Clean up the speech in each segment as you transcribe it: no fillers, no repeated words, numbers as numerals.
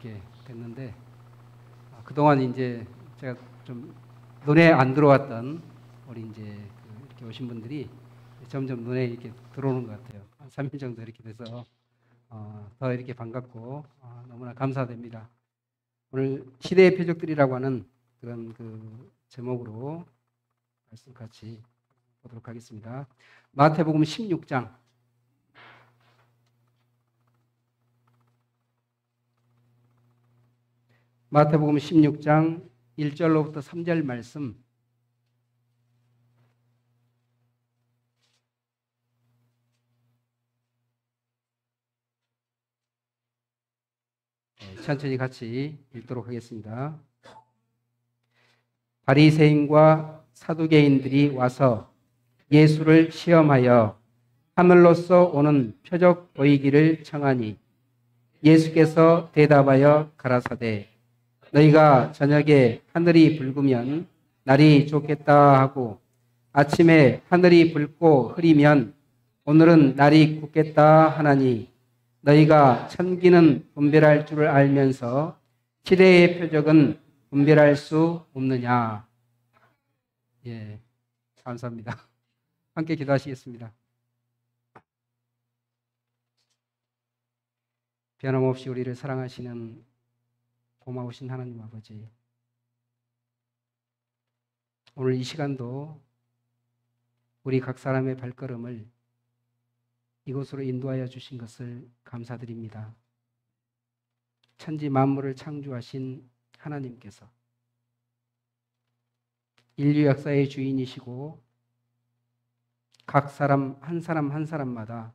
이렇게 됐는데 그동안 이제 제가 좀 눈에 안 들어왔던 우리 이제 이렇게 오신 분들이 점점 눈에 이렇게 들어오는 것 같아요. 한 3일 정도 이렇게 돼서 더 이렇게 반갑고 너무나 감사됩니다. 오늘 시대의 표적들이라고 하는 그런 제목으로 말씀 같이 보도록 하겠습니다. 마태복음 16장 마태복음 16장 1절로부터 3절 말씀 천천히 같이 읽도록 하겠습니다. 바리새인과 사두개인들이 와서 예수를 시험하여 하늘로서 오는 표적 보이기를 청하니 예수께서 대답하여 가라사대 너희가 저녁에 하늘이 붉으면 날이 좋겠다 하고 아침에 하늘이 붉고 흐리면 오늘은 날이 굳겠다 하나니 너희가 천기는 분별할 줄을 알면서 시대의 표적은 분별할 수 없느냐. 예, 감사합니다. 함께 기도하시겠습니다. 변함없이 우리를 사랑하시는 고마우신 하나님 아버지, 오늘 이 시간도 우리 각 사람의 발걸음을 이곳으로 인도하여 주신 것을 감사드립니다. 천지 만물을 창조하신 하나님께서 인류 역사의 주인이시고 각 사람 한 사람마다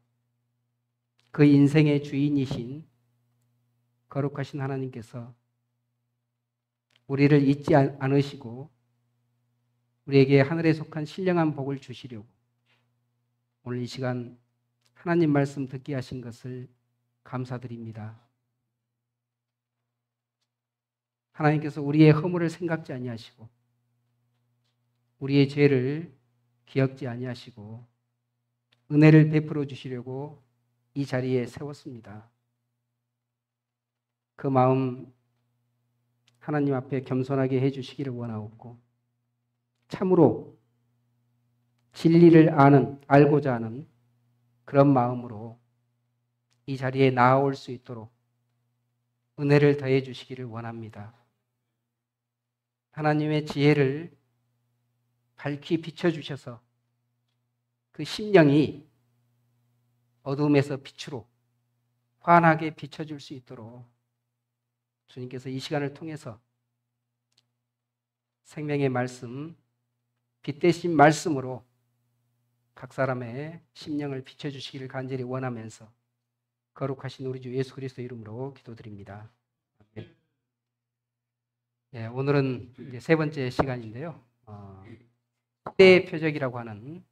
그 인생의 주인이신 거룩하신 하나님께서 우리를 잊지 않으시고 우리에게 하늘에 속한 신령한 복을 주시려고 오늘 이 시간 하나님 말씀 듣게 하신 것을 감사드립니다. 하나님께서 우리의 허물을 생각지 아니하시고 우리의 죄를 기억지 아니하시고 은혜를 베풀어 주시려고 이 자리에 세웠습니다. 그 마음 하나님 앞에 겸손하게 해주시기를 원하옵고 참으로 진리를 알고자 하는 그런 마음으로 이 자리에 나아올 수 있도록 은혜를 더해 주시기를 원합니다. 하나님의 지혜를 밝히 비춰주셔서 그 심령이 어두움에서 빛으로 환하게 비춰줄 수 있도록 주님께서 이 시간을 통해서 생명의 말씀, 빛 대신 말씀으로 각 사람의 심령을 비춰주시기를 간절히 원하면서 거룩하신 우리 주 예수 그리스도 이름으로 기도드립니다. 예, 오늘은 이제 세 번째 시간인데요. 시대의 표적이라고 하는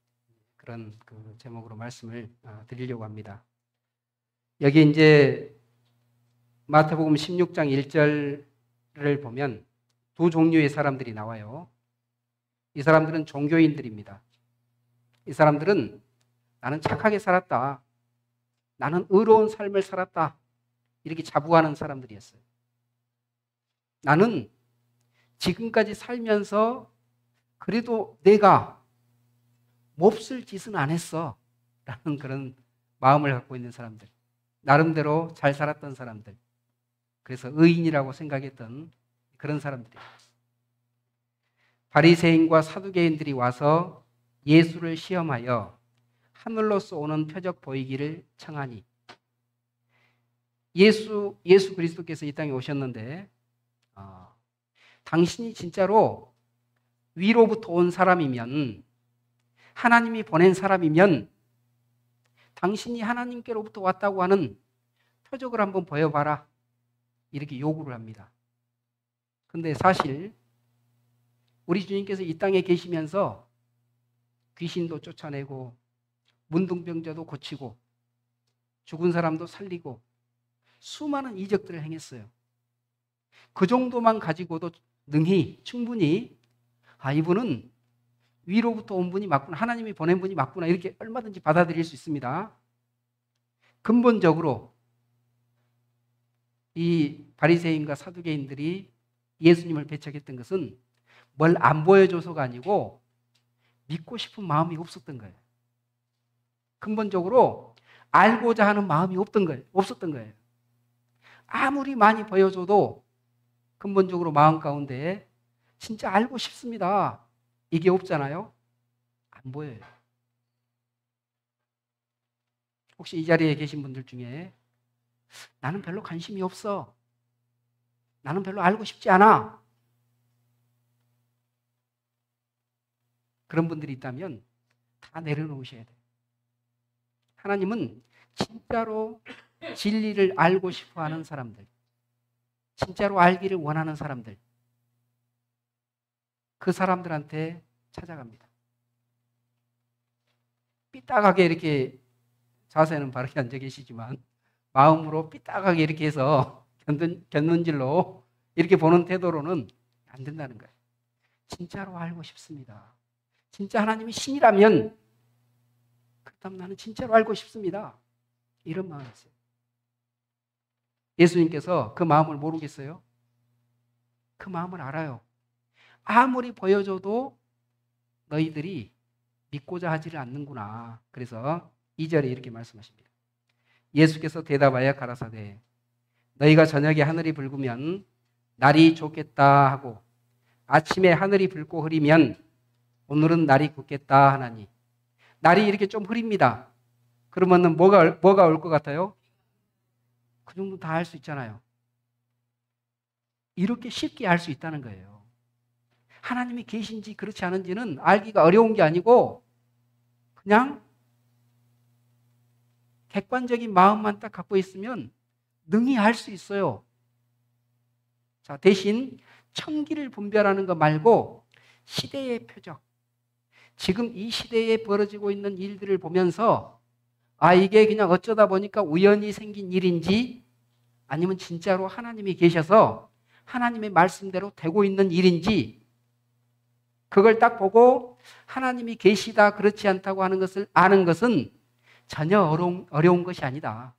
그런 제목으로 말씀을 드리려고 합니다. 여기 이제 마태복음 16장 1절을 보면 두 종류의 사람들이 나와요. 이 사람들은 종교인들입니다. 이 사람들은 나는 착하게 살았다. 나는 의로운 삶을 살았다. 이렇게 자부하는 사람들이었어요. 나는 지금까지 살면서 그래도 내가 몹쓸 짓은 안 했어. 라는 그런 마음을 갖고 있는 사람들. 나름대로 잘 살았던 사람들. 그래서 의인이라고 생각했던 그런 사람들이에요. 바리새인과 사두개인들이 와서 예수를 시험하여 하늘로서 오는 표적 보이기를 청하니 예수 그리스도께서 이 땅에 오셨는데 당신이 진짜로 위로부터 온 사람이면 하나님이 보낸 사람이면 당신이 하나님께로부터 왔다고 하는 표적을 한번 보여봐라 이렇게 요구를 합니다. 그런데 사실 우리 주님께서 이 땅에 계시면서 귀신도 쫓아내고 문둥병자도 고치고 죽은 사람도 살리고 수많은 이적들을 행했어요. 그 정도만 가지고도 능히 충분히 이분은 위로부터 온 분이 맞구나, 하나님이 보낸 분이 맞구나 이렇게 얼마든지 받아들일 수 있습니다. 근본적으로 이 바리새인과 사두개인들이 예수님을 배척했던 것은 뭘 안 보여줘서가 아니고 믿고 싶은 마음이 없었던 거예요. 근본적으로 알고자 하는 마음이 없었던 거예요. 아무리 많이 보여줘도 근본적으로 마음 가운데 진짜 알고 싶습니다, 이게 없잖아요. 안 보여요. 혹시 이 자리에 계신 분들 중에 나는 별로 관심이 없어, 나는 별로 알고 싶지 않아, 그런 분들이 있다면 다 내려놓으셔야 돼요. 하나님은 진짜로 진리를 알고 싶어하는 사람들, 진짜로 알기를 원하는 사람들, 그 사람들한테 찾아갑니다. 삐딱하게 이렇게, 자세는 바르게 앉아 계시지만 마음으로 삐딱하게 이렇게 해서 곁눈질로 이렇게 보는 태도로는 안 된다는 거예요. 진짜로 알고 싶습니다. 진짜 하나님이 신이라면 그렇다면 나는 진짜로 알고 싶습니다, 이런 마음이었어요. 예수님께서 그 마음을 모르겠어요? 그 마음을 알아요. 아무리 보여줘도 너희들이 믿고자 하지를 않는구나. 그래서 2절에 이렇게 말씀하십니다. 예수께서 대답하여 가라사대 너희가 저녁에 하늘이 붉으면 날이 좋겠다 하고 아침에 하늘이 붉고 흐리면 오늘은 날이 굳겠다 하나니. 날이 이렇게 좀 흐립니다. 그러면 뭐가 올 것 같아요? 그 정도 다 알 수 있잖아요. 이렇게 쉽게 알 수 있다는 거예요. 하나님이 계신지 그렇지 않은지는 알기가 어려운 게 아니고 그냥 객관적인 마음만 딱 갖고 있으면 능히 알 수 있어요. 자, 대신 천기를 분별하는 거 말고 시대의 표적, 지금 이 시대에 벌어지고 있는 일들을 보면서 이게 그냥 어쩌다 보니까 우연히 생긴 일인지 아니면 진짜로 하나님이 계셔서 하나님의 말씀대로 되고 있는 일인지, 그걸 딱 보고 하나님이 계시다 그렇지 않다고 하는 것을 아는 것은 전혀 어려운 것이 아니다.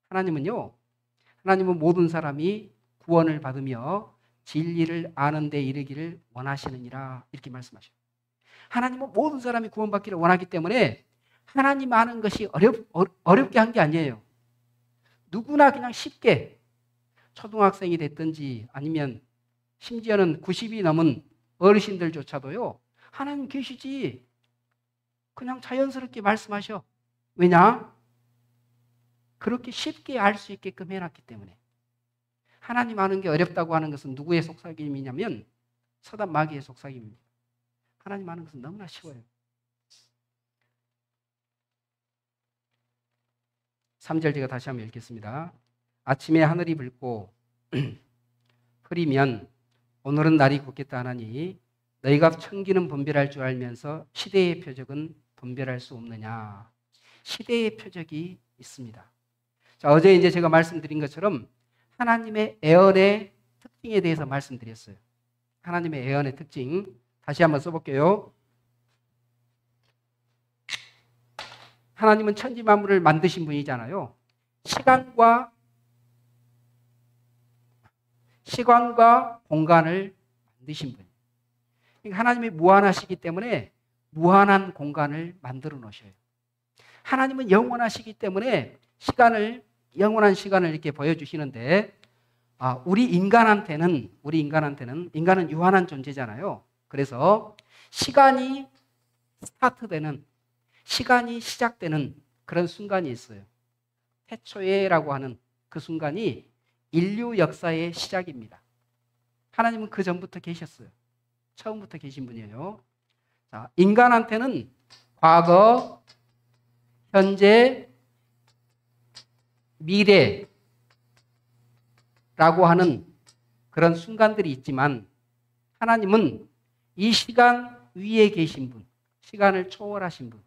하나님은 모든 사람이 구원을 받으며 진리를 아는 데 이르기를 원하시느니라, 이렇게 말씀하셔요. 하나님은 모든 사람이 구원받기를 원하기 때문에 하나님 아는 것이 어렵게 한 게 아니에요. 누구나 그냥 쉽게, 초등학생이 됐든지 아니면 심지어는 90이 넘은 어르신들조차도요, 하나님 계시지 그냥 자연스럽게 말씀하셔. 왜냐? 그렇게 쉽게 알 수 있게끔 해놨기 때문에. 하나님 아는 게 어렵다고 하는 것은 누구의 속삭임이냐면 사단 마귀의 속삭임입니다. 하나님 아는 것은 너무나 쉬워요. 3절 제가 다시 한번 읽겠습니다. 아침에 하늘이 붉고 흐리면 오늘은 날이 굳겠다 하나니 너희가 천기는 분별할 줄 알면서 시대의 표적은 분별할 수 없느냐. 시대의 표적이 있습니다. 자, 어제 이제 제가 말씀드린 것처럼 하나님의 애언의 특징에 대해서 말씀드렸어요. 하나님의 애언의 특징 다시 한번 써볼게요. 하나님은 천지 만물을 만드신 분이잖아요. 시간과 공간을 만드신 분. 하나님이 무한하시기 때문에 무한한 공간을 만들어 놓으셔요. 하나님은 영원하시기 때문에 영원한 시간을 이렇게 보여주시는데, 우리 인간한테는 인간은 유한한 존재잖아요. 그래서 시간이 스타트되는, 시간이 시작되는 그런 순간이 있어요. 태초에라고 하는 그 순간이 인류 역사의 시작입니다. 하나님은 그 전부터 계셨어요. 처음부터 계신 분이에요. 자, 인간한테는 과거, 현재, 미래라고 하는 그런 순간들이 있지만 하나님은 이 시간 위에 계신 분, 시간을 초월하신 분,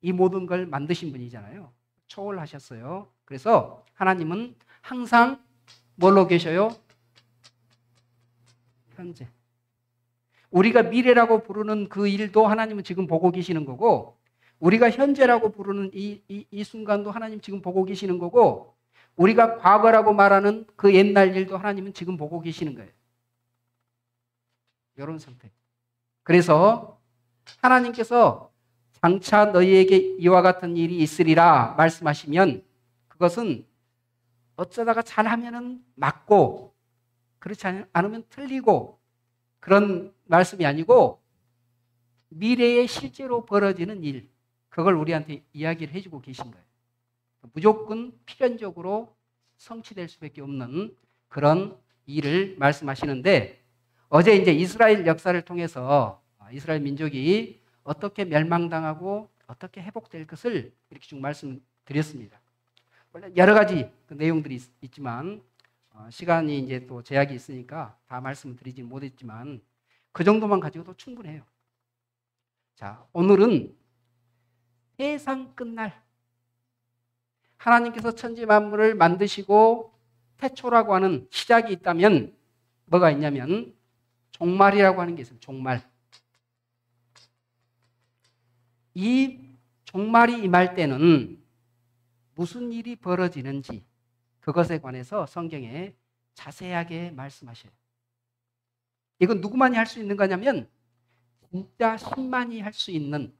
이 모든 걸 만드신 분이잖아요. 초월하셨어요. 그래서 하나님은 항상 뭘로 계셔요? 현재. 우리가 미래라고 부르는 그 일도 하나님은 지금 보고 계시는 거고, 우리가 현재라고 부르는 이 순간도 하나님 지금 보고 계시는 거고, 우리가 과거라고 말하는 그 옛날 일도 하나님은 지금 보고 계시는 거예요. 이런 상태. 그래서 하나님께서 장차 너희에게 이와 같은 일이 있으리라 말씀하시면 그것은 어쩌다가 잘하면은 맞고 그렇지 않으면 틀리고 그런 말씀이 아니고 미래에 실제로 벌어지는 일, 그걸 우리한테 이야기를 해주고 계신 거예요. 무조건 필연적으로 성취될 수밖에 없는 그런 일을 말씀하시는데 어제 이제 이스라엘 역사를 통해서 이스라엘 민족이 어떻게 멸망당하고 어떻게 회복될 것을 이렇게 쭉 말씀드렸습니다. 원래 여러 가지 그 내용들이 있지만 시간이 이제 또 제약이 있으니까 다 말씀드리지 못했지만 그 정도만 가지고도 충분해요. 자, 오늘은 세상 끝날 하나님께서 천지 만물을 만드시고 태초라고 하는 시작이 있다면 뭐가 있냐면 종말이라고 하는 게 있어요. 종말. 이 종말이 임할 때는 무슨 일이 벌어지는지 그것에 관해서 성경에 자세하게 말씀하셔요. 이건 누구만이 할 수 있는 거냐면 진짜 신만이 할 수 있는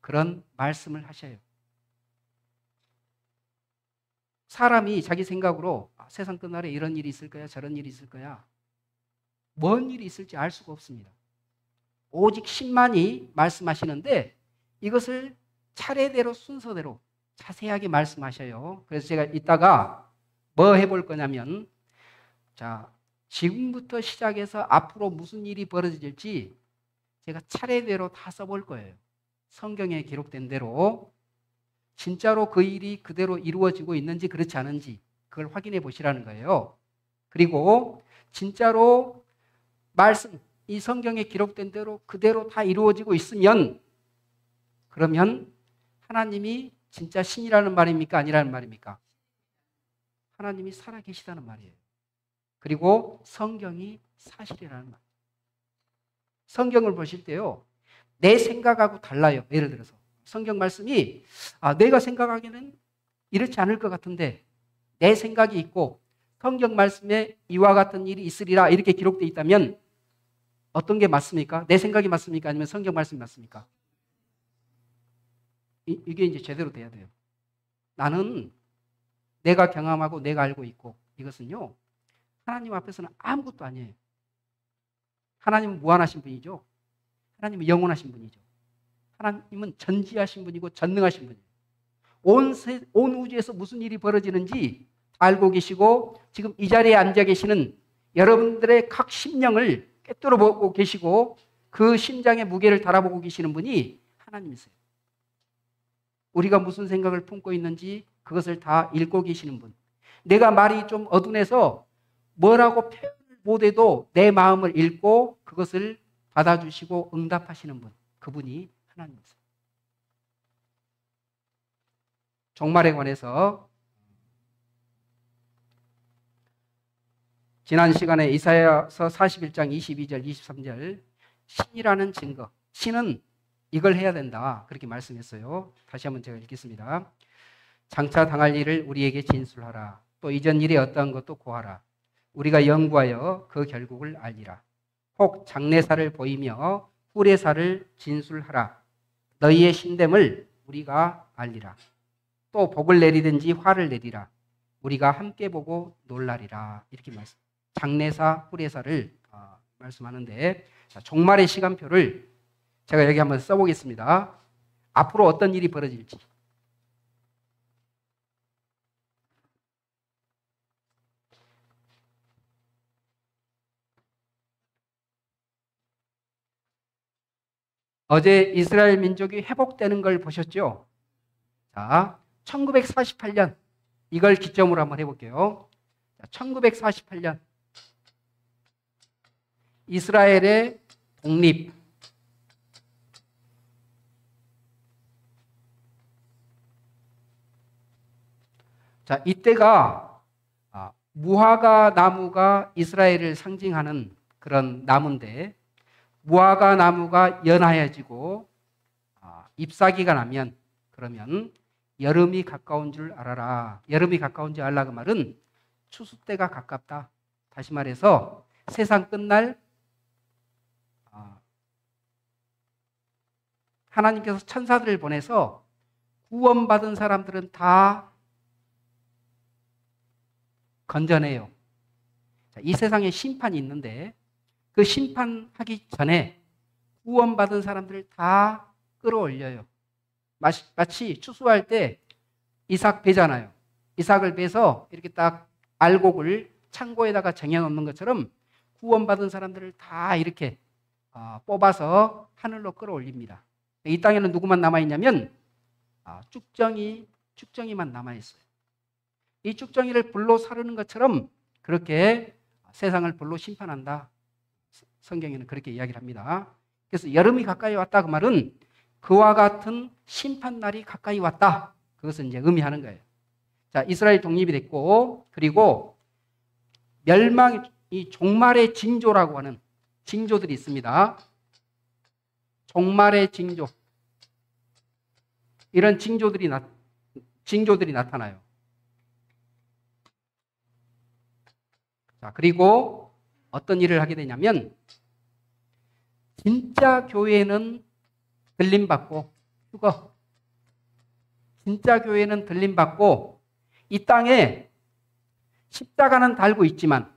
그런 말씀을 하셔요. 사람이 자기 생각으로 세상 끝날에 이런 일이 있을 거야, 저런 일이 있을 거야. 뭔 일이 있을지 알 수가 없습니다. 오직 신만이 말씀하시는데 이것을 차례대로 순서대로 자세하게 말씀하셔요. 그래서 제가 이따가 뭐 해볼 거냐면 자, 지금부터 시작해서 앞으로 무슨 일이 벌어질지 제가 차례대로 다 써볼 거예요. 성경에 기록된 대로 진짜로 그 일이 그대로 이루어지고 있는지 그렇지 않은지 그걸 확인해 보시라는 거예요. 그리고 진짜로 말씀, 이 성경에 기록된 대로 그대로 다 이루어지고 있으면 그러면 하나님이 진짜 신이라는 말입니까? 아니라는 말입니까? 하나님이 살아계시다는 말이에요. 그리고 성경이 사실이라는 말. 성경을 보실 때요, 내 생각하고 달라요. 예를 들어서 성경 말씀이 내가 생각하기에는 이렇지 않을 것 같은데 내 생각이 있고 성경 말씀에 이와 같은 일이 있으리라 이렇게 기록되어 있다면 어떤 게 맞습니까? 내 생각이 맞습니까? 아니면 성경 말씀이 맞습니까? 이게 이제 제대로 돼야 돼요. 나는 내가 경험하고 내가 알고 있고 이것은요 하나님 앞에서는 아무것도 아니에요. 하나님은 무한하신 분이죠. 하나님은 영원하신 분이죠. 하나님은 전지하신 분이고 전능하신 분이에요. 온 우주에서 무슨 일이 벌어지는지 다 알고 계시고 지금 이 자리에 앉아 계시는 여러분들의 각 심령을 꿰뚫어 보고 계시고 그 심장의 무게를 달아보고 계시는 분이 하나님이세요. 우리가 무슨 생각을 품고 있는지 그것을 다 읽고 계시는 분. 내가 말이 좀 어둔해서 뭐라고 표현을 못해도 내 마음을 읽고 그것을 받아주시고 응답하시는 분. 그분이 하나님이세요. 종말에 관해서 지난 시간에 이사야서 41장 22절 23절 신이라는 증거, 신은 이걸 해야 된다 그렇게 말씀했어요. 다시 한번 제가 읽겠습니다. 장차 당할 일을 우리에게 진술하라. 또 이전 일이 어떠한 것도 고하라. 우리가 연구하여 그 결국을 알리라. 혹 장래사를 보이며 후래사를 진술하라. 너희의 신됨을 우리가 알리라. 또 복을 내리든지 화를 내리라. 우리가 함께 보고 놀라리라. 이렇게 말씀. 장래사, 후래사를 말씀하는데 자, 종말의 시간표를 제가 여기 한번 써보겠습니다. 앞으로 어떤 일이 벌어질지. 어제 이스라엘 민족이 회복되는 걸 보셨죠? 자, 1948년 이걸 기점으로 한번 해볼게요. 1948년 이스라엘의 독립. 자, 이때가 무화과 나무가 이스라엘을 상징하는 그런 나무인데 무화과 나무가 연하여지고 잎사귀가 나면 그러면 여름이 가까운 줄 알아라. 여름이 가까운 줄 알라 그 말은 추수 때가 가깝다. 다시 말해서 세상 끝날 하나님께서 천사들을 보내서 구원받은 사람들은 다 건져내요. 이 세상에 심판이 있는데 그 심판하기 전에 구원받은 사람들을 다 끌어올려요. 마치 추수할 때 이삭 베잖아요. 이삭을 베서 이렇게 딱 알곡을 창고에다가 쟁여놓는 것처럼 구원받은 사람들을 다 이렇게 뽑아서 하늘로 끌어올립니다. 이 땅에는 누구만 남아있냐면 쭉정이만 남아있어요. 이 쭉정이를 불로 사르는 것처럼 그렇게 세상을 불로 심판한다. 성경에는 그렇게 이야기를 합니다. 그래서 여름이 가까이 왔다 그 말은 그와 같은 심판날이 가까이 왔다. 그것을 이제 의미하는 거예요. 자, 이스라엘 독립이 됐고, 그리고 이 종말의 징조라고 하는 징조들이 있습니다. 종말의 징조. 이런 징조들이 나타나요. 자, 그리고 어떤 일을 하게 되냐면, 진짜 교회는 들림받고 죽어. 진짜 교회는 들림받고 이 땅에 십자가는 달고 있지만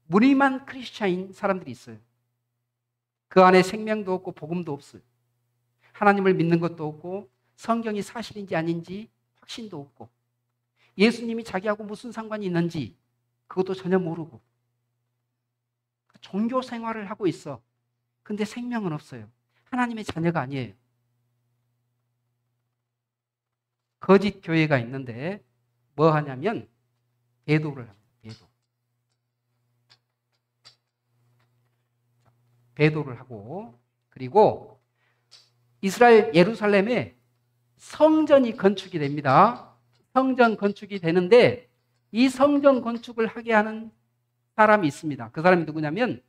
무림한 크리스찬인 사람들이 있어요. 그 안에 생명도 없고 복음도 없어요. 하나님을 믿는 것도 없고 성경이 사실인지 아닌지 확신도 없고 예수님이 자기하고 무슨 상관이 있는지 그것도 전혀 모르고 종교 생활을 하고 있어. 근데 생명은 없어요. 하나님의 자녀가 아니에요. 거짓 교회가 있는데 뭐 하냐면 배도를 합니다. 배도를 하고, 그리고 이스라엘 예루살렘에 성전이 건축이 됩니다. 성전 건축이 되는데 이 성전 건축을 하게 하는 사람이 있습니다. 그 사람이 누구냐면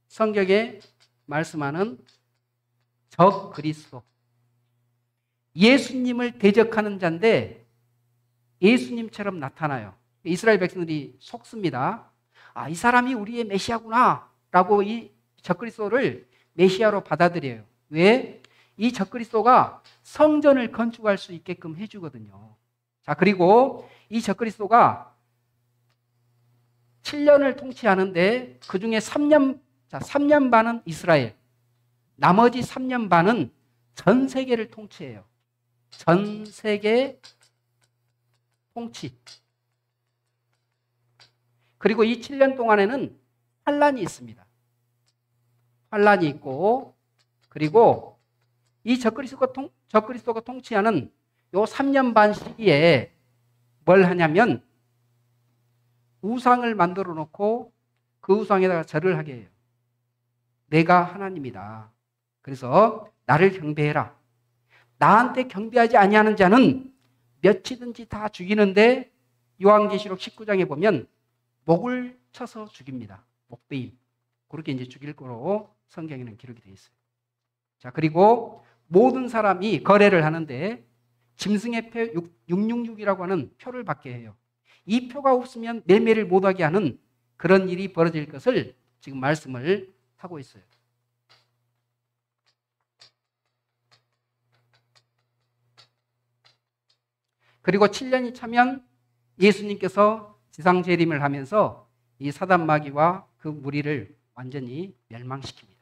성경에 말씀하는 적그리스도. 예수님을 대적하는 자인데 예수님처럼 나타나요. 이스라엘 백성들이 속습니다. 이 사람이 우리의 메시아구나 라고 이 적그리스도를 메시아로 받아들여요. 왜? 이 적그리스도가 성전을 건축할 수 있게끔 해주거든요. 자, 그리고 이 적그리스도가 7년을 통치하는데 그 중에 3년 반은 이스라엘, 나머지 3년 반은 전 세계를 통치해요. 전 세계 통치. 그리고 이 7년 동안에는 환란이 있습니다. 환란이 있고, 그리고 이 적그리스도가 통치하는 요 3년 반 시기에 뭘 하냐면 우상을 만들어 놓고 그 우상에다가 절을 하게 해요. 내가 하나님이다. 그래서 나를 경배해라. 나한테 경배하지 아니하는 자는 몇이든지 다 죽이는데 요한계시록 19장에 보면 목을 쳐서 죽입니다. 목베임. 그렇게 이제 죽일 거로 성경에는 기록이 되어 있어요. 자, 그리고 모든 사람이 거래를 하는데 짐승의 표 666이라고 하는 표를 받게 해요. 이 표가 없으면 매매를 못하게 하는 그런 일이 벌어질 것을 지금 말씀을 하고 있어요. 그리고 7년이 차면 예수님께서 지상 재림을 하면서 이 사단 마귀와 그 무리를 완전히 멸망시킵니다.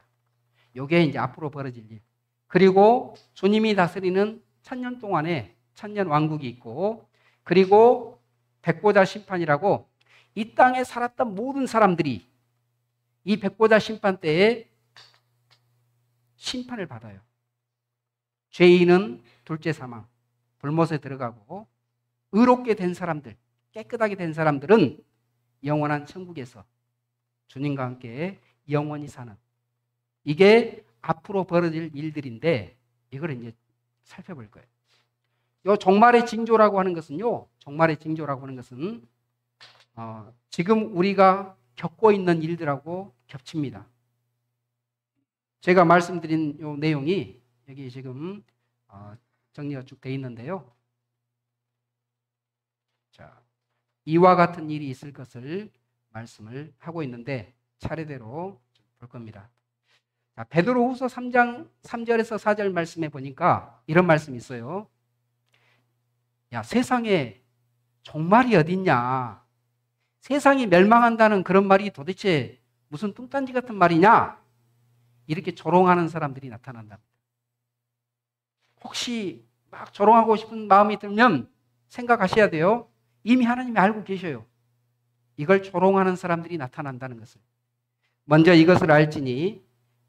이게 이제 앞으로 벌어질 일. 그리고 주님이 다스리는 1000년 동안에 1000년 왕국이 있고, 그리고 백보자 심판이라고 이 땅에 살았던 모든 사람들이 이 백보자 심판 때에 심판을 받아요. 죄인은 둘째 사망, 불못에 들어가고, 의롭게 된 사람들, 깨끗하게 된 사람들은 영원한 천국에서 주님과 함께 영원히 사는, 이게 앞으로 벌어질 일들인데 이걸 이제 살펴볼 거예요. 요 종말의 징조라고 하는 것은요, 종말의 징조라고 하는 것은 지금 우리가 겪고 있는 일들하고 겹칩니다. 제가 말씀드린 요 내용이 여기 지금 정리가 쭉 돼 있는데요. 자, 이와 같은 일이 있을 것을 말씀을 하고 있는데 차례대로 볼 겁니다. 자, 베드로후서 3장 3절에서 4절 말씀에 보니까 이런 말씀이 있어요. 야, 세상에 종말이 어딨냐? 세상이 멸망한다는 그런 말이 도대체 무슨 뚱딴지 같은 말이냐? 이렇게 조롱하는 사람들이 나타난답니다. 혹시 막 조롱하고 싶은 마음이 들면 생각하셔야 돼요. 이미 하나님이 알고 계셔요. 이걸 조롱하는 사람들이 나타난다는 것을. 먼저 이것을 알지니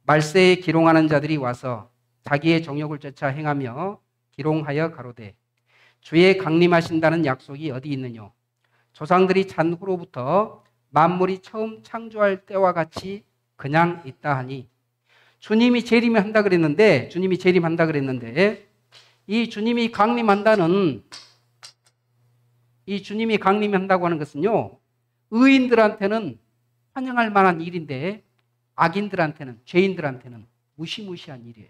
말세에 기롱하는 자들이 와서 자기의 정욕을 쫓아 행하며 기롱하여 가로되 주의 강림하신다는 약속이 어디 있느뇨? 조상들이 잔 후로부터 만물이 처음 창조할 때와 같이 그냥 있다 하니 주님이 재림한다 그랬는데 이 주님이 강림한다고 하는 것은요, 의인들한테는 환영할 만한 일인데 악인들한테는, 죄인들한테는 무시무시한 일이에요.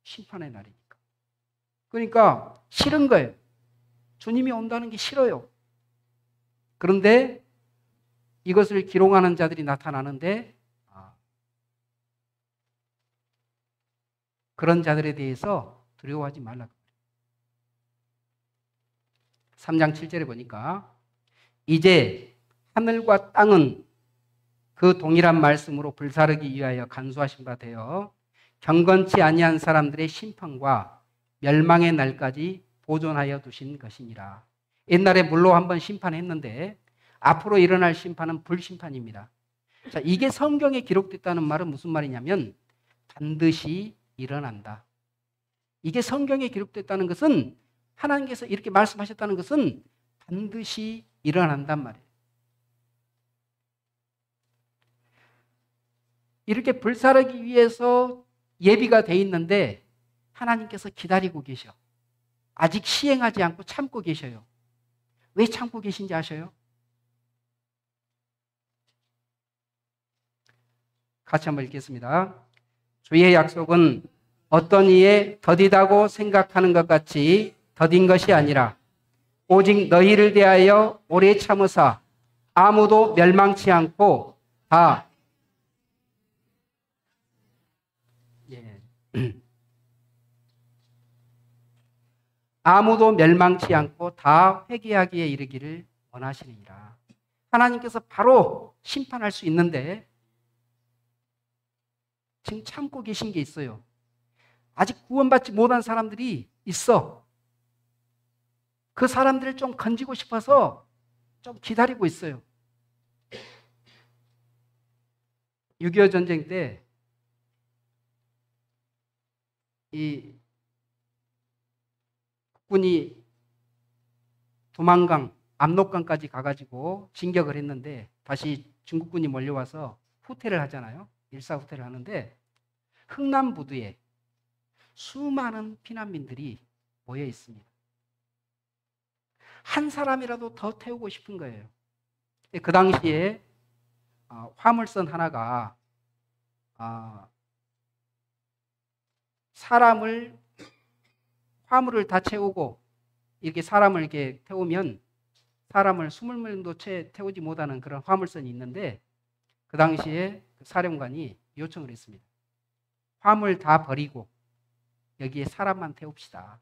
심판의 날이니까. 그러니까 싫은 거예요. 주님이 온다는 게 싫어요. 그런데 이것을 기롱하는 자들이 나타나는데 그런 자들에 대해서 두려워하지 말라고. 3장 7절에 보니까 이제 하늘과 땅은 그 동일한 말씀으로 불사르기 위하여 간수하신 바 되어 경건치 아니한 사람들의 심판과 멸망의 날까지 보존하여 두신 것이니라. 옛날에 물로 한번 심판했는데 앞으로 일어날 심판은 불심판입니다. 자, 이게 성경에 기록됐다는 말은 무슨 말이냐면 반드시 일어난다. 이게 성경에 기록됐다는 것은 하나님께서 이렇게 말씀하셨다는 것은 반드시 일어난단 말이에요. 이렇게 불사르기 위해서 예비가 돼 있는데 하나님께서 기다리고 계셔. 아직 시행하지 않고 참고 계셔요. 왜 참고 계신지 아셔요? 같이 한번 읽겠습니다. 주의 약속은 어떤 이에 더디다고 생각하는 것 같이 더딘 것이 아니라 오직 너희를 대하여 오래 참으사 아무도 멸망치 않고 다 아무도 멸망치 않고 다 회개하기에 이르기를 원하시느니라. 하나님께서 바로 심판할 수 있는데 지금 참고 계신 게 있어요. 아직 구원받지 못한 사람들이 있어. 그 사람들을 좀 건지고 싶어서 좀 기다리고 있어요. 6.25 전쟁 때 이 국군이 두만강, 압록강까지 가가지고 진격을 했는데 다시 중국군이 몰려와서 후퇴를 하잖아요. 일사후퇴를 하는데 흥남부두에 수많은 피난민들이 모여 있습니다. 한 사람이라도 더 태우고 싶은 거예요. 그 당시에 화물선 하나가 화물을 다 채우고 이렇게 사람을 이렇게 태우면 사람을 20명도 채 태우지 못하는 그런 화물선이 있는데 그 당시에 사령관이 요청을 했습니다. 화물 다 버리고 여기에 사람만 태웁시다.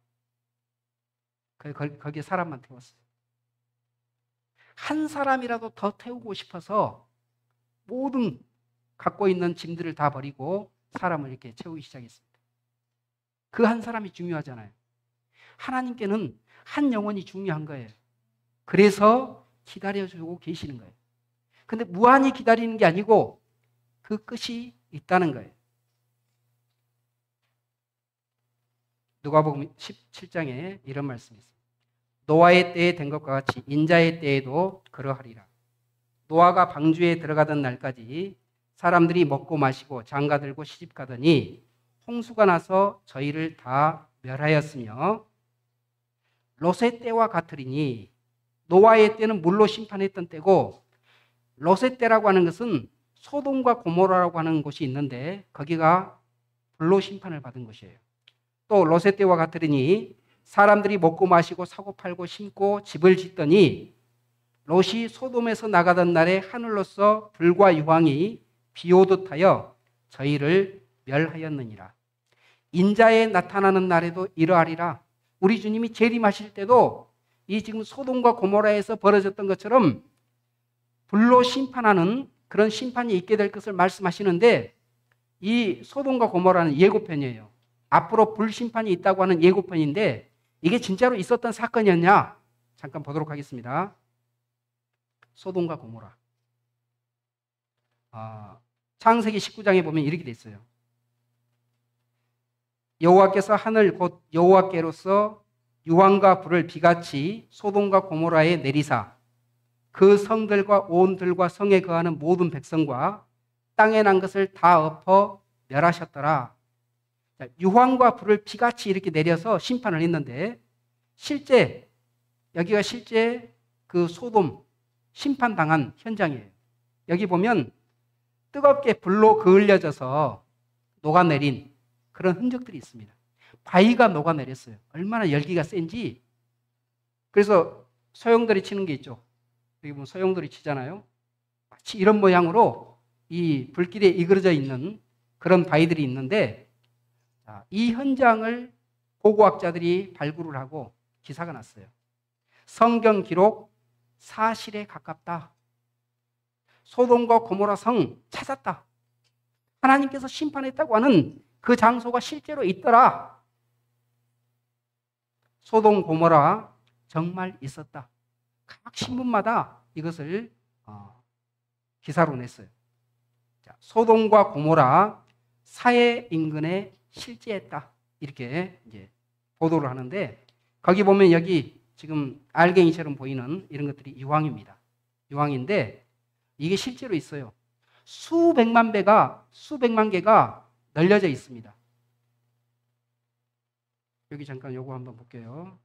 거기에 사람만 태웠어요. 한 사람이라도 더 태우고 싶어서 모든 갖고 있는 짐들을 다 버리고 사람을 이렇게 채우기 시작했습니다. 그 한 사람이 중요하잖아요. 하나님께는 한 영혼이 중요한 거예요. 그래서 기다려주고 계시는 거예요. 근데 무한히 기다리는 게 아니고 그 끝이 있다는 거예요. 누가복음 17장에 이런 말씀이 있습니다. 노아의 때에 된 것과 같이 인자의 때에도 그러하리라. 노아가 방주에 들어가던 날까지 사람들이 먹고 마시고 장가들고 시집가더니 홍수가 나서 저희를 다 멸하였으며 롯의 때와 같으리니 노아의 때는 물로 심판했던 때고 롯의 때라고 하는 것은 소돔과 고모라라고 하는 곳이 있는데 거기가 불로 심판을 받은 곳이에요. 또 롯의 때와 같으리니 사람들이 먹고 마시고 사고 팔고 심고 집을 짓더니 롯이 소돔에서 나가던 날에 하늘로서 불과 유황이 비오듯 하여 저희를 멸하였느니라. 인자에 나타나는 날에도 이러하리라. 우리 주님이 재림하실 때도 이 지금 소돔과 고모라에서 벌어졌던 것처럼 불로 심판하는 그런 심판이 있게 될 것을 말씀하시는데, 이 소돔과 고모라는 예고편이에요. 앞으로 불심판이 있다고 하는 예고편인데 이게 진짜로 있었던 사건이었냐? 잠깐 보도록 하겠습니다. 소돔과 고모라. 창세기 19장에 보면 이렇게 돼 있어요. 여호와께서 하늘 곧 여호와께로서 유황과 불을 비같이 소돔과 고모라에 내리사 그 성들과 온 들과 성에 거하는 모든 백성과 땅에 난 것을 다 엎어 멸하셨더라. 유황과 불을 비같이 이렇게 내려서 심판을 했는데, 실제 여기가 실제 그 소돔 심판당한 현장이에요. 여기 보면 뜨겁게 불로 그을려져서 녹아내린 그런 흔적들이 있습니다. 바위가 녹아내렸어요. 얼마나 열기가 센지. 그래서 소용돌이 치는 게 있죠. 여기 보면 소용돌이 치잖아요. 마치 이런 모양으로 이 불길에 이그러져 있는 그런 바위들이 있는데, 이 현장을 고고학자들이 발굴을 하고 기사가 났어요. 성경 기록 사실에 가깝다. 소돔과 고모라 성 찾았다. 하나님께서 심판했다고 하는 그 장소가 실제로 있더라. 소돔 고모라 정말 있었다. 각 신문마다 이것을 기사로 냈어요. 소돔과 고모라 사해 인근에 실제했다. 이렇게 이제 보도를 하는데, 거기 보면 여기 지금 알갱이처럼 보이는 이런 것들이 유황입니다. 유황인데 이게 실제로 있어요. 수백만 개가 널려져 있습니다. 여기 잠깐 요거 한번 볼게요.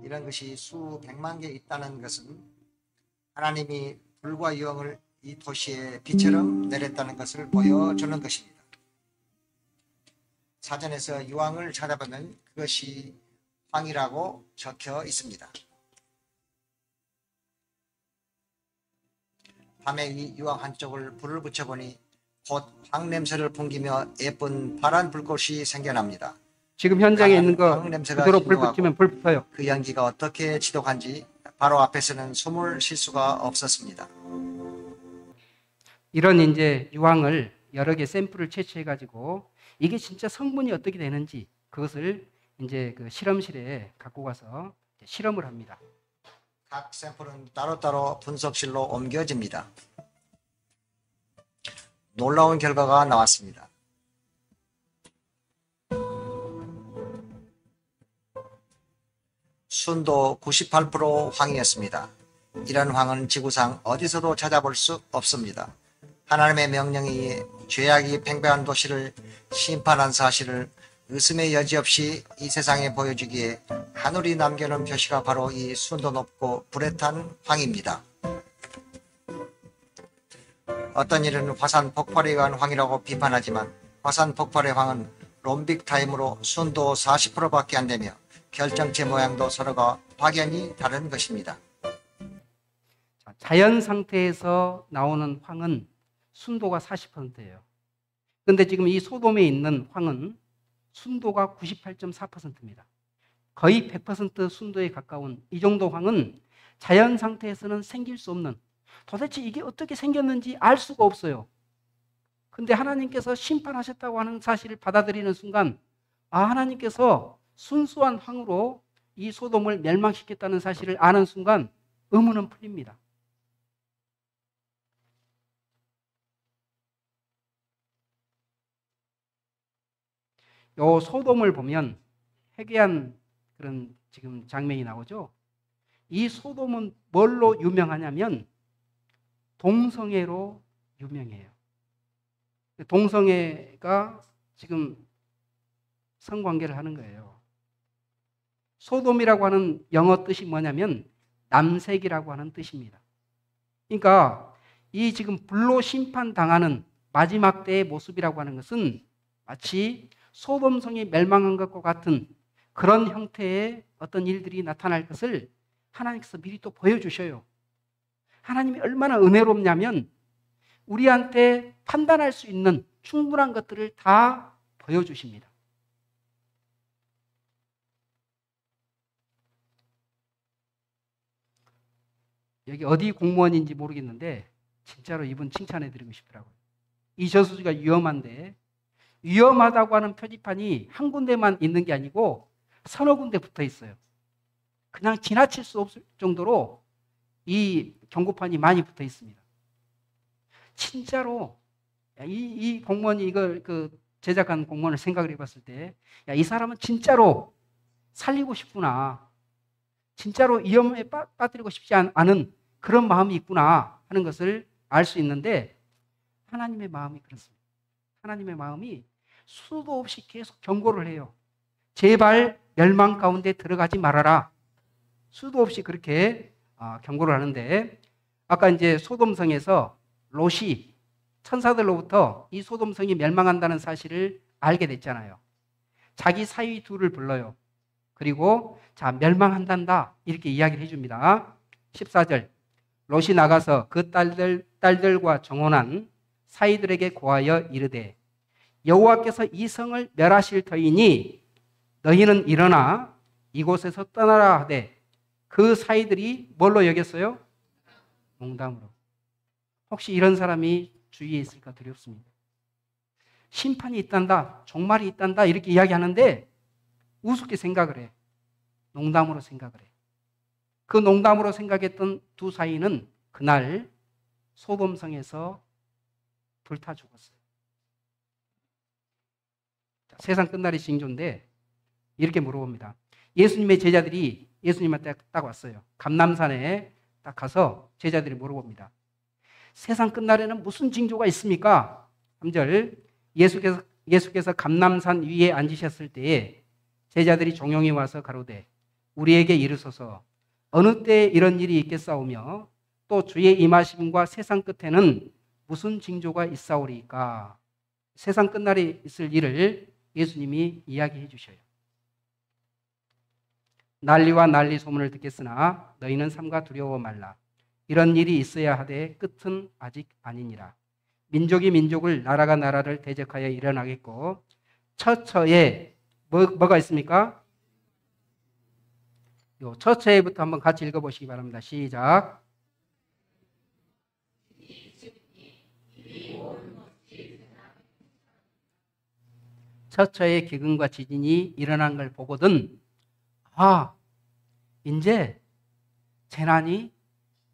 이런 것이 수백만 개 있다는 것은 하나님이 불과 유황을 이 도시에 비처럼 내렸다는 것을 보여주는 것입니다. 사전에서 유황을 찾아보면 그것이 황이라고 적혀 있습니다. 밤에 이 유황 한쪽을 불을 붙여보니 곧 황 냄새를 풍기며 예쁜 파란 불꽃이 생겨납니다. 지금 현장에 있는 거 그대로 불 신명하고 붙이면 불 붙어요. 그 연기가 어떻게 지독한지 바로 앞에서는 숨을 쉴 수가 없었습니다. 이런 이제 유황을 여러 개 샘플을 채취해 가지고 이게 진짜 성분이 어떻게 되는지 그것을 이제 그 실험실에 갖고 가서 실험을 합니다. 각 샘플은 따로따로 분석실로 옮겨집니다. 놀라운 결과가 나왔습니다. 순도 98% 황이었습니다. 이런 황은 지구상 어디서도 찾아볼 수 없습니다. 하나님의 명령에 의해 죄악이 팽배한 도시를 심판한 사실을 의심의 여지 없이 이 세상에 보여주기에 하늘이 남겨놓은 표시가 바로 이 순도 높고 불에 탄 황입니다. 어떤 이는 화산 폭발에 의한 황이라고 비판하지만 화산 폭발의 황은 롬빅 타임으로 순도 40%밖에 안 되며 결정체 모양도 서로가 확연히 다른 것입니다. 자연 상태에서 나오는 황은 순도가 40%예요. 그런데 지금 이 소돔에 있는 황은 순도가 98.4%입니다. 거의 100% 순도에 가까운 이 정도 황은 자연 상태에서는 생길 수 없는, 도대체 이게 어떻게 생겼는지 알 수가 없어요. 근데 하나님께서 심판하셨다고 하는 사실을 받아들이는 순간, 하나님께서 순수한 황으로 이 소돔을 멸망시켰다는 사실을 아는 순간 의문은 풀립니다. 요 소돔을 보면 회개한 그런 지금 장면이 나오죠. 이 소돔은 뭘로 유명하냐면 동성애로 유명해요. 동성애가 지금 성관계를 하는 거예요. 소돔이라고 하는 영어 뜻이 뭐냐면 남색이라고 하는 뜻입니다. 그러니까 이 지금 불로 심판당하는 마지막 때의 모습이라고 하는 것은 마치 소돔성이 멸망한 것과 같은 그런 형태의 어떤 일들이 나타날 것을 하나님께서 미리 또 보여주셔요. 하나님이 얼마나 은혜롭냐면 우리한테 판단할 수 있는 충분한 것들을 다 보여주십니다. 여기 어디 공무원인지 모르겠는데 진짜로 이분 칭찬해드리고 싶더라고요. 이 저수지가 위험한데 위험하다고 하는 표지판이 한 군데만 있는 게 아니고 서너 군데 붙어 있어요. 그냥 지나칠 수 없을 정도로 이 경고판이 많이 붙어 있습니다. 진짜로 이 공무원이 이걸 제작한 공무원을 생각을 해봤을 때, 이 사람은 진짜로 살리고 싶구나, 진짜로 위험에 빠뜨리고 싶지 않은 그런 마음이 있구나 하는 것을 알 수 있는데, 하나님의 마음이 그렇습니다. 하나님의 마음이 수도 없이 계속 경고를 해요. 제발 멸망 가운데 들어가지 말아라. 수도 없이 그렇게 경고를 하는데, 아까 이제 소돔성에서 롯이 천사들로부터 이 소돔성이 멸망한다는 사실을 알게 됐잖아요. 자기 사위 둘을 불러요. 그리고 자, 멸망한단다 이렇게 이야기를 해줍니다. 14절, 롯이 나가서 그 딸들과 정혼한 사위들에게 고하여 이르되 여호와께서 이 성을 멸하실 터이니 너희는 일어나 이곳에서 떠나라 하되, 그 사위들이 뭘로 여겼어요? 농담으로. 혹시 이런 사람이 주위에 있을까 두렵습니다. 심판이 있단다, 종말이 있단다 이렇게 이야기하는데 우습게 생각을 해. 농담으로 생각을 해. 그 농담으로 생각했던 두 사위는 그날 소돔성에서 불타 죽었어요. 세상 끝날이 징조인데 이렇게 물어봅니다. 예수님의 제자들이 예수님한테 딱 왔어요. 감람산에 딱 가서 제자들이 물어봅니다. 세상 끝날에는 무슨 징조가 있습니까? 3절, 예수께서 감람산 위에 앉으셨을 때에 제자들이 종용이 와서 가로되 우리에게 이르소서 어느 때에 이런 일이 있겠사오며 또 주의 임하심과 세상 끝에는 무슨 징조가 있사오리까? 세상 끝날에 있을 일을 예수님이 이야기해 주셔요. 난리와 난리 소문을 듣겠으나 너희는 삼가 두려워 말라. 이런 일이 있어야 하되 끝은 아직 아니니라. 민족이 민족을, 나라가 나라를 대적하여 일어나겠고 처처에 뭐가 있습니까? 요 처처에부터 한번 같이 읽어보시기 바랍니다. 시작. 처처에 기근과 지진이 일어난 걸 보거든 이제 재난이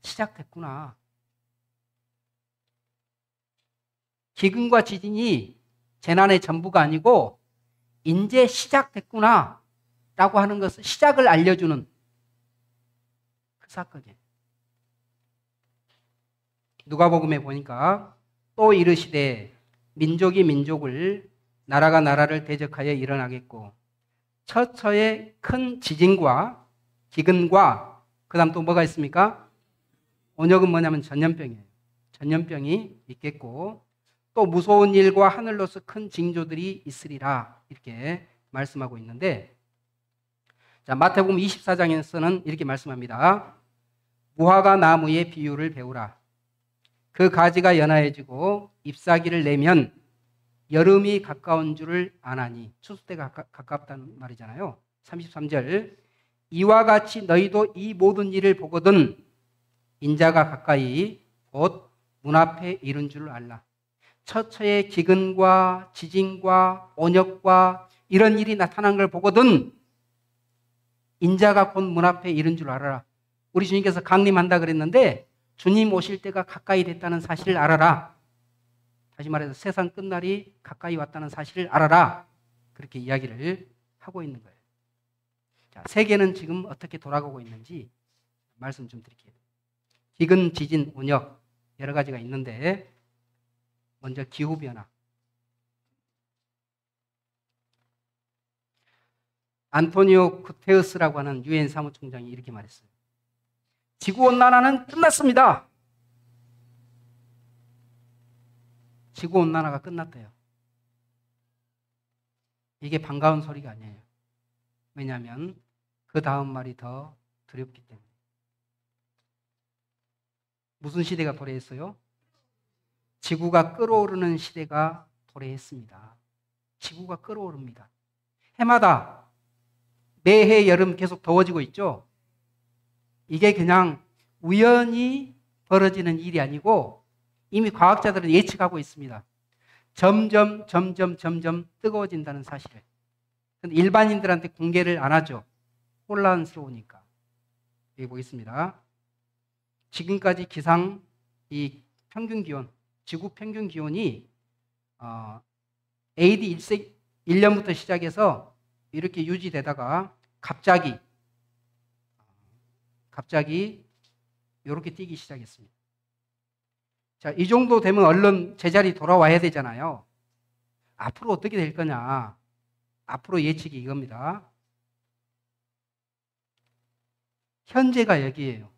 시작됐구나. 기근과 지진이 재난의 전부가 아니고 이제 시작됐구나 라고 하는 것은 시작을 알려주는 그 사건이에요. 누가복음에 보니까 또 이르시되 민족이 민족을, 나라가 나라를 대적하여 일어나겠고 처처에 큰 지진과 기근과 그 다음 또 뭐가 있습니까? 온역은 뭐냐면 전염병이에요. 전염병이 있겠고 또 무서운 일과 하늘로서 큰 징조들이 있으리라 이렇게 말씀하고 있는데, 자, 마태복음 24장에서는 이렇게 말씀합니다. 무화과 나무의 비유를 배우라. 그 가지가 연하해지고 잎사귀를 내면 여름이 가까운 줄을 아나니. 추수 때가 가깝다는 말이잖아요. 33절, 이와 같이 너희도 이 모든 일을 보거든 인자가 가까이 곧 문 앞에 이른 줄을 알라. 처처의 기근과 지진과 온역과 이런 일이 나타난 걸 보거든 인자가 곧 문 앞에 이른 줄 알아라. 우리 주님께서 강림한다 그랬는데 주님 오실 때가 가까이 됐다는 사실을 알아라. 다시 말해서 세상 끝날이 가까이 왔다는 사실을 알아라. 그렇게 이야기를 하고 있는 거예요. 자, 세계는 지금 어떻게 돌아가고 있는지 말씀 좀 드릴게요. 기근, 지진, 온역 여러 가지가 있는데 먼저 기후변화. 안토니오 구테우스라고 하는 유엔 사무총장이 이렇게 말했어요. 지구온난화는 끝났습니다. 지구온난화가 끝났대요. 이게 반가운 소리가 아니에요. 왜냐하면 그 다음 말이 더 두렵기 때문에. 무슨 시대가 도래했어요? 지구가 끓어오르는 시대가 도래했습니다. 지구가 끓어오릅니다. 해마다 매해 여름 계속 더워지고 있죠? 이게 그냥 우연히 벌어지는 일이 아니고 이미 과학자들은 예측하고 있습니다. 점점 뜨거워진다는 사실을. 근데 일반인들한테 공개를 안 하죠. 혼란스러우니까. 여기 보겠습니다. 지금까지 이 평균 기온, 지구 평균 기온이 AD 1년부터 시작해서 이렇게 유지되다가 갑자기 이렇게 뛰기 시작했습니다. 자, 이 정도 되면 얼른 제자리 돌아와야 되잖아요. 앞으로 어떻게 될 거냐. 앞으로 예측이 이겁니다. 현재가 여기예요.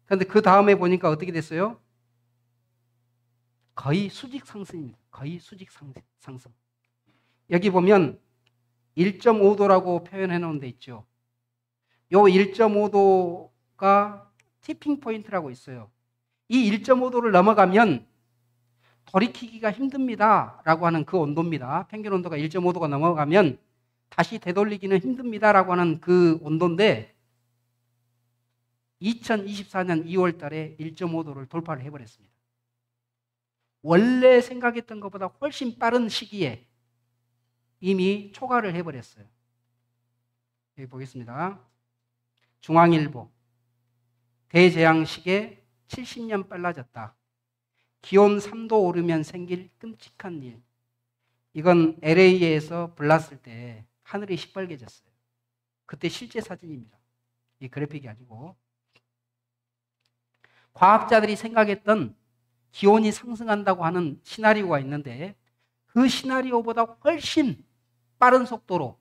그런데 그 다음에 보니까 어떻게 됐어요? 거의 수직 상승입니다. 거의 수직 상승. 여기 보면 1.5도라고 표현해 놓은 데 있죠. 요 1.5도가 티핑 포인트라고 있어요. 이 1.5도를 넘어가면 돌이키기가 힘듭니다 라고 하는 그 온도입니다. 평균 온도가 1.5도가 넘어가면 다시 되돌리기는 힘듭니다 라고 하는 그 온도인데 2024년 2월 달에 1.5도를 돌파를 해버렸습니다. 원래 생각했던 것보다 훨씬 빠른 시기에 이미 초과를 해버렸어요. 여기 보겠습니다. 중앙일보. 대재앙식에 70년 빨라졌다. 기온 3도 오르면 생길 끔찍한 일. 이건 LA에서 불났을 때 하늘이 시뻘개졌어요. 그때 실제 사진입니다. 이 그래픽이 아니고. 과학자들이 생각했던 기온이 상승한다고 하는 시나리오가 있는데 그 시나리오보다 훨씬 빠른 속도로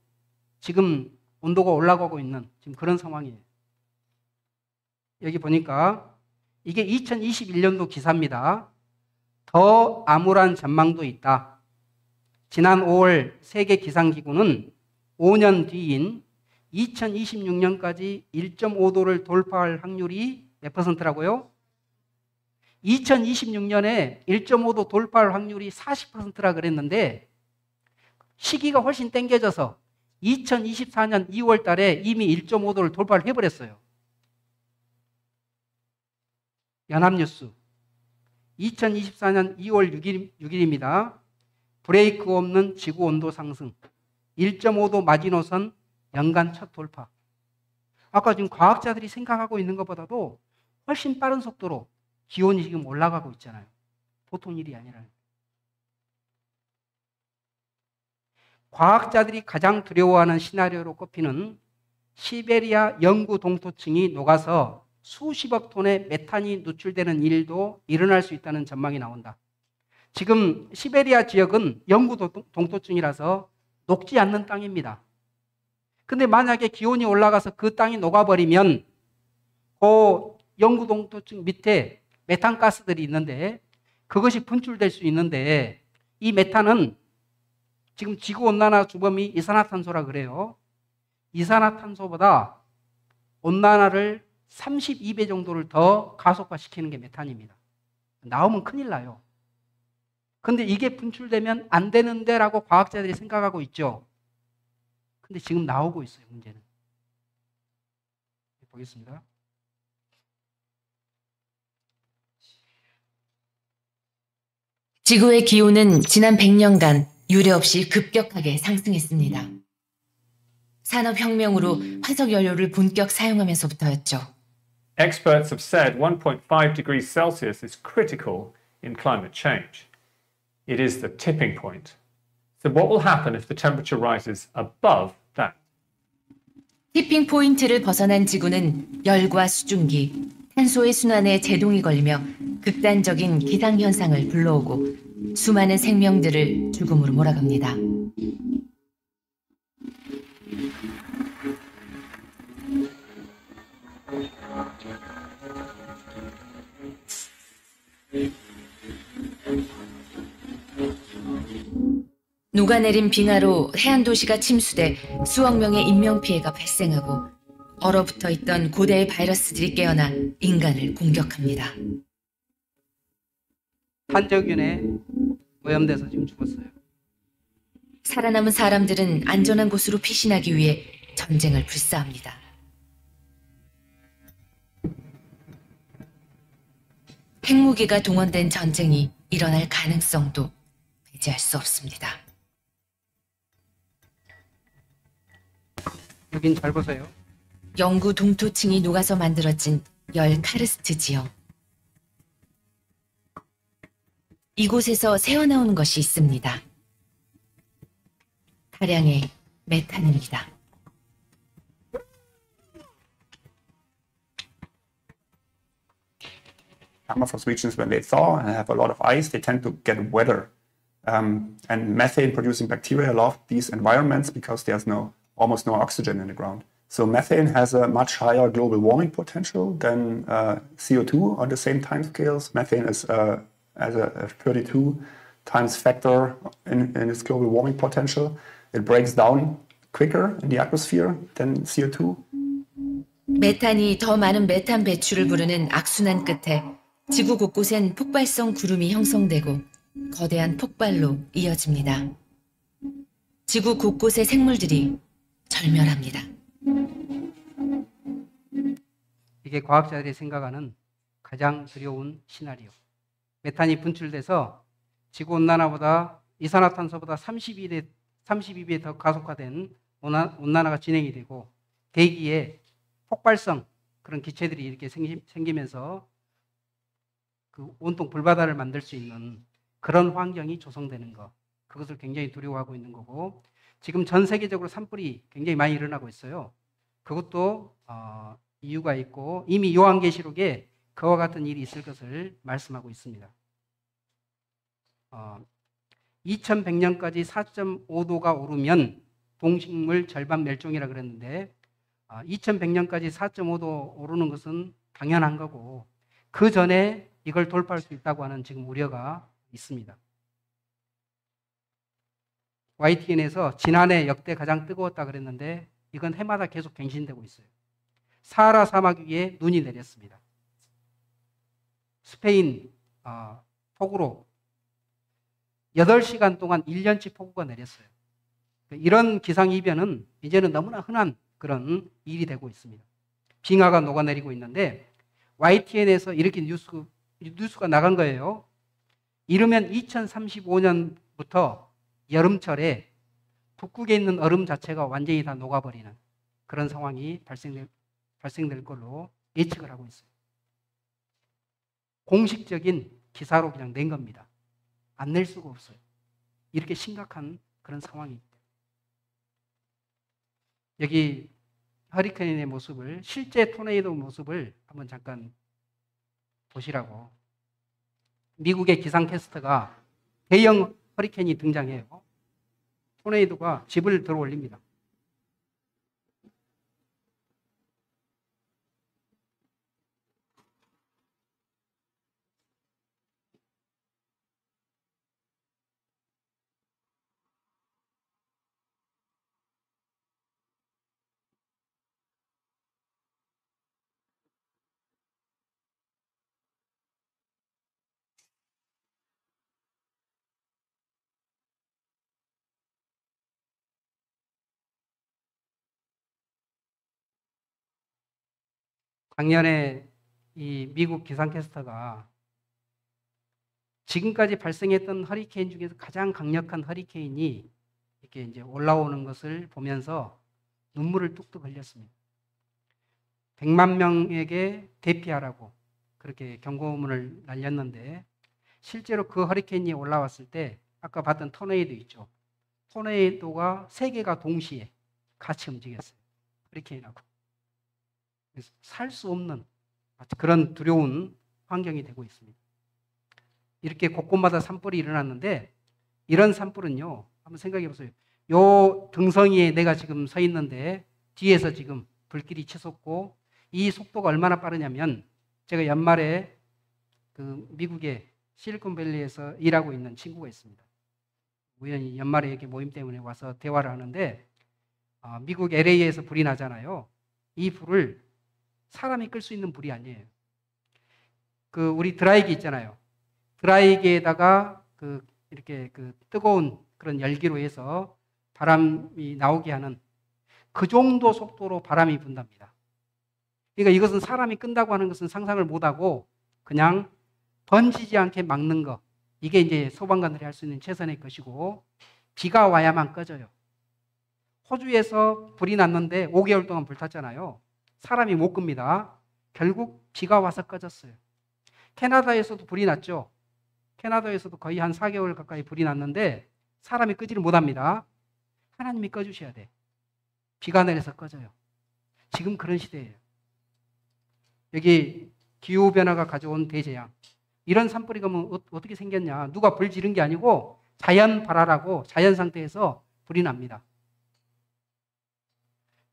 지금 온도가 올라가고 있는 지금 그런 상황이에요. 여기 보니까 이게 2021년도 기사입니다. 더 암울한 전망도 있다. 지난 5월 세계기상기구는 5년 뒤인 2026년까지 1.5도를 돌파할 확률이 몇 퍼센트라고요? 2026년에 1.5도 돌파할 확률이 40%라 그랬는데 시기가 훨씬 땡겨져서 2024년 2월 달에 이미 1.5도를 돌파를 해버렸어요. 연합뉴스 2024년 2월 6일입니다. 브레이크 없는 지구온도 상승 1.5도 마지노선 연간 첫 돌파. 아까 지금 과학자들이 생각하고 있는 것보다도 훨씬 빠른 속도로 기온이 지금 올라가고 있잖아요. 보통 일이 아니라요. 과학자들이 가장 두려워하는 시나리오로 꼽히는 시베리아 영구 동토층이 녹아서 수십억 톤의 메탄이 누출되는 일도 일어날 수 있다는 전망이 나온다. 지금 시베리아 지역은 영구 동토층이라서 녹지 않는 땅입니다. 근데 만약에 기온이 올라가서 그 땅이 녹아버리면 그 영구 동토층 밑에 메탄가스들이 있는데 그것이 분출될 수 있는데 이 메탄은 지금 지구온난화 주범이 이산화탄소라 그래요. 이산화탄소보다 온난화를 32배 정도를 더 가속화시키는 게 메탄입니다. 나오면 큰일 나요. 근데 이게 분출되면 안 되는데 라고 과학자들이 생각하고 있죠. 근데 지금 나오고 있어요, 문제는. 보겠습니다. 지구의 기온은 지난 100년간 유례없이 급격하게 상승했습니다. 산업혁명으로 화석연료를 본격 사용하면서부터였죠. Experts have said 1.5 degrees Celsius is critical in climate change. It is the tipping point. So what will happen if the temperature rises above that? 티핑 포인트를 벗어난 지구는 열과 수증기, 탄소의 순환에 제동이 걸리며 극단적인 기상현상을 불러오고 수많은 생명들을 죽음으로 몰아갑니다. 녹아내린 빙하로 해안 도시가 침수돼 수억 명의 인명피해가 발생하고 얼어붙어 있던 고대의 바이러스들이 깨어나 인간을 공격합니다. 탄저균에 오염돼서 지금 죽었어요. 살아남은 사람들은 안전한 곳으로 피신하기 위해 전쟁을 불사합니다. 핵무기가 동원된 전쟁이 일어날 가능성도 배제할 수 없습니다. 여긴 잘 보세요. 영구 동토층이 녹아서 만들어진 열 카르스트 지형. 이곳에서 새어나오는 것이 있습니다. 다량의 메탄입니다. Permafrost regions, when they thaw and have a lot of ice, they tend to get wetter. And methane-producing bacteria love these environments because there's almost no oxygen in the ground. So methane has a much higher global warming potential than CO2 on the same timescales. Methane has a 32 times factor in its global warming potential. It breaks down quicker in the atmosphere than CO2. 메탄이 더 많은 메탄 배출을 부르는 악순환 끝에 지구 곳곳엔 폭발성 구름이 형성되고 거대한 폭발로 이어집니다. 지구 곳곳의 생물들이 절멸합니다. 이게 과학자들이 생각하는 가장 두려운 시나리오. 메탄이 분출돼서 지구온난화보다 이산화탄소보다 32배 더 가속화된 온난화가 진행이 되고 대기에 폭발성 그런 기체들이 이렇게 생기면서 그 온통 불바다를 만들 수 있는 그런 환경이 조성되는 것, 그것을 굉장히 두려워하고 있는 거고, 지금 전 세계적으로 산불이 굉장히 많이 일어나고 있어요. 그것도 이유가 있고 이미 요한계시록에 그와 같은 일이 있을 것을 말씀하고 있습니다. 2100년까지 4.5도가 오르면 동식물 절반 멸종이라 그랬는데 2100년까지 4.5도 오르는 것은 당연한 거고 그 전에 이걸 돌파할 수 있다고 하는 지금 우려가 있습니다. YTN에서 지난해 역대 가장 뜨거웠다 그랬는데 이건 해마다 계속 갱신되고 있어요. 사하라 사막 위에 눈이 내렸습니다. 스페인 폭우로 8시간 동안 1년치 폭우가 내렸어요. 이런 기상이변은 이제는 너무나 흔한 그런 일이 되고 있습니다. 빙하가 녹아내리고 있는데 YTN에서 이렇게 뉴스가 나간 거예요. 이르면 2035년부터 여름철에 북극에 있는 얼음 자체가 완전히 다 녹아버리는 그런 상황이 발생될 걸로 예측을 하고 있어요. 공식적인 기사로 그냥 낸 겁니다. 안 낼 수가 없어요. 이렇게 심각한 그런 상황이. 여기 허리케인의 모습을, 실제 토네이도 모습을 한번 잠깐 보시라고. 미국의 기상캐스터가 대형 허리케인이 등장해요. 토네이도가 집을 들어 올립니다. 작년에 이 미국 기상캐스터가 지금까지 발생했던 허리케인 중에서 가장 강력한 허리케인이 이렇게 이제 올라오는 것을 보면서 눈물을 뚝뚝 흘렸습니다. 100만 명에게 대피하라고 그렇게 경고문을 날렸는데 실제로 그 허리케인이 올라왔을 때 아까 봤던 토네이도 있죠. 토네이도가 3개가 동시에 같이 움직였어요. 허리케인하고. 살 수 없는 그런 두려운 환경이 되고 있습니다. 이렇게 곳곳마다 산불이 일어났는데 이런 산불은요, 한번 생각해 보세요. 요 등성이에 내가 지금 서 있는데 뒤에서 지금 불길이 치솟고 이 속도가 얼마나 빠르냐면 제가 연말에 그 미국의 실리콘밸리에서 일하고 있는 친구가 있습니다. 우연히 연말에 이렇게 모임 때문에 와서 대화를 하는데 미국 LA에서 불이 나잖아요. 이 불을 사람이 끌 수 있는 불이 아니에요. 우리 드라이기 있잖아요. 드라이기에다가 이렇게 뜨거운 그런 열기로 해서 바람이 나오게 하는 그 정도 속도로 바람이 분답니다. 그러니까 이것은 사람이 끈다고 하는 것은 상상을 못하고 그냥 번지지 않게 막는 거. 이게 이제 소방관들이 할 수 있는 최선의 것이고 비가 와야만 꺼져요. 호주에서 불이 났는데 5개월 동안 불탔잖아요. 사람이 못 끕니다. 결국 비가 와서 꺼졌어요. 캐나다에서도 불이 났죠. 캐나다에서도 거의 한 4개월 가까이 불이 났는데 사람이 끄지를 못합니다. 하나님이 꺼주셔야 돼. 비가 내려서 꺼져요. 지금 그런 시대예요. 여기 기후변화가 가져온 대재앙. 이런 산불이 그러면 어떻게 생겼냐. 누가 불 지른 게 아니고 자연 발화라고 자연 상태에서 불이 납니다.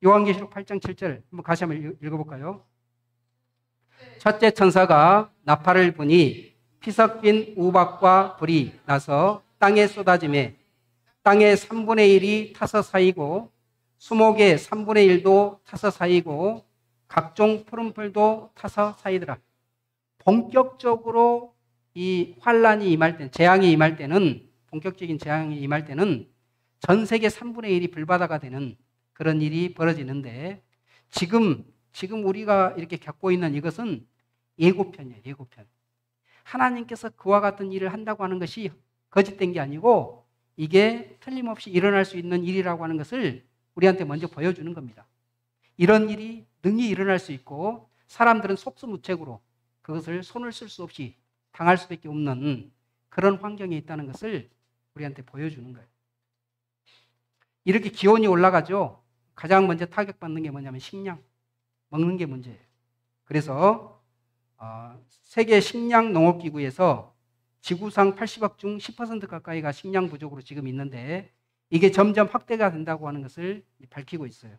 요한계시록 8장 7절 한번 다시 한번 읽어볼까요? 첫째 천사가 나팔을 부니 피 섞인 우박과 불이 나서 땅에 쏟아지매 땅의 3분의 1이 타서 쌓이고 수목의 3분의 1도 타서 쌓이고 각종 푸른 풀도 타서 쌓이더라. 본격적으로 이 환란이 임할 때는, 재앙이 임할 때는, 본격적인 재앙이 임할 때는 전 세계 3분의 1이 불바다가 되는 그런 일이 벌어지는데 지금 우리가 이렇게 겪고 있는 이것은 예고편이에요. 예고편. 하나님께서 그와 같은 일을 한다고 하는 것이 거짓된 게 아니고 이게 틀림없이 일어날 수 있는 일이라고 하는 것을 우리한테 먼저 보여주는 겁니다. 이런 일이 능히 일어날 수 있고 사람들은 속수무책으로 그것을 손을 쓸 수 없이 당할 수밖에 없는 그런 환경에 있다는 것을 우리한테 보여주는 거예요. 이렇게 기온이 올라가죠. 가장 먼저 타격받는 게 뭐냐면 식량, 먹는 게 문제예요. 그래서 세계 식량농업기구에서 지구상 80억 중 10% 가까이가 식량 부족으로 지금 있는데 이게 점점 확대가 된다고 하는 것을 밝히고 있어요.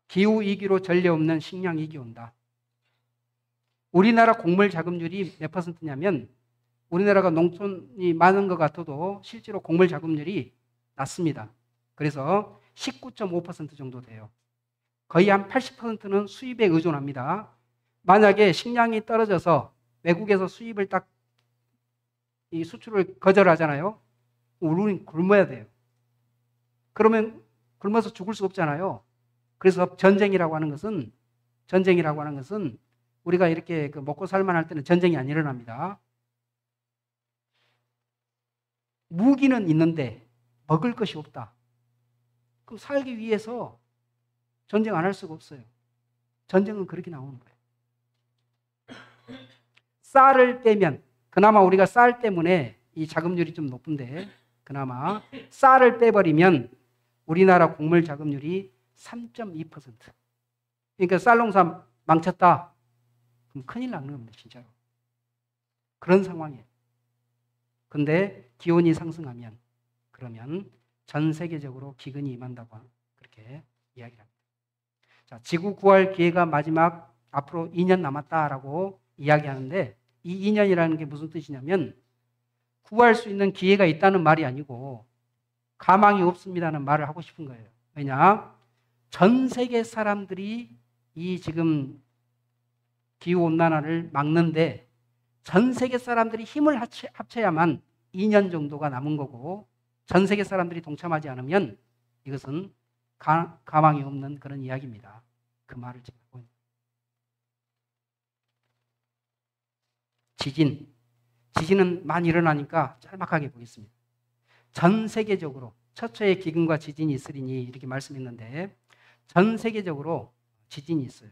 기후위기로 전례 없는 식량위기 온다. 우리나라 곡물 자급률이 몇 %냐면 우리나라가 농촌이 많은 것 같아도 실제로 곡물 자급률이 낮습니다. 그래서 19.5% 정도 돼요. 거의 한 80%는 수입에 의존합니다. 만약에 식량이 떨어져서 외국에서 수입을 이 수출을 거절하잖아요. 우리는 굶어야 돼요. 그러면 굶어서 죽을 수 없잖아요. 그래서 전쟁이라고 하는 것은 우리가 이렇게 먹고 살만할 때는 전쟁이 안 일어납니다. 무기는 있는데 먹을 것이 없다. 그럼 살기 위해서 전쟁 안 할 수가 없어요. 전쟁은 그렇게 나오는 거예요. 쌀을 빼면 그나마 우리가 쌀 때문에 이 자급률이 좀 높은데 그나마 쌀을 빼버리면 우리나라 곡물 자급률이 3.2%. 그러니까 쌀 농사 망쳤다. 그럼 큰일 나는 겁니다. 진짜로. 그런 상황이에요. 근데 기온이 상승하면 그러면 전 세계적으로 기근이 임한다고 그렇게 이야기를 합니다. 자, 지구 구할 기회가 마지막 앞으로 2년 남았다라고 이야기하는데 이 2년이라는 게 무슨 뜻이냐면 구할 수 있는 기회가 있다는 말이 아니고 가망이 없습니다는 말을 하고 싶은 거예요. 왜냐? 전 세계 사람들이 이 지금 기후온난화를 막는데 전 세계 사람들이 힘을 합쳐야만 2년 정도가 남은 거고 전 세계 사람들이 동참하지 않으면 이것은 가망이 없는 그런 이야기입니다. 그 말을 지금 하고 있는. 지진은 많이 일어나니까 짤막하게 보겠습니다. 전 세계적으로 처처의 기근과 지진이 있으리니 이렇게 말씀했는데 전 세계적으로 지진이 있어요.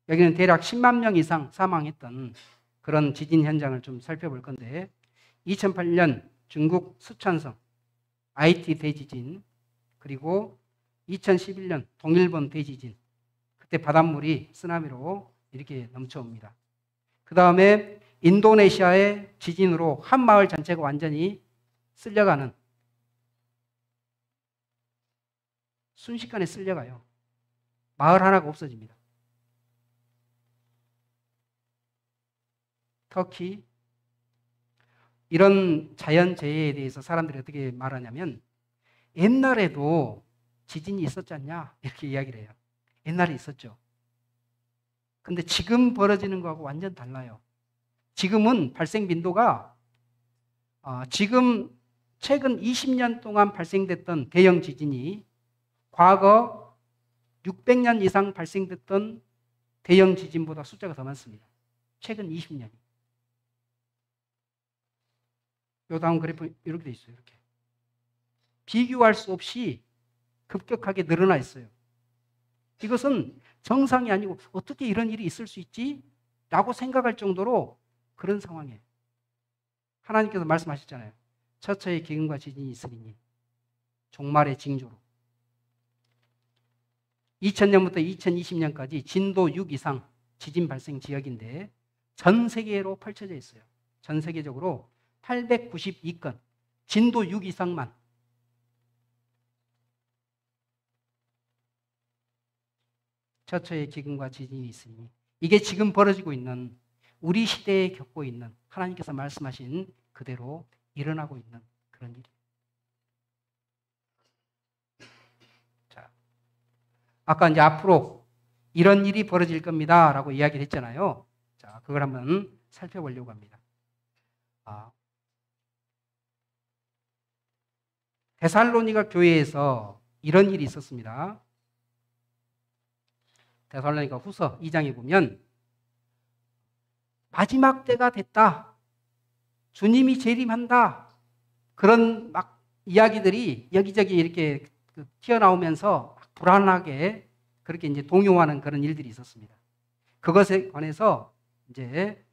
여기는 대략 10만 명 이상 사망했던 그런 지진 현장을 좀 살펴볼 건데 2008년 중국 스촨성 IT 대지진 그리고 2011년 동일본 대지진 그때 바닷물이 쓰나미로 이렇게 넘쳐옵니다. 그 다음에 인도네시아의 지진으로 한 마을 전체가 완전히 쓸려가는 순식간에 쓸려가요. 마을 하나가 없어집니다. 터키 이런 자연재해에 대해서 사람들이 어떻게 말하냐면 옛날에도 지진이 있었지 않냐 이렇게 이야기를 해요. 옛날에 있었죠. 근데 지금 벌어지는 거하고 완전 달라요. 지금은 발생 빈도가 지금 최근 20년 동안 발생됐던 대형 지진이 과거 600년 이상 발생됐던 대형 지진보다 숫자가 더 많습니다. 최근 20년이. 요 다음 그래프 이렇게 돼 있어요. 이렇게. 비교할 수 없이 급격하게 늘어나 있어요. 이것은 정상이 아니고 어떻게 이런 일이 있을 수 있지? 라고 생각할 정도로 그런 상황이에요. 하나님께서 말씀하셨잖아요. 처처의 기근과 지진이 있으리니 종말의 징조로. 2000년부터 2020년까지 진도 6 이상 지진 발생 지역인데 전 세계로 펼쳐져 있어요. 전 세계적으로 892건, 진도 6 이상만. 처처의 기근과 지진이 있으니 이게 지금 벌어지고 있는 우리 시대에 겪고 있는 하나님께서 말씀하신 그대로 일어나고 있는 그런 일이에요. 자, 아까 이제 앞으로 이런 일이 벌어질 겁니다 라고 이야기를 했잖아요. 자, 그걸 한번 살펴보려고 합니다. 데살로니가 교회에서 이런 일이 있었습니다. 데살로니가 후서 2장에 보면 마지막 때가 됐다. 주님이 재림한다. 그런 막 이야기들이 여기저기 이렇게 튀어나오면서 불안하게 그렇게 이제 동요하는 그런 일들이 있었습니다. 그것에 관해서 이제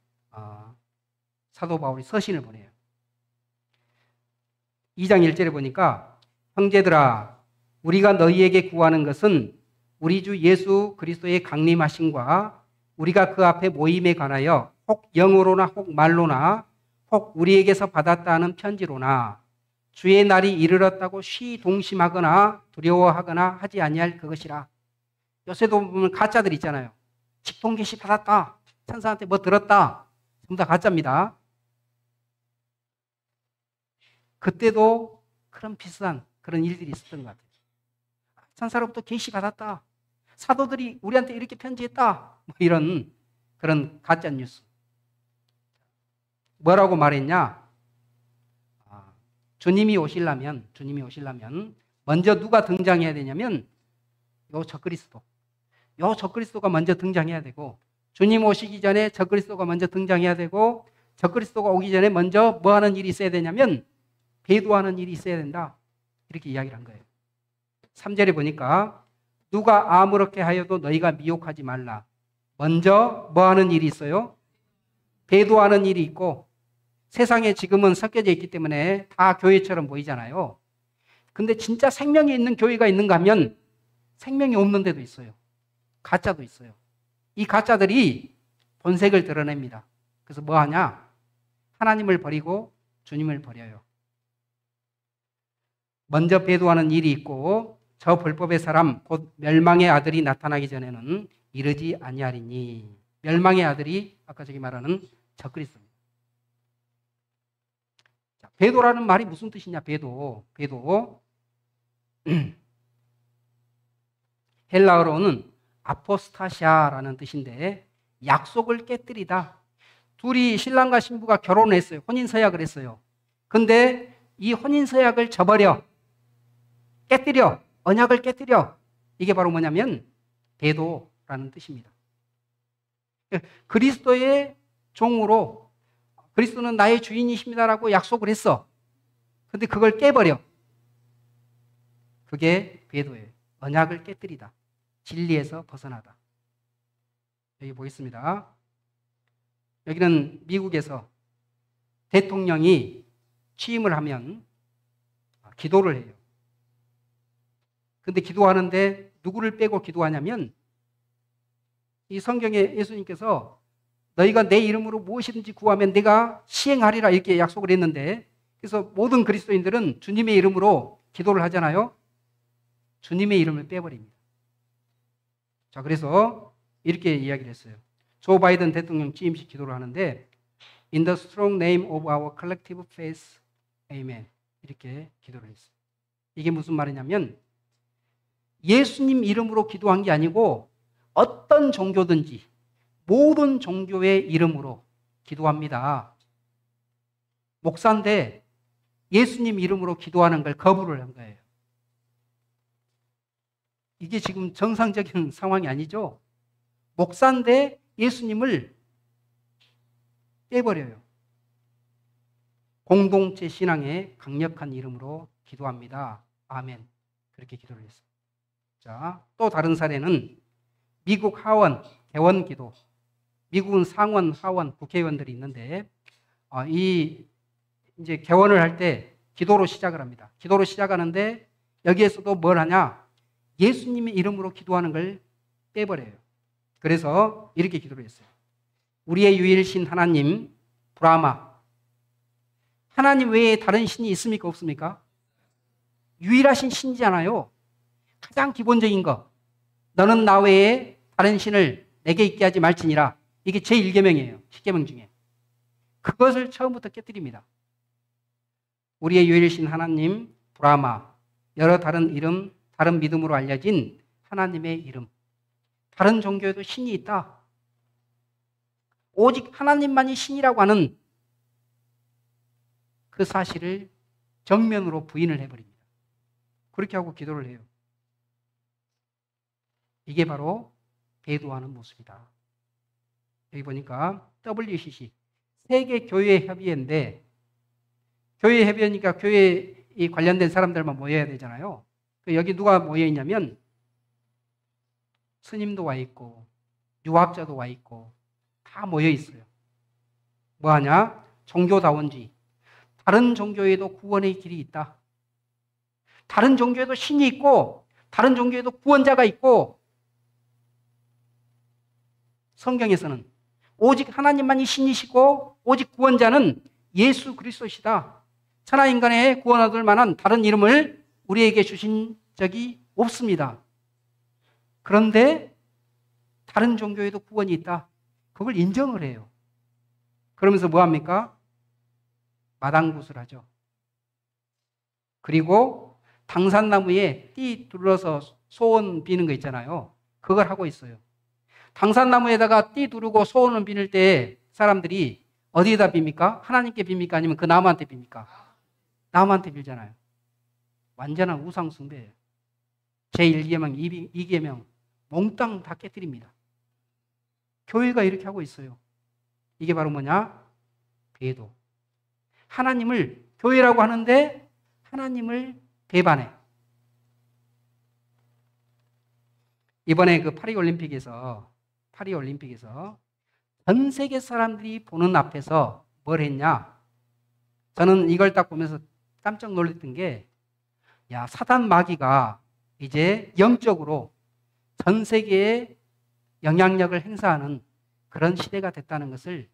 사도 바울이 서신을 보내요. 2장 1절에 보니까 형제들아 우리가 너희에게 구하는 것은 우리 주 예수 그리스도의 강림하심과 우리가 그 앞에 모임에 관하여 혹 영어로나 혹 말로나 혹 우리에게서 받았다 하는 편지로나 주의 날이 이르렀다고 시동심하거나 두려워하거나 하지 아니할 그것이라. 요새도 보면 가짜들 있잖아요. 직통 계시 받았다. 천사한테 뭐 들었다. 전부 다 가짜입니다. 그때도 그런 비슷한 그런 일들이 있었던 것 같아요. 천사로부터 계시 받았다. 사도들이 우리한테 이렇게 편지했다. 뭐 이런 그런 가짜 뉴스. 뭐라고 말했냐? 주님이 오시려면 먼저 누가 등장해야 되냐면 요 적그리스도가 먼저 등장해야 되고 주님 오시기 전에 적그리스도가 먼저 등장해야 되고 적그리스도가 오기 전에 먼저 뭐 하는 일이 있어야 되냐면 배도하는 일이 있어야 된다. 이렇게 이야기를 한 거예요. 3절에 보니까 누가 아무렇게 하여도 너희가 미혹하지 말라. 먼저 뭐 하는 일이 있어요? 배도하는 일이 있고 세상에 지금은 섞여져 있기 때문에 다 교회처럼 보이잖아요. 근데 진짜 생명이 있는 교회가 있는가 하면 생명이 없는 데도 있어요. 가짜도 있어요. 이 가짜들이 본색을 드러냅니다. 그래서 뭐 하냐? 하나님을 버리고 주님을 버려요. 먼저 배도하는 일이 있고 저 불법의 사람 곧 멸망의 아들이 나타나기 전에는 이르지 아니하리니. 멸망의 아들이 아까 저기 말하는 적그리스도입니다. 자, 배도라는 말이 무슨 뜻이냐? 배도. 헬라어로는 아포스타시아라는 뜻인데 약속을 깨뜨리다. 둘이 신랑과 신부가 결혼을 했어요. 혼인서약을 했어요. 근데 이 혼인서약을 저버려. 깨뜨려. 언약을 깨뜨려. 이게 바로 뭐냐면 배도라는 뜻입니다. 그리스도의 종으로 그리스도는 나의 주인이십니다라고 약속을 했어. 근데 그걸 깨버려. 그게 배도예요. 언약을 깨뜨리다. 진리에서 벗어나다. 여기 보겠습니다. 여기는 미국에서 대통령이 취임을 하면 기도를 해요. 근데 기도하는데 누구를 빼고 기도하냐면 이 성경에 예수님께서 너희가 내 이름으로 무엇이든지 구하면 내가 시행하리라 이렇게 약속을 했는데 그래서 모든 그리스도인들은 주님의 이름으로 기도를 하잖아요. 주님의 이름을 빼버립니다. 자, 그래서 이렇게 이야기를 했어요. 조 바이든 대통령 취임식 기도를 하는데 In the strong name of our collective faith, Amen. 이렇게 기도를 했어요. 이게 무슨 말이냐면 예수님 이름으로 기도한 게 아니고 어떤 종교든지 모든 종교의 이름으로 기도합니다. 목사인데 예수님 이름으로 기도하는 걸 거부를 한 거예요. 이게 지금 정상적인 상황이 아니죠. 목사인데 예수님을 빼버려요. 공동체 신앙의 강력한 이름으로 기도합니다. 아멘. 그렇게 기도를 했어요. 자, 또 다른 사례는 미국 하원 개원 기도. 미국은 상원, 하원, 국회의원들이 있는데 이제 개원을 할 때 기도로 시작을 합니다. 기도로 시작하는데 여기에서도 뭘 하냐? 예수님의 이름으로 기도하는 걸 빼버려요. 그래서 이렇게 기도를 했어요. 우리의 유일신 하나님 브라마. 하나님 외에 다른 신이 있습니까? 없습니까? 유일하신 신이잖아요. 가장 기본적인 거. 너는 나 외에 다른 신을 내게 있게 하지 말지니라. 이게 제1계명이에요. 10계명 중에. 그것을 처음부터 깨뜨립니다. 우리의 유일신 하나님 브라마. 여러 다른 이름, 다른 믿음으로 알려진 하나님의 이름. 다른 종교에도 신이 있다. 오직 하나님만이 신이라고 하는 그 사실을 정면으로 부인을 해버립니다. 그렇게 하고 기도를 해요. 이게 바로 배도하는 모습이다. 여기 보니까 WCC 세계교회협의회인데 교회협의회니까 교회에 관련된 사람들만 모여야 되잖아요. 여기 누가 모여 있냐면 스님도 와 있고 유학자도 와 있고 다 모여 있어요. 뭐하냐? 종교다원주의. 다른 종교에도 구원의 길이 있다. 다른 종교에도 신이 있고 다른 종교에도 구원자가 있고 성경에서는 오직 하나님만이 신이시고 오직 구원자는 예수 그리스도시다. 천하 인간의 구원 얻을 만한 다른 이름을 우리에게 주신 적이 없습니다. 그런데 다른 종교에도 구원이 있다. 그걸 인정을 해요. 그러면서 뭐합니까? 마당굿을 하죠. 그리고 당산나무에 띠 둘러서 소원 비는 거 있잖아요. 그걸 하고 있어요. 당산나무에다가 띠 두르고 소원을 빌 때 사람들이 어디에다 빕니까? 하나님께 빕니까? 아니면 그 나무한테 빕니까? 나무한테 빌잖아요. 완전한 우상숭배예요. 제1계명, 2계명 몽땅 다 깨뜨립니다. 교회가 이렇게 하고 있어요. 이게 바로 뭐냐? 배도. 하나님을 교회라고 하는데 하나님을 배반해. 이번에 그 파리올림픽에서 전 세계 사람들이 보는 앞에서 뭘 했냐? 저는 이걸 딱 보면서 깜짝 놀랐던 게, 야, 사단 마귀가 이제 영적으로 전 세계에 영향력을 행사하는 그런 시대가 됐다는 것을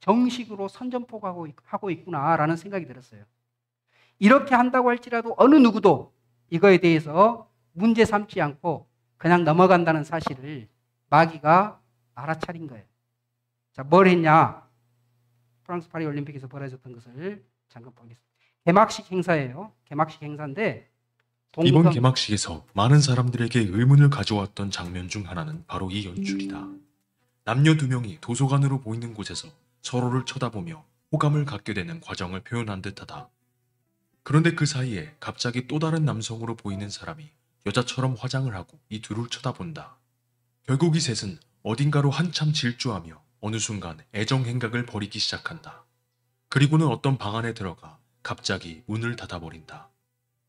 정식으로 선전포고하고 있구나라는 생각이 들었어요. 이렇게 한다고 할지라도 어느 누구도 이거에 대해서 문제 삼지 않고 그냥 넘어간다는 사실을 마귀가 알아차린 거예요. 자, 뭘 했냐? 프랑스 파리 올림픽에서 벌어졌던 것을 잠깐 보겠습니다. 개막식 행사예요. 개막식 행사인데 이번 개막식에서 많은 사람들에게 의문을 가져왔던 장면 중 하나는 바로 이 연출이다. 남녀 두 명이 도서관으로 보이는 곳에서 서로를 쳐다보며 호감을 갖게 되는 과정을 표현한 듯하다. 그런데 그 사이에 갑자기 또 다른 남성으로 보이는 사람이 여자처럼 화장을 하고 이 둘을 쳐다본다. 결국 이 셋은 어딘가로 한참 질주하며 어느 순간 애정 행각을 벌이기 시작한다. 그리고는 어떤 방 안에 들어가 갑자기 문을 닫아버린다.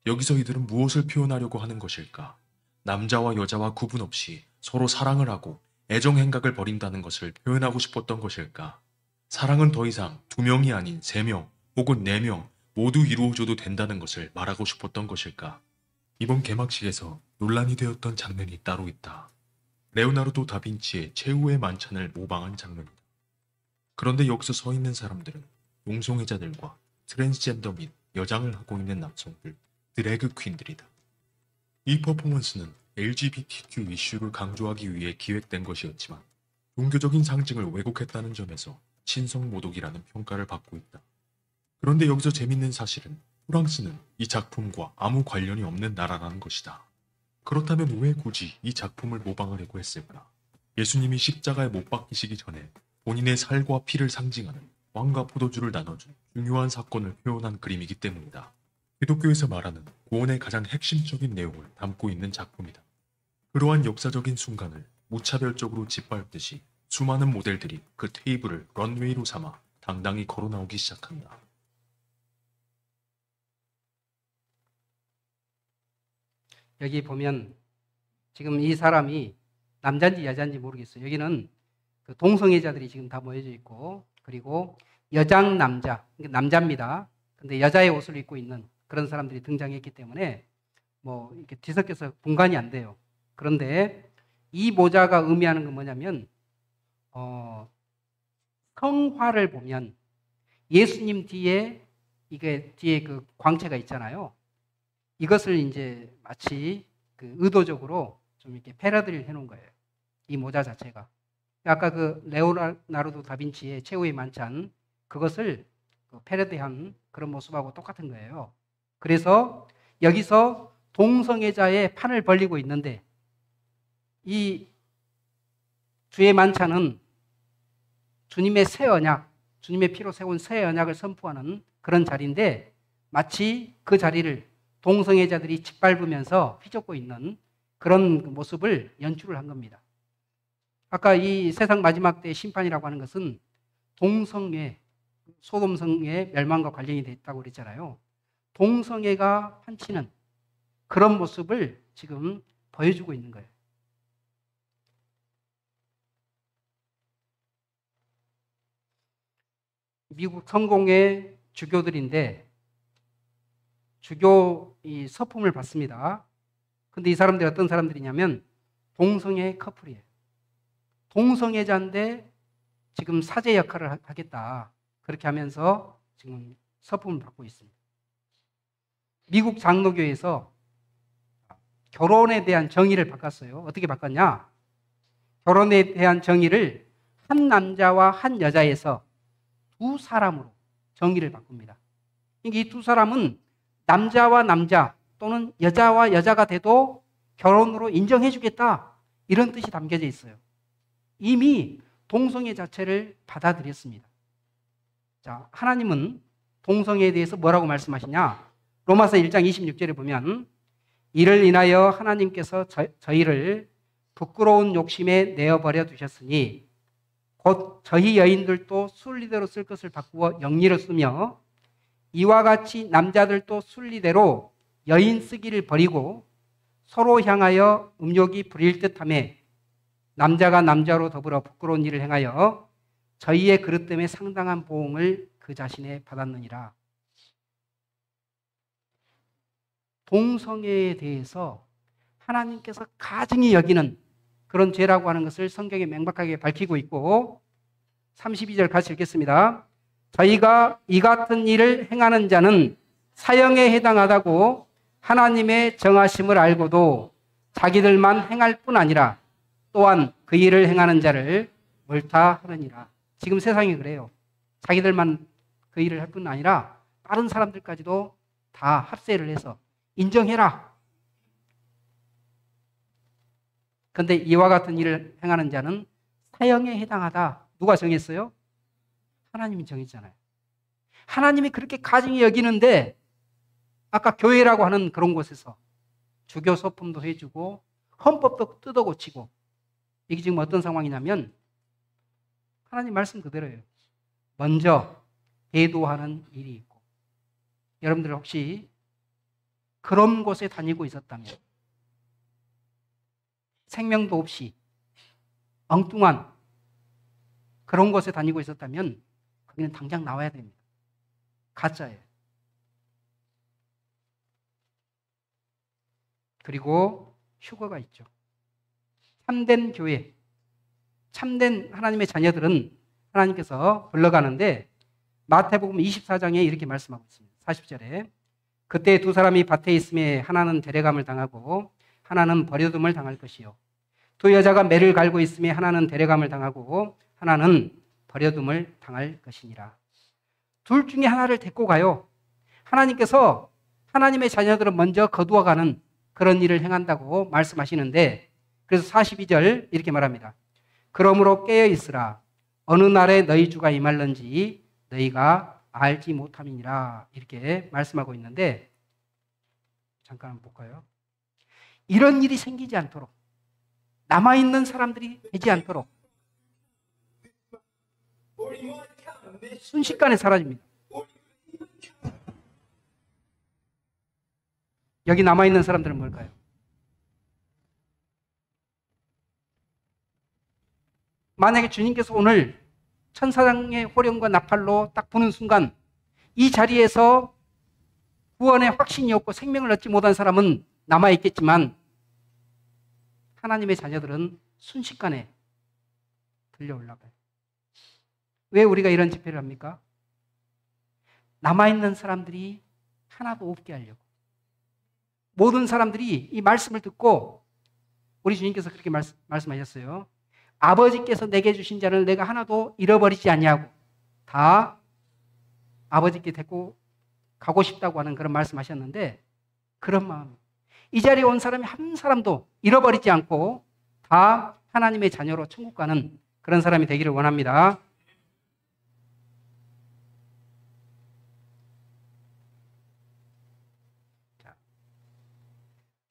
여기서 이들은 무엇을 표현하려고 하는 것일까? 남자와 여자와 구분 없이 서로 사랑을 하고 애정 행각을 벌인다는 것을 표현하고 싶었던 것일까? 사랑은 더 이상 2명이 아닌 3명 혹은 4명 모두 이루어줘도 된다는 것을 말하고 싶었던 것일까? 이번 개막식에서 논란이 되었던 장면이 따로 있다. 레오나르도 다빈치의 최후의 만찬을 모방한 장면이다. 그런데 여기서 서 있는 사람들은 동성애자들과 트랜스젠더 및 여장을 하고 있는 남성들, 드래그 퀸들이다. 이 퍼포먼스는 LGBTQ 이슈를 강조하기 위해 기획된 것이었지만 종교적인 상징을 왜곡했다는 점에서 신성 모독이라는 평가를 받고 있다. 그런데 여기서 재밌는 사실은 프랑스는 이 작품과 아무 관련이 없는 나라라는 것이다. 그렇다면 왜 굳이 이 작품을 모방하려고 했을까? 예수님이 십자가에 못 박히시기 전에 본인의 살과 피를 상징하는 왕과 포도주를 나눠준 중요한 사건을 표현한 그림이기 때문이다. 기독교에서 말하는 구원의 가장 핵심적인 내용을 담고 있는 작품이다. 그러한 역사적인 순간을 무차별적으로 짓밟듯이 수많은 모델들이 그 테이블을 런웨이로 삼아 당당히 걸어 나오기 시작한다. 여기 보면 지금 이 사람이 남자인지 여자인지 모르겠어요. 여기는 그 동성애자들이 지금 다 모여져 있고, 그리고 여장 남자, 그러니까 남자입니다. 근데 여자의 옷을 입고 있는 그런 사람들이 등장했기 때문에 뭐 이렇게 뒤섞여서 분간이 안 돼요. 그런데 이 모자가 의미하는 건 뭐냐면 성화를 보면 예수님 뒤에 이게 뒤에 그 광채가 있잖아요. 이것을 이제 마치 그 의도적으로 좀 이렇게 패러디를 해놓은 거예요. 이 모자 자체가. 아까 그 레오나르도 다빈치의 최후의 만찬, 그것을 패러디한 그런 모습하고 똑같은 거예요. 그래서 여기서 동성애자의 판을 벌리고 있는데, 이 주의 만찬은 주님의 새 언약, 주님의 피로 세운 새 언약을 선포하는 그런 자리인데, 마치 그 자리를 동성애자들이 짓밟으면서 휘젓고 있는 그런 모습을 연출을 한 겁니다. 아까 이 세상 마지막 때의 심판이라고 하는 것은 동성애, 소돔성의 멸망과 관련이 됐다고 그랬잖아요. 동성애가 판치는 그런 모습을 지금 보여주고 있는 거예요. 미국 성공의 주교들인데 주교 이 서품을 받습니다. 근데 이 사람들이 어떤 사람들이냐면 동성애 커플이에요. 동성애자인데 지금 사제 역할을 하겠다. 그렇게 하면서 지금 서품을 받고 있습니다. 미국 장로교에서 결혼에 대한 정의를 바꿨어요. 어떻게 바꿨냐? 결혼에 대한 정의를 한 남자와 한 여자에서 두 사람으로 정의를 바꿉니다. 이 두 사람은 남자와 남자 또는 여자와 여자가 돼도 결혼으로 인정해 주겠다, 이런 뜻이 담겨져 있어요. 이미 동성애 자체를 받아들였습니다. 자, 하나님은 동성애에 대해서 뭐라고 말씀하시냐? 로마서 1장 26절에 보면 이를 인하여 하나님께서 저희를 부끄러운 욕심에 내어버려 두셨으니 곧 저희 여인들도 순리대로 쓸 것을 바꾸어 영리로 쓰며 이와 같이 남자들도 순리대로 여인 쓰기를 버리고 서로 향하여 음욕이 부릴 듯하며 남자가 남자로 더불어 부끄러운 일을 행하여 저희의 그릇 때문에 상당한 보응을 그 자신에 받았느니라. 동성애에 대해서 하나님께서 가증히 여기는 그런 죄라고 하는 것을 성경에 명백하게 밝히고 있고, 32절 같이 읽겠습니다. 저희가 이 같은 일을 행하는 자는 사형에 해당하다고 하나님의 정하심을 알고도 자기들만 행할 뿐 아니라 또한 그 일을 행하는 자를 몰타하느니라. 지금 세상이 그래요. 자기들만 그 일을 할 뿐 아니라 다른 사람들까지도 다 합세를 해서 인정해라. 그런데 이와 같은 일을 행하는 자는 사형에 해당하다. 누가 정했어요? 하나님이 정했잖아요. 하나님이 그렇게 가증히 여기는데 아까 교회라고 하는 그런 곳에서 주교 소품도 해주고 헌법도 뜯어고치고, 이게 지금 어떤 상황이냐면 하나님 말씀 그대로예요. 먼저 배도하는 일이 있고, 여러분들 혹시 그런 곳에 다니고 있었다면, 생명도 없이 엉뚱한 그런 곳에 다니고 있었다면 거기는 당장 나와야 됩니다. 가짜예요. 그리고 휴거가 있죠. 참된 교회, 참된 하나님의 자녀들은 하나님께서 불러가는데 마태복음 24장에 이렇게 말씀하고 있습니다. 40절에 그때 두 사람이 밭에 있음에 하나는 데려감을 당하고 하나는 버려둠을 당할 것이요 두 여자가 매를 갈고 있음에 하나는 데려감을 당하고 하나는 버려둠을 당할 것이니라. 둘 중에 하나를 데리고 가요. 하나님께서 하나님의 자녀들은 먼저 거두어가는 그런 일을 행한다고 말씀하시는데, 그래서 42절 이렇게 말합니다. 그러므로 깨어 있으라. 어느 날에 너희 주가 임할는지 너희가 알지 못함이니라. 이렇게 말씀하고 있는데, 잠깐 한번 볼까요? 이런 일이 생기지 않도록, 남아있는 사람들이 되지 않도록 순식간에 사라집니다. 여기 남아있는 사람들은 뭘까요? 만약에 주님께서 오늘 천사장의 호령과 나팔로 딱 부는 순간 이 자리에서 구원의 확신이 없고 생명을 얻지 못한 사람은 남아있겠지만 하나님의 자녀들은 순식간에 들려 올라가요. 왜 우리가 이런 집회를 합니까? 남아있는 사람들이 하나도 없게 하려고. 모든 사람들이 이 말씀을 듣고, 우리 주님께서 그렇게 말씀하셨어요. 아버지께서 내게 주신 자를 내가 하나도 잃어버리지 않냐고, 다 아버지께 데리고 가고 싶다고 하는 그런 말씀하셨는데, 그런 마음, 이 자리에 온 사람이 한 사람도 잃어버리지 않고 다 하나님의 자녀로 천국 가는 그런 사람이 되기를 원합니다. 자,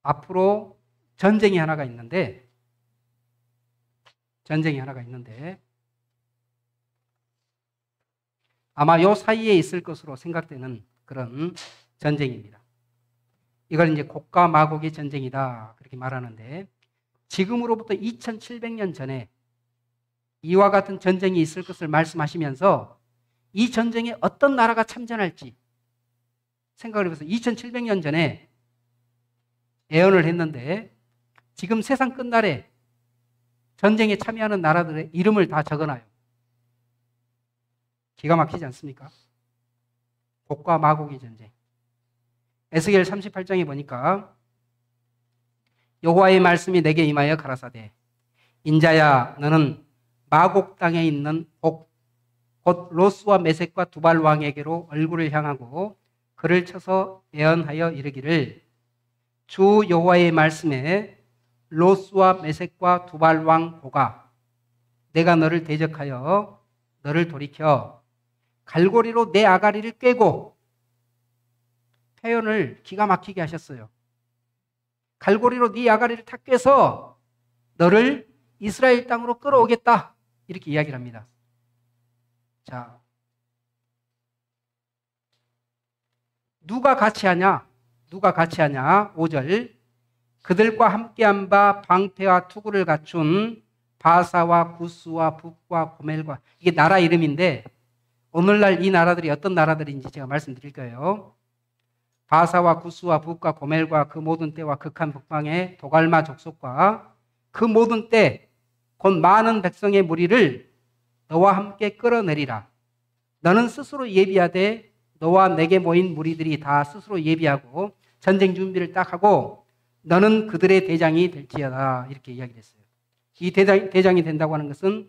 앞으로 전쟁이 하나가 있는데 아마 요 사이에 있을 것으로 생각되는 그런 전쟁입니다. 이걸 이제 곡과 마곡의 전쟁이다 그렇게 말하는데, 지금으로부터 2700년 전에 이와 같은 전쟁이 있을 것을 말씀하시면서 이 전쟁에 어떤 나라가 참전할지 생각을 해보세요. 2700년 전에 예언을 했는데 지금 세상 끝날에 전쟁에 참여하는 나라들의 이름을 다 적어놔요. 기가 막히지 않습니까? 곡과 마곡의 전쟁. 에스겔 38장에 보니까 여호와의 말씀이 내게 임하여 가라사대, 인자야 너는 마곡 땅에 있는 곡 곧 로스와 메섹과 두발 왕에게로 얼굴을 향하고 그를 쳐서 예언하여 이르기를, 주 여호와의 말씀에 로스와 메섹과 두발 왕 고가, 내가 너를 대적하여 너를 돌이켜 갈고리로 내 아가리를 꿰고, 표현을 기가 막히게 하셨어요. 갈고리로 네 아가리를 탁 꿰서 너를 이스라엘 땅으로 끌어오겠다, 이렇게 이야기를 합니다. 자, 누가 같이 하냐? 5절, 그들과 함께한 바 방패와 투구를 갖춘 바사와 구스와 북과 고멜과, 이게 나라 이름인데 오늘날 이 나라들이 어떤 나라들인지 제가 말씀드릴 거예요. 바사와 구스와 북과 고멜과 그 모든 때와 극한 북방의 도갈마 족속과 그 모든 때 곧 많은 백성의 무리를 너와 함께 끌어내리라. 너는 스스로 예비하되 너와 내게 모인 무리들이 다 스스로 예비하고 전쟁 준비를 딱 하고 너는 그들의 대장이 될지어다, 이렇게 이야기를 했어요. 이 대장이 된다고 하는 것은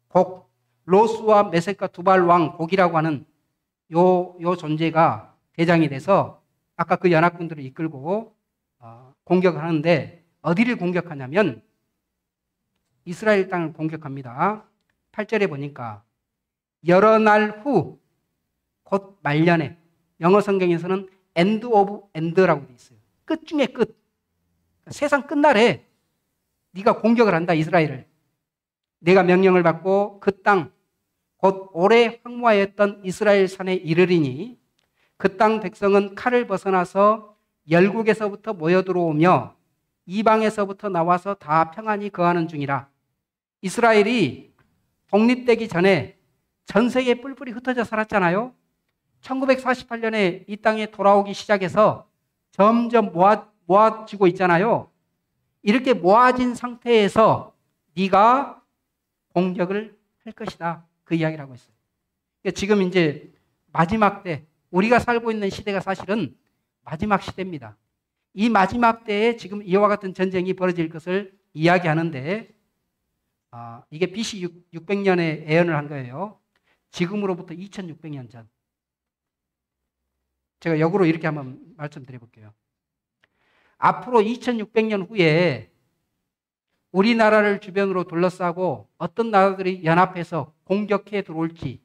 곡, 로스와 메섹과 두발 왕 곡이라고 하는 요 존재가 대장이 돼서 아까 그 연합군들을 이끌고 공격을 하는데, 어디를 공격하냐면 이스라엘 땅을 공격합니다. 8절에 보니까 여러 날 후, 곧 말년에, 영어 성경에서는 end of end라고 되어 있어요. 끝 중에 끝. 세상 끝날에 네가 공격을 한다, 이스라엘을. 내가 명령을 받고 그 땅, 곧 오래 황무하였던 이스라엘 산에 이르리니 그 땅 백성은 칼을 벗어나서 열국에서부터 모여 들어오며 이방에서부터 나와서 다 평안히 거하는 중이라. 이스라엘이 독립되기 전에 전 세계에 뿔뿔이 흩어져 살았잖아요. 1948년에 이 땅에 돌아오기 시작해서 점점 모아지고 있잖아요. 이렇게 모아진 상태에서 네가 공격을 할 것이다, 그 이야기를 하고 있어요. 그러니까 지금 이제 마지막 때, 우리가 살고 있는 시대가 사실은 마지막 시대입니다. 이 마지막 때에 지금 이와 같은 전쟁이 벌어질 것을 이야기하는데, 이게 BC 600년에 예언을 한 거예요. 지금으로부터 2600년 전. 제가 역으로 이렇게 한번 말씀드려 볼게요. 앞으로 2600년 후에 우리나라를 주변으로 둘러싸고 어떤 나라들이 연합해서 공격해 들어올지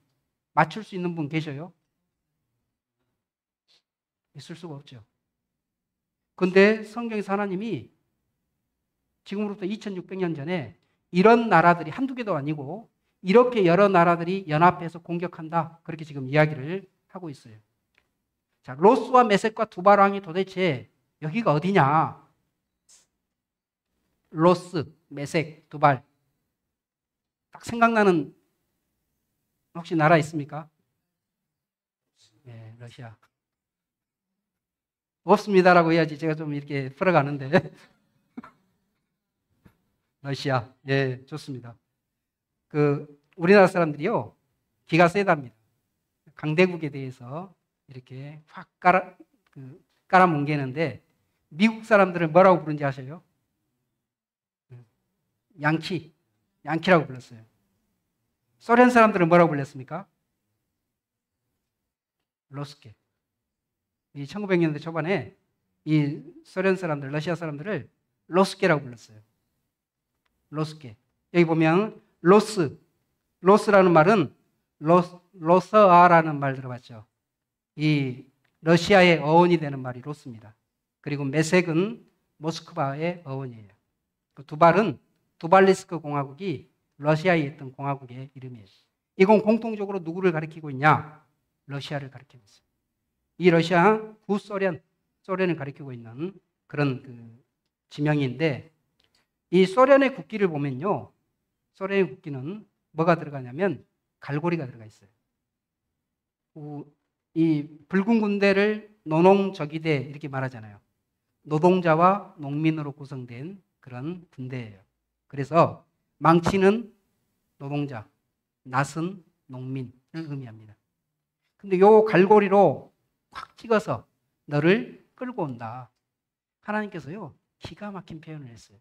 맞출 수 있는 분 계셔요? 있을 수가 없죠. 근데 성경에서 하나님이 지금으로부터 2600년 전에 이런 나라들이 한두 개도 아니고 이렇게 여러 나라들이 연합해서 공격한다. 그렇게 지금 이야기를 하고 있어요. 자, 로스와 메섹과 두발 왕이 도대체 여기가 어디냐? 로스, 메섹, 두발. 딱 생각나는 혹시 나라 있습니까? 네, 러시아. 없습니다라고 해야지 제가 좀 이렇게 풀어가는데. 러시아. 예, 좋습니다. 우리나라 사람들이요, 기가 세답니다. 강대국에 대해서 이렇게 확 깔아뭉개는데, 미국 사람들은 뭐라고 부른지 아세요? 양키라고 불렀어요. 소련 사람들은 뭐라고 불렀습니까? 로스케. 이 1900년대 초반에 이 소련 사람들, 러시아 사람들을 로스케라고 불렀어요. 로스케. 여기 보면 로스라는 말은 로서아라는 말 들어봤죠. 이 러시아의 어원이 되는 말이 로스입니다. 그리고 메섹은 모스크바의 어원이에요. 그 두발은 두발리스크 공화국이 러시아에 있던 공화국의 이름이에요. 이건 공통적으로 누구를 가리키고 있냐? 러시아를 가리키고 있어요. 이 러시아 소련을 가리키고 있는 그런 지명인데, 이 소련의 국기를 보면요, 소련의 국기는 뭐가 들어가냐면 갈고리가 들어가 있어요. 이 붉은 군대를 노농저기대 이렇게 말하잖아요. 노동자와 농민으로 구성된 그런 군대예요. 그래서 망치는 노동자, 낫은 농민을 의미합니다. 근데 요 갈고리로 꽉 찍어서 너를 끌고 온다. 하나님께서요, 기가 막힌 표현을 했어요.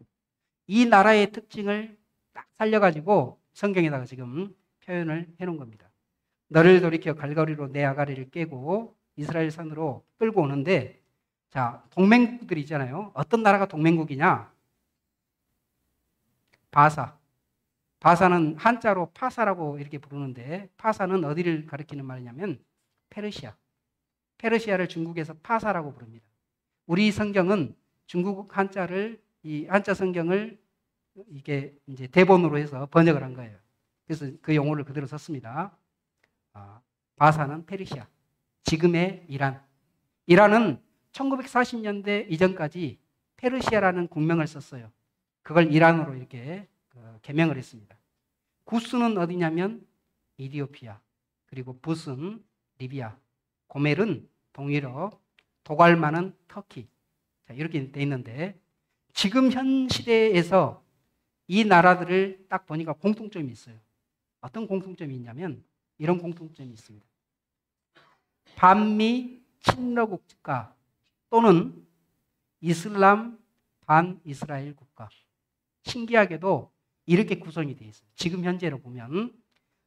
이 나라의 특징을 딱 살려가지고 성경에다가 지금 표현을 해놓은 겁니다. 너를 돌이켜 갈고리로 내 아가리를 깨고 이스라엘 산으로 끌고 오는데, 자, 동맹국들이 있잖아요. 어떤 나라가 동맹국이냐? 바사는 한자로 파사라고 이렇게 부르는데, 파사는 어디를 가리키는 말이냐면 페르시아를 중국에서 파사라고 부릅니다. 우리 성경은 중국 이 한자 성경을 이게 이제 대본으로 해서 번역을 한 거예요. 그래서 그 용어를 그대로 썼습니다. 바사는 페르시아, 지금의 이란은 1940년대 이전까지 페르시아라는 국명을 썼어요. 그걸 이란으로 이렇게 개명을 했습니다. 구스는 어디냐면 이디오피아, 그리고 붓은 리비아, 고멜은 동유럽, 도갈마는 터키. 자, 이렇게 돼 있는데, 지금 현 시대에서 이 나라들을 딱 보니까 공통점이 있어요. 어떤 공통점이 있냐면 이런 공통점이 있습니다. 반미 친러 국가 또는 이슬람 반 이스라엘 국가. 신기하게도 이렇게 구성이 되어 있어요. 지금 현재로 보면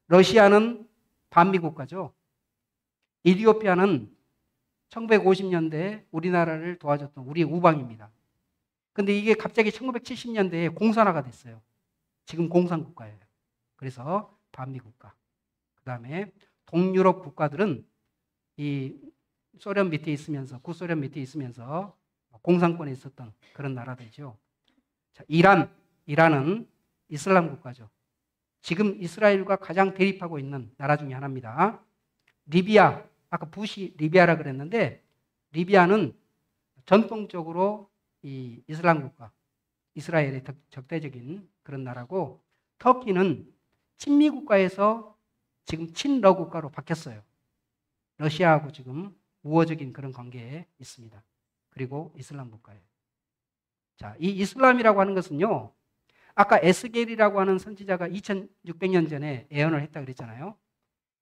러시아는 반미 국가죠. 이디오피아는 1950년대에 우리나라를 도와줬던 우리의 우방입니다. 근데 이게 갑자기 1970년대에 공산화가 됐어요. 지금 공산국가예요. 그래서 반미국가. 그 다음에 동유럽 국가들은 이 소련 밑에 있으면서, 구소련 밑에 있으면서 공산권에 있었던 그런 나라들이죠. 자, 이란은 이슬람 국가죠. 지금 이스라엘과 가장 대립하고 있는 나라 중에 하나입니다. 리비아, 아까 붓이 리비아라 그랬는데, 리비아는 전통적으로 이 이슬람 국가, 이스라엘의 적대적인 그런 나라고, 터키는 친미 국가에서 지금 친러 국가로 바뀌었어요. 러시아하고 지금 우호적인 그런 관계에 있습니다. 그리고 이슬람 국가예요. 자, 이 이슬람이라고 하는 것은요, 아까 에스겔이라고 하는 선지자가 2600년 전에 예언을 했다 그랬잖아요.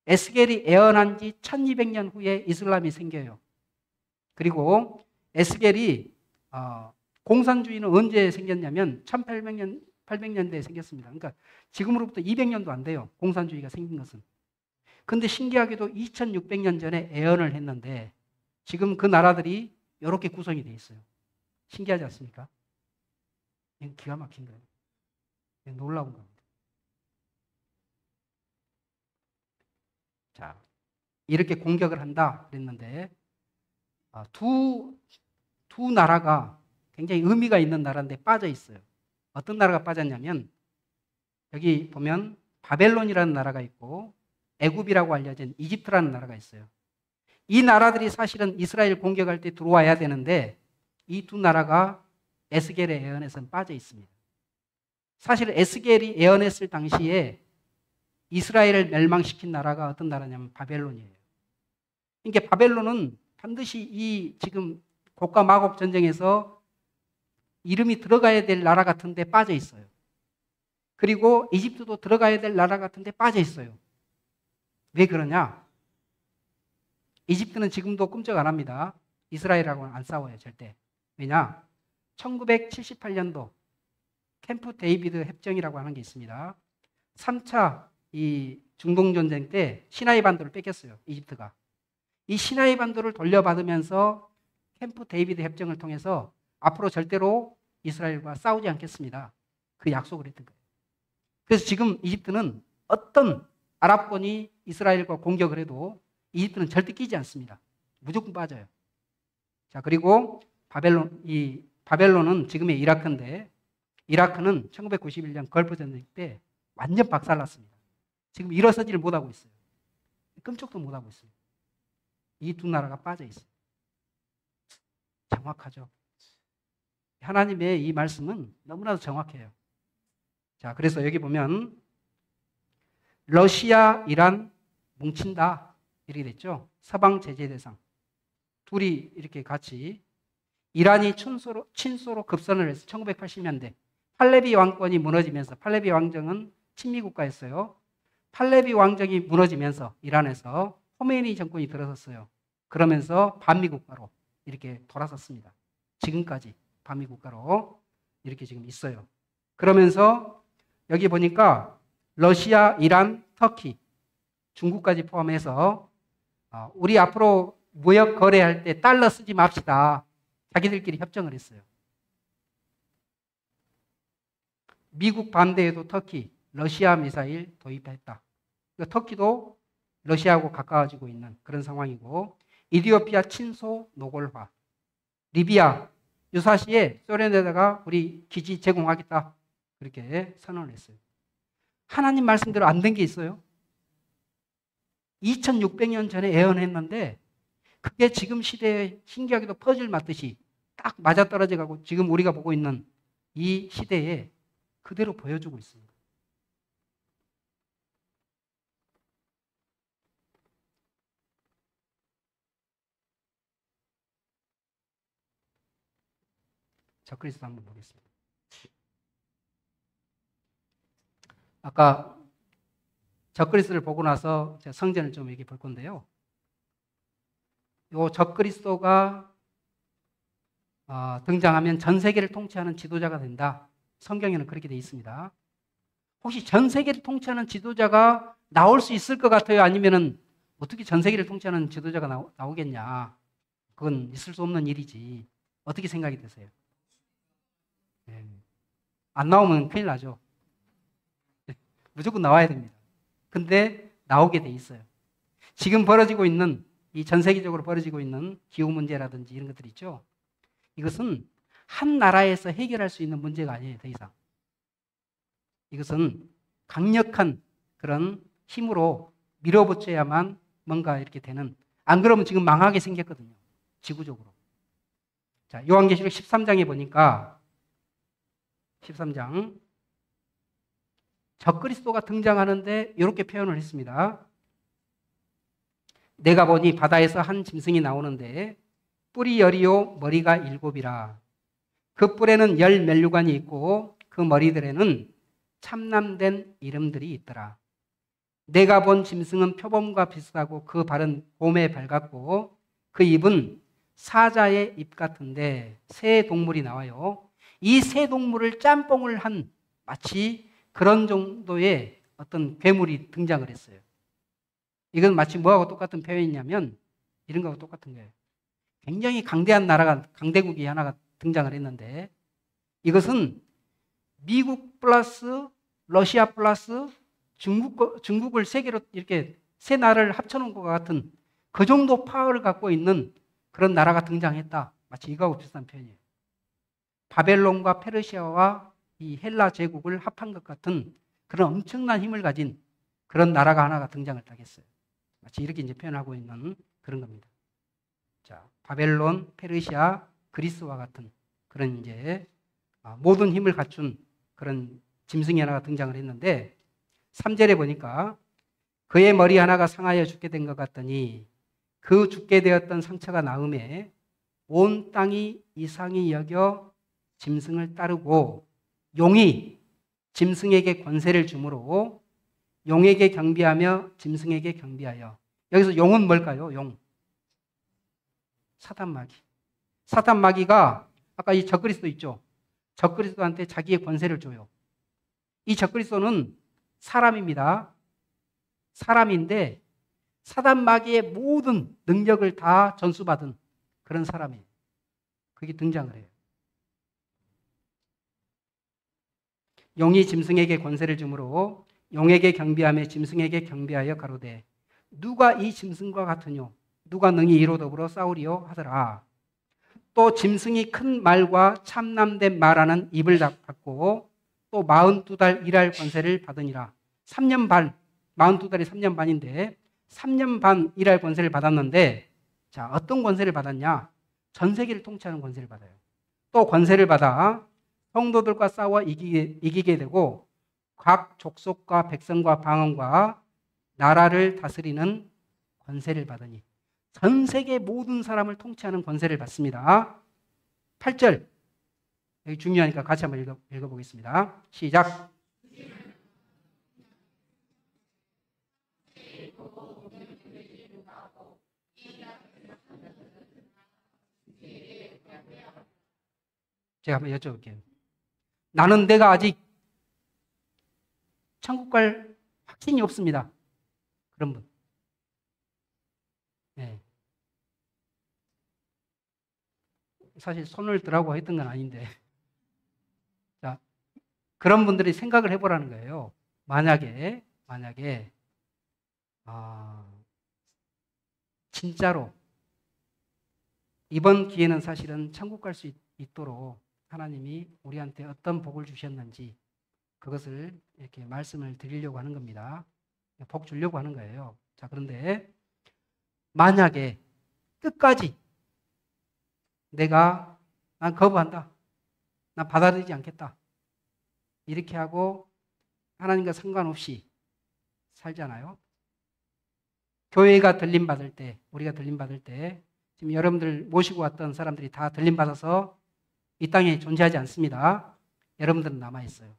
에스겔이 예언한 지 1200년 후에 이슬람이 생겨요. 그리고 에스겔이 공산주의는 언제 생겼냐면 1800년 800년대에 생겼습니다. 그러니까 지금으로부터 200년도 안 돼요. 공산주의가 생긴 것은. 근데 신기하게도 2600년 전에 애언을 했는데 지금 그 나라들이 이렇게 구성이 돼 있어요. 신기하지 않습니까? 이건 기가 막힌 거예요. 이건 놀라운 겁니다. 자, 이렇게 공격을 한다 그랬는데 두 나라가 굉장히 의미가 있는 나라인데 빠져 있어요. 어떤 나라가 빠졌냐면 여기 보면 바벨론이라는 나라가 있고 애굽이라고 알려진 이집트라는 나라가 있어요. 이 나라들이 사실은 이스라엘 공격할 때 들어와야 되는데 이 두 나라가 에스겔의 예언에서는 빠져 있습니다. 사실 에스겔이 예언했을 당시에 이스라엘을 멸망시킨 나라가 어떤 나라냐면 바벨론이에요. 그러니까 바벨론은 반드시 이 지금 곡과 마곡 전쟁에서 이름이 들어가야 될 나라 같은데 빠져 있어요. 그리고 이집트도 들어가야 될 나라 같은데 빠져 있어요. 왜 그러냐? 이집트는 지금도 꿈쩍 안 합니다. 이스라엘하고는 안 싸워요, 절대. 왜냐? 1978년도 캠프 데이비드 협정이라고 하는 게 있습니다. 3차 이 중동 전쟁 때 시나이 반도를 뺏겼어요, 이집트가. 이 시나이 반도를 돌려받으면서 캠프 데이비드 협정을 통해서 앞으로 절대로 이스라엘과 싸우지 않겠습니다. 그 약속을 했던 거예요. 그래서 지금 이집트는 어떤 아랍권이 이스라엘과 공격을 해도 이집트는 절대 끼지 않습니다. 무조건 빠져요. 자, 그리고 바벨론은 지금의 이라크인데 이라크는 1991년 걸프 전쟁 때 완전 박살났습니다. 지금 일어서지를 못하고 있어요. 끔찍도 못하고 있어요. 이 두 나라가 빠져 있어요. 정확하죠. 하나님의 이 말씀은 너무나도 정확해요. 자, 그래서 여기 보면 러시아, 이란 뭉친다 이렇게 됐죠. 서방 제재 대상. 둘이 이렇게 같이 이란이 친소로 급선을 해서 1980년대 팔레비 왕권이 무너지면서 팔레비 왕정은 친미 국가였어요. 팔레비 왕정이 무너지면서 이란에서 호메이니 정권이 들어섰어요. 그러면서 반미 국가로 이렇게 돌아섰습니다. 지금까지 반미 국가로 이렇게 지금 있어요. 그러면서 여기 보니까 러시아, 이란, 터키, 중국까지 포함해서 우리 앞으로 무역 거래할 때 달러 쓰지 맙시다. 자기들끼리 협정을 했어요. 미국 반대에도 터키, 러시아 미사일 도입했다. 그러니까 터키도 러시아하고 가까워지고 있는 그런 상황이고, 이디오피아 친소 노골화, 리비아 유사시에 소련에다가 우리 기지 제공하겠다 그렇게 선언을 했어요. 하나님 말씀대로 안 된 게 있어요. 2600년 전에 예언했는데 그게 지금 시대에 신기하게도 퍼즐 맞듯이 딱 맞아떨어져 가고 지금 우리가 보고 있는 이 시대에 그대로 보여주고 있습니다. 적그리스도 한번 보겠습니다. 아까 적그리스도를 보고 나서 제가 성전을 좀 얘기해 볼 건데요. 이 적그리스도가 등장하면 전 세계를 통치하는 지도자가 된다. 성경에는 그렇게 되어 있습니다. 혹시 전 세계를 통치하는 지도자가 나올 수 있을 것 같아요? 아니면은 어떻게 전 세계를 통치하는 지도자가 나오겠냐? 그건 있을 수 없는 일이지. 어떻게 생각이 되세요? 네. 안 나오면 큰일 나죠. 무조건 나와야 됩니다. 근데 나오게 돼 있어요. 지금 벌어지고 있는 이 전 세계적으로 벌어지고 있는 기후 문제라든지 이런 것들 있죠. 이것은 한 나라에서 해결할 수 있는 문제가 아니에요. 더 이상. 이것은 강력한 그런 힘으로 밀어붙여야만 뭔가 이렇게 되는, 안 그러면 지금 망하게 생겼거든요. 지구적으로. 자, 요한계시록 13장에 보니까 13장 적그리스도가 등장하는데 이렇게 표현을 했습니다. 내가 보니 바다에서 한 짐승이 나오는데 뿔이 10이요 머리가 7이라. 그 뿔에는 10 면류관이 있고 그 머리들에는 참남된 이름들이 있더라. 내가 본 짐승은 표범과 비슷하고 그 발은 곰의 발 같고 그 입은 사자의 입 같은데 새 동물이 나와요. 이 새 동물을 짬뽕을 한 마치 그런 정도의 어떤 괴물이 등장을 했어요. 이건 마치 뭐하고 똑같은 표현이냐면 이런 거하고 똑같은 거예요. 굉장히 강대한 나라가, 강대국이 하나가 등장을 했는데 이것은 미국 플러스 러시아 플러스 중국을 세 개로 이렇게 세 나라를 합쳐놓은 것 같은 그 정도 파워를 갖고 있는 그런 나라가 등장했다. 마치 이거하고 비슷한 표현이에요. 바벨론과 페르시아와 이 헬라 제국을 합한 것 같은 그런 엄청난 힘을 가진 그런 나라가 하나가 등장을 딱 했어요. 마치 이렇게 이제 표현하고 있는 그런 겁니다. 자, 바벨론, 페르시아, 그리스와 같은 그런 이제 모든 힘을 갖춘 그런 짐승이 하나가 등장을 했는데 3절에 보니까 그의 머리 하나가 상하여 죽게 된 것 같더니 그 죽게 되었던 상처가 나음에 온 땅이 이상히 여겨 짐승을 따르고 용이 짐승에게 권세를 주므로 용에게 경비하며 짐승에게 경비하여. 여기서 용은 뭘까요? 용. 사단마귀. 사단마귀가 아까 이 적그리스도 있죠. 적그리스도한테 자기의 권세를 줘요. 이 적그리스도는 사람입니다. 사람인데 사단마귀의 모든 능력을 다 전수받은 그런 사람이에요. 그게 등장을 해요. 용이 짐승에게 권세를 주므로 용에게 경비하며 짐승에게 경비하여 가로되 누가 이 짐승과 같으뇨? 누가 능히 이로 더불어 싸우리요? 하더라. 또 짐승이 큰 말과 참남된 말하는 입을 갖고 또 42달 일할 권세를 받으니라. 3년 반, 42달이 3년 반인데 3년 반 일할 권세를 받았는데 자, 어떤 권세를 받았냐? 전 세계를 통치하는 권세를 받아요. 또 권세를 받아 성도들과 싸워 이기게 되고 각 족속과 백성과 방언과 나라를 다스리는 권세를 받으니 전 세계 모든 사람을 통치하는 권세를 받습니다. 8절 여기 중요하니까 같이 한번 읽어보겠습니다. 시작. 제가 한번 여쭤볼게요. 나는 내가 아직 천국 갈 확신이 없습니다. 그런 분. 네. 사실 손을 들라고 했던 건 아닌데. 자, 그런 분들이 생각을 해보라는 거예요. 만약에 진짜로 이번 기회는 사실은 천국 갈 수 있도록 하나님이 우리한테 어떤 복을 주셨는지 그것을 이렇게 말씀을 드리려고 하는 겁니다. 복 주려고 하는 거예요. 자, 그런데 만약에 끝까지 난 거부한다. 난 받아들이지 않겠다. 이렇게 하고 하나님과 상관없이 살잖아요. 교회가 들림받을 때, 우리가 들림받을 때 지금 여러분들 모시고 왔던 사람들이 다 들림받아서 이 땅에 존재하지 않습니다. 여러분들은 남아있어요.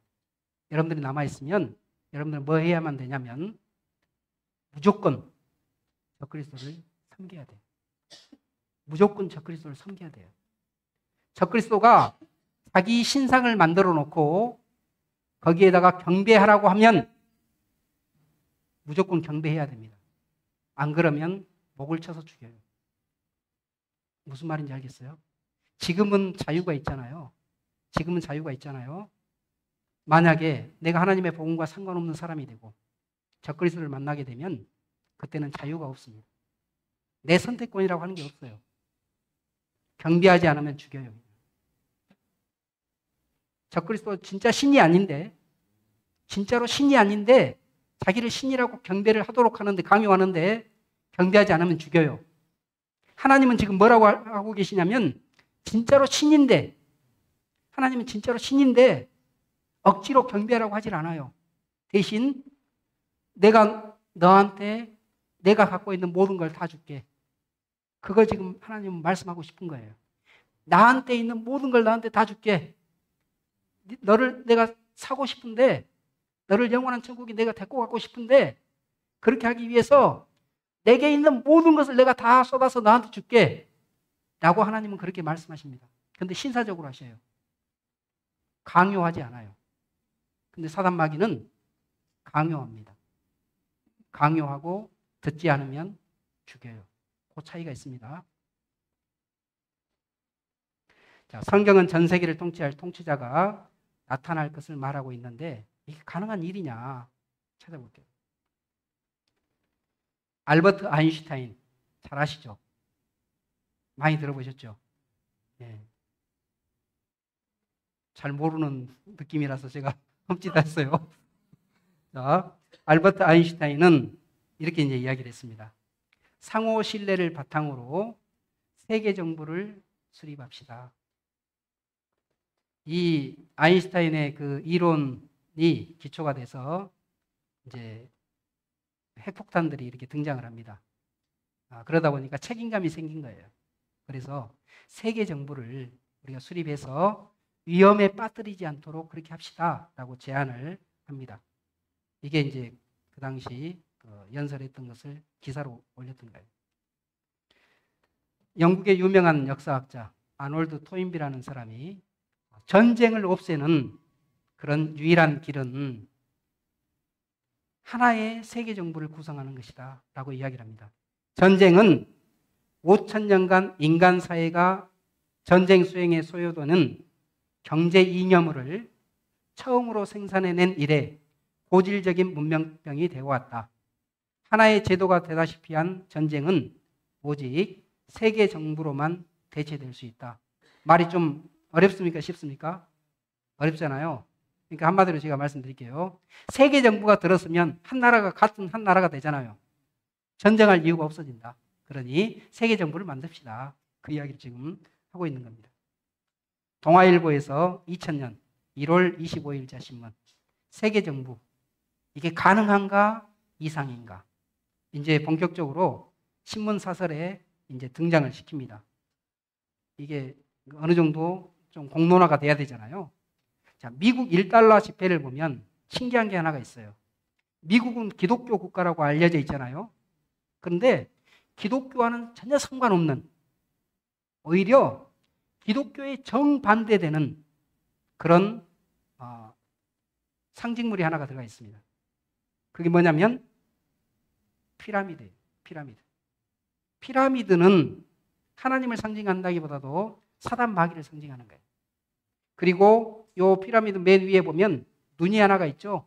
여러분들이 남아있으면 여러분들은 뭐 해야만 되냐면 무조건 적그리스도를 섬겨야 돼요. 무조건 적그리스도를 섬겨야 돼요. 적그리스도가 자기 신상을 만들어 놓고 거기에다가 경배하라고 하면 무조건 경배해야 됩니다. 안 그러면 목을 쳐서 죽여요. 무슨 말인지 알겠어요? 지금은 자유가 있잖아요. 지금은 자유가 있잖아요. 만약에 내가 하나님의 복음과 상관없는 사람이 되고 적그리스도를 만나게 되면 그때는 자유가 없습니다. 내 선택권이라고 하는 게 없어요. 경배하지 않으면 죽여요. 적그리스도 진짜 신이 아닌데, 진짜로 신이 아닌데 자기를 신이라고 경배를 하도록 하는데, 강요하는데 경배하지 않으면 죽여요. 하나님은 지금 뭐라고 하고 계시냐면 진짜로 신인데, 하나님은 진짜로 신인데 억지로 경배하라고 하질 않아요. 대신 내가 너한테 내가 갖고 있는 모든 걸 다 줄게. 그거 지금 하나님은 말씀하고 싶은 거예요. 나한테 있는 모든 걸 나한테 다 줄게. 너를 내가 사고 싶은데, 너를 영원한 천국에 내가 데리고 가고 싶은데, 그렇게 하기 위해서 내게 있는 모든 것을 내가 다 쏟아서 너한테 줄게. 라고 하나님은 그렇게 말씀하십니다. 그런데 신사적으로 하셔요. 강요하지 않아요. 근데 사단 마귀는 강요합니다. 강요하고 듣지 않으면 죽여요. 그 차이가 있습니다. 자, 성경은 전 세계를 통치할 통치자가 나타날 것을 말하고 있는데 이게 가능한 일이냐 찾아볼게요. 알버트 아인슈타인 잘 아시죠? 많이 들어보셨죠? 네. 잘 모르는 느낌이라서 제가 흠칫했어요. 자, 알버트 아인슈타인은 이렇게 이제 이야기를 했습니다. 상호 신뢰를 바탕으로 세계 정부를 수립합시다. 이 아인슈타인의 그 이론이 기초가 돼서 이제 핵폭탄들이 이렇게 등장을 합니다. 그러다 보니까 책임감이 생긴 거예요. 그래서 세계 정부를 우리가 수립해서 위험에 빠뜨리지 않도록 그렇게 합시다라고 제안을 합니다. 이게 이제 그 당시 연설했던 것을 기사로 올렸던 거예요. 영국의 유명한 역사학자 아놀드 토인비라는 사람이 전쟁을 없애는 그런 유일한 길은 하나의 세계 정부를 구성하는 것이다 라고 이야기를 합니다. 전쟁은 5,000년간 인간 사회가 전쟁 수행에 소요되는 경제 이념을 처음으로 생산해낸 이래 고질적인 문명병이 되어왔다. 하나의 제도가 되다시피 한 전쟁은 오직 세계 정부로만 대체될 수 있다. 말이 좀 어렵습니까? 쉽습니까? 어렵잖아요. 그러니까 한마디로 제가 말씀드릴게요. 세계 정부가 들었으면 한 나라가 같은 한 나라가 되잖아요. 전쟁할 이유가 없어진다. 그러니 세계 정부를 만듭시다. 그 이야기를 지금 하고 있는 겁니다. 동아일보에서 2000년 1월 25일자 신문. 세계 정부. 이게 가능한가? 이상인가? 이제 본격적으로 신문 사설에 이제 등장을 시킵니다. 이게 어느 정도 좀 공론화가 돼야 되잖아요. 자, 미국 1달러 지폐를 보면 신기한 게 하나가 있어요. 미국은 기독교 국가라고 알려져 있잖아요. 그런데 기독교와는 전혀 상관없는, 오히려 기독교에 정반대되는 그런 상징물이 하나가 들어가 있습니다. 그게 뭐냐면 피라미드예요. 피라미드. 피라미드는 하나님을 상징한다기보다도 사단 마귀를 상징하는 거예요. 그리고 이 피라미드 맨 위에 보면 눈이 하나가 있죠.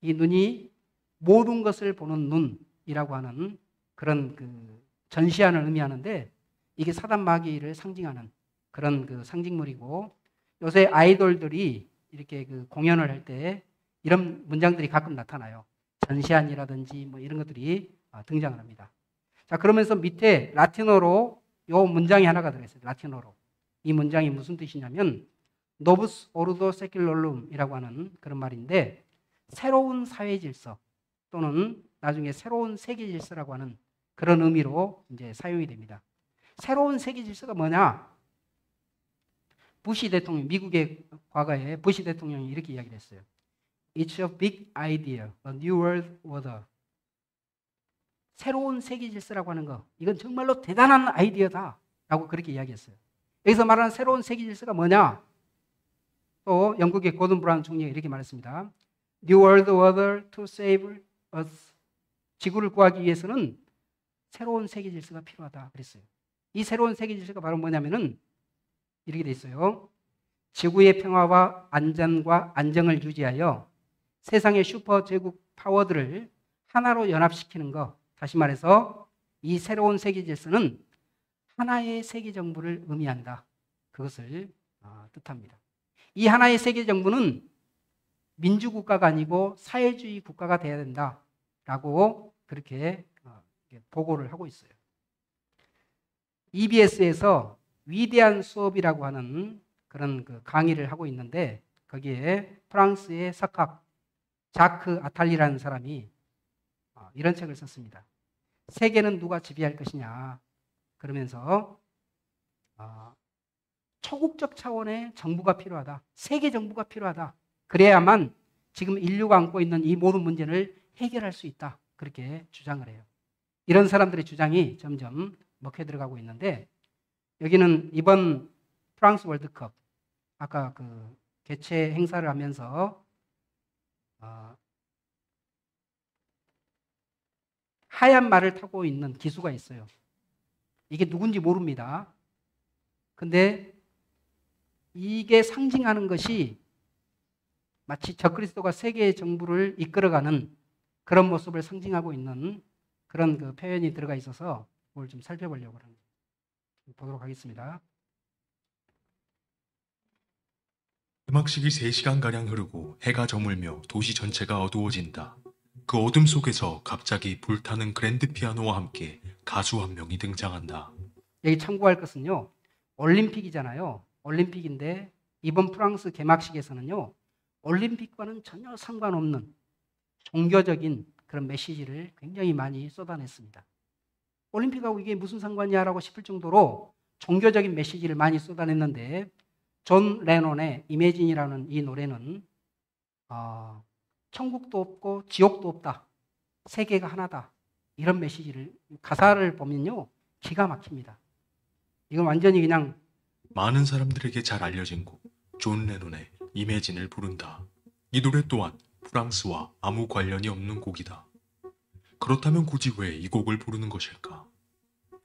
이 눈이 모든 것을 보는 눈이라고 하는 그런 그 전시안을 의미하는데, 이게 사단 마귀를 상징하는 그런 그 상징물이고, 요새 아이돌들이 이렇게 그 공연을 할 때 이런 문장들이 가끔 나타나요. 전시안이라든지 뭐 이런 것들이 등장을 합니다. 자, 그러면서 밑에 라틴어로 요 문장이 하나가 들어있어요. 라틴어로. 이 문장이 무슨 뜻이냐면 노브스 오르도 세큘러룸이라고 하는 그런 말인데, 새로운 사회 질서 또는 나중에 새로운 세계 질서라고 하는 그런 의미로 이제 사용이 됩니다. 새로운 세계 질서가 뭐냐? 부시 대통령, 미국의 과거에 부시 대통령이 이렇게 이야기를 했어요. It's a big idea, a new world order. 새로운 세계 질서라고 하는 거, 이건 정말로 대단한 아이디어다 라고 그렇게 이야기했어요. 여기서 말하는 새로운 세계 질서가 뭐냐? 또 영국의 고든 브라운 총리가 이렇게 말했습니다. New world order to save us. 지구를 구하기 위해서는 새로운 세계 질서가 필요하다 그랬어요. 이 새로운 세계 질서가 바로 뭐냐면은 이렇게 돼 있어요. 지구의 평화와 안전과 안정을 유지하여 세상의 슈퍼 제국 파워들을 하나로 연합시키는 것. 다시 말해서 이 새로운 세계 질서는 하나의 세계 정부를 의미한다. 그것을 뜻합니다. 이 하나의 세계 정부는 민주국가가 아니고 사회주의 국가가 돼야 된다라고 그렇게 보고를 하고 있어요. EBS에서 위대한 수업이라고 하는 그런 그 강의를 하고 있는데, 거기에 프랑스의 석학 자크 아탈리라는 사람이 이런 책을 썼습니다. 세계는 누가 지배할 것이냐. 그러면서 초국적 차원의 정부가 필요하다. 세계 정부가 필요하다. 그래야만 지금 인류가 안고 있는 이 모든 문제를 해결할 수 있다. 그렇게 주장을 해요. 이런 사람들의 주장이 점점 먹혀 들어가고 있는데, 여기는 이번 프랑스 월드컵, 아까 그 개최 행사를 하면서 하얀 말을 타고 있는 기수가 있어요. 이게 누군지 모릅니다. 근데 이게 상징하는 것이 마치 적그리스도가 세계의 정부를 이끌어가는 그런 모습을 상징하고 있는 그런 그 표현이 들어가 있어서 그걸 좀 살펴보려고 합니다. 보도록 하겠습니다. 개막식이 3시간가량 흐르고 해가 저물며 도시 전체가 어두워진다. 그 어둠 속에서 갑자기 불타는 그랜드 피아노와 함께 가수 한 명이 등장한다. 여기 참고할 것은요. 올림픽이잖아요. 올림픽인데 이번 프랑스 개막식에서는요. 올림픽과는 전혀 상관없는 종교적인 그런 메시지를 굉장히 많이 쏟아냈습니다. 올림픽하고 이게 무슨 상관이야라고 싶을 정도로 종교적인 메시지를 많이 쏟아냈는데 존 레논의 이매진이라는 이 노래는 천국도 없고 지옥도 없다. 세계가 하나다. 이런 메시지를 가사를 보면요. 기가 막힙니다. 이건 완전히 그냥 많은 사람들에게 잘 알려진 곡 존 레논의 이매진을 부른다. 이 노래 또한 프랑스와 아무 관련이 없는 곡이다. 그렇다면 굳이 왜 이 곡을 부르는 것일까?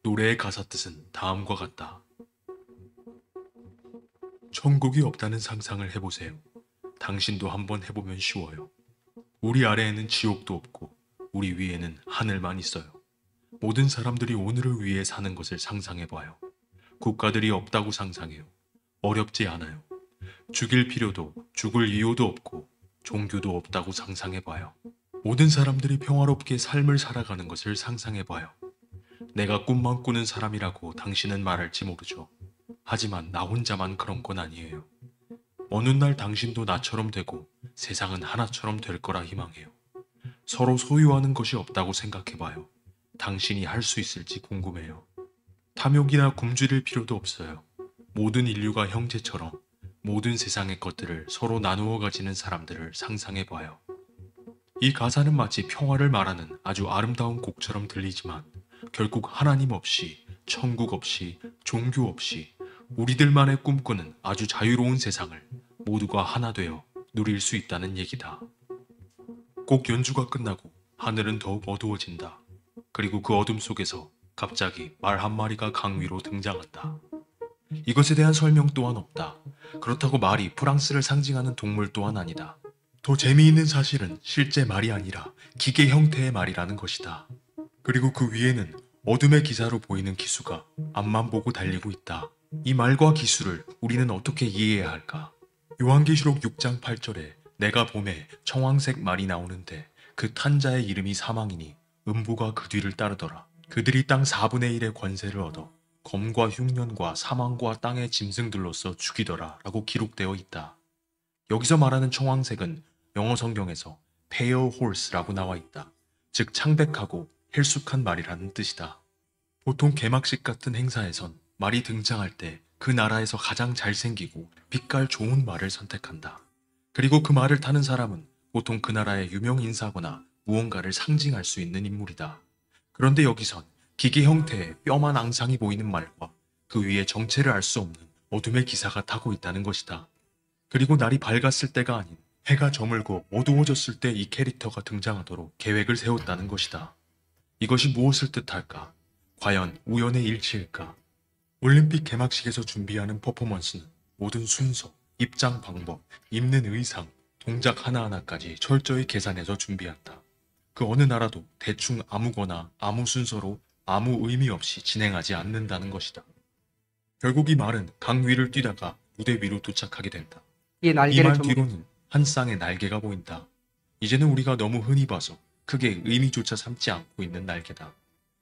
노래의 가사 뜻은 다음과 같다. 천국이 없다는 상상을 해보세요. 당신도 한번 해보면 쉬워요. 우리 아래에는 지옥도 없고 우리 위에는 하늘만 있어요. 모든 사람들이 오늘을 위해 사는 것을 상상해봐요. 국가들이 없다고 상상해요. 어렵지 않아요. 죽일 필요도 죽을 이유도 없고 종교도 없다고 상상해봐요. 모든 사람들이 평화롭게 삶을 살아가는 것을 상상해봐요. 내가 꿈만 꾸는 사람이라고 당신은 말할지 모르죠. 하지만 나 혼자만 그런 건 아니에요. 어느 날 당신도 나처럼 되고 세상은 하나처럼 될 거라 희망해요. 서로 소유하는 것이 없다고 생각해봐요. 당신이 할 수 있을지 궁금해요. 탐욕이나 굶주릴 필요도 없어요. 모든 인류가 형제처럼 모든 세상의 것들을 서로 나누어 가지는 사람들을 상상해봐요. 이 가사는 마치 평화를 말하는 아주 아름다운 곡처럼 들리지만 결국 하나님 없이, 천국 없이, 종교 없이 우리들만의 꿈꾸는 아주 자유로운 세상을 모두가 하나 되어 누릴 수 있다는 얘기다. 곡 연주가 끝나고 하늘은 더욱 어두워진다. 그리고 그 어둠 속에서 갑자기 말 한 마리가 강 위로 등장한다. 이것에 대한 설명 또한 없다. 그렇다고 말이 프랑스를 상징하는 동물 또한 아니다. 더 재미있는 사실은 실제 말이 아니라 기계 형태의 말이라는 것이다. 그리고 그 위에는 어둠의 기사로 보이는 기수가 앞만 보고 달리고 있다. 이 말과 기수를 우리는 어떻게 이해해야 할까? 요한계시록 6장 8절에 내가 봄에 청황색 말이 나오는데 그 탄 자의 이름이 사망이니 음부가 그 뒤를 따르더라. 그들이 땅 4분의 1의 권세를 얻어 검과 흉년과 사망과 땅의 짐승들로서 죽이더라 라고 기록되어 있다. 여기서 말하는 청황색은 영어 성경에서 pale horse라고 나와 있다. 즉 창백하고 헬쑥한 말이라는 뜻이다. 보통 개막식 같은 행사에선 말이 등장할 때 그 나라에서 가장 잘생기고 빛깔 좋은 말을 선택한다. 그리고 그 말을 타는 사람은 보통 그 나라의 유명 인사거나 무언가를 상징할 수 있는 인물이다. 그런데 여기선 기계 형태의 뼈만 앙상이 보이는 말과 그 위에 정체를 알 수 없는 어둠의 기사가 타고 있다는 것이다. 그리고 날이 밝았을 때가 아닌 해가 저물고 어두워졌을 때 이 캐릭터가 등장하도록 계획을 세웠다는 것이다. 이것이 무엇을 뜻할까? 과연 우연의 일치일까? 올림픽 개막식에서 준비하는 퍼포먼스는 모든 순서, 입장 방법, 입는 의상, 동작 하나하나까지 철저히 계산해서 준비한다. 그 어느 나라도 대충 아무거나 아무 순서로 아무 의미 없이 진행하지 않는다는 것이다. 결국 이 말은 강 위를 뛰다가 무대 위로 도착하게 된다. 이 이 날개를 말 좀 뒤로는 한 쌍의 날개가 보인다. 이제는 우리가 너무 흔히 봐서 크게 의미조차 삼지 않고 있는 날개다.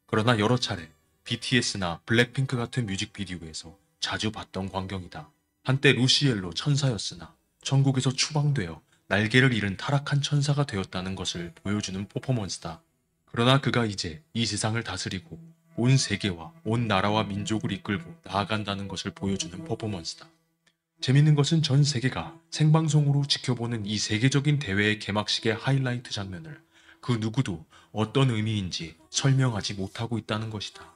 그러나 여러 차례 BTS나 블랙핑크 같은 뮤직비디오에서 자주 봤던 광경이다. 한때 루시엘로 천사였으나 천국에서 추방되어 날개를 잃은 타락한 천사가 되었다는 것을 보여주는 퍼포먼스다. 그러나 그가 이제 이 세상을 다스리고 온 세계와 온 나라와 민족을 이끌고 나아간다는 것을 보여주는 퍼포먼스다. 재밌는 것은 전 세계가 생방송으로 지켜보는 이 세계적인 대회의 개막식의 하이라이트 장면을 그 누구도 어떤 의미인지 설명하지 못하고 있다는 것이다.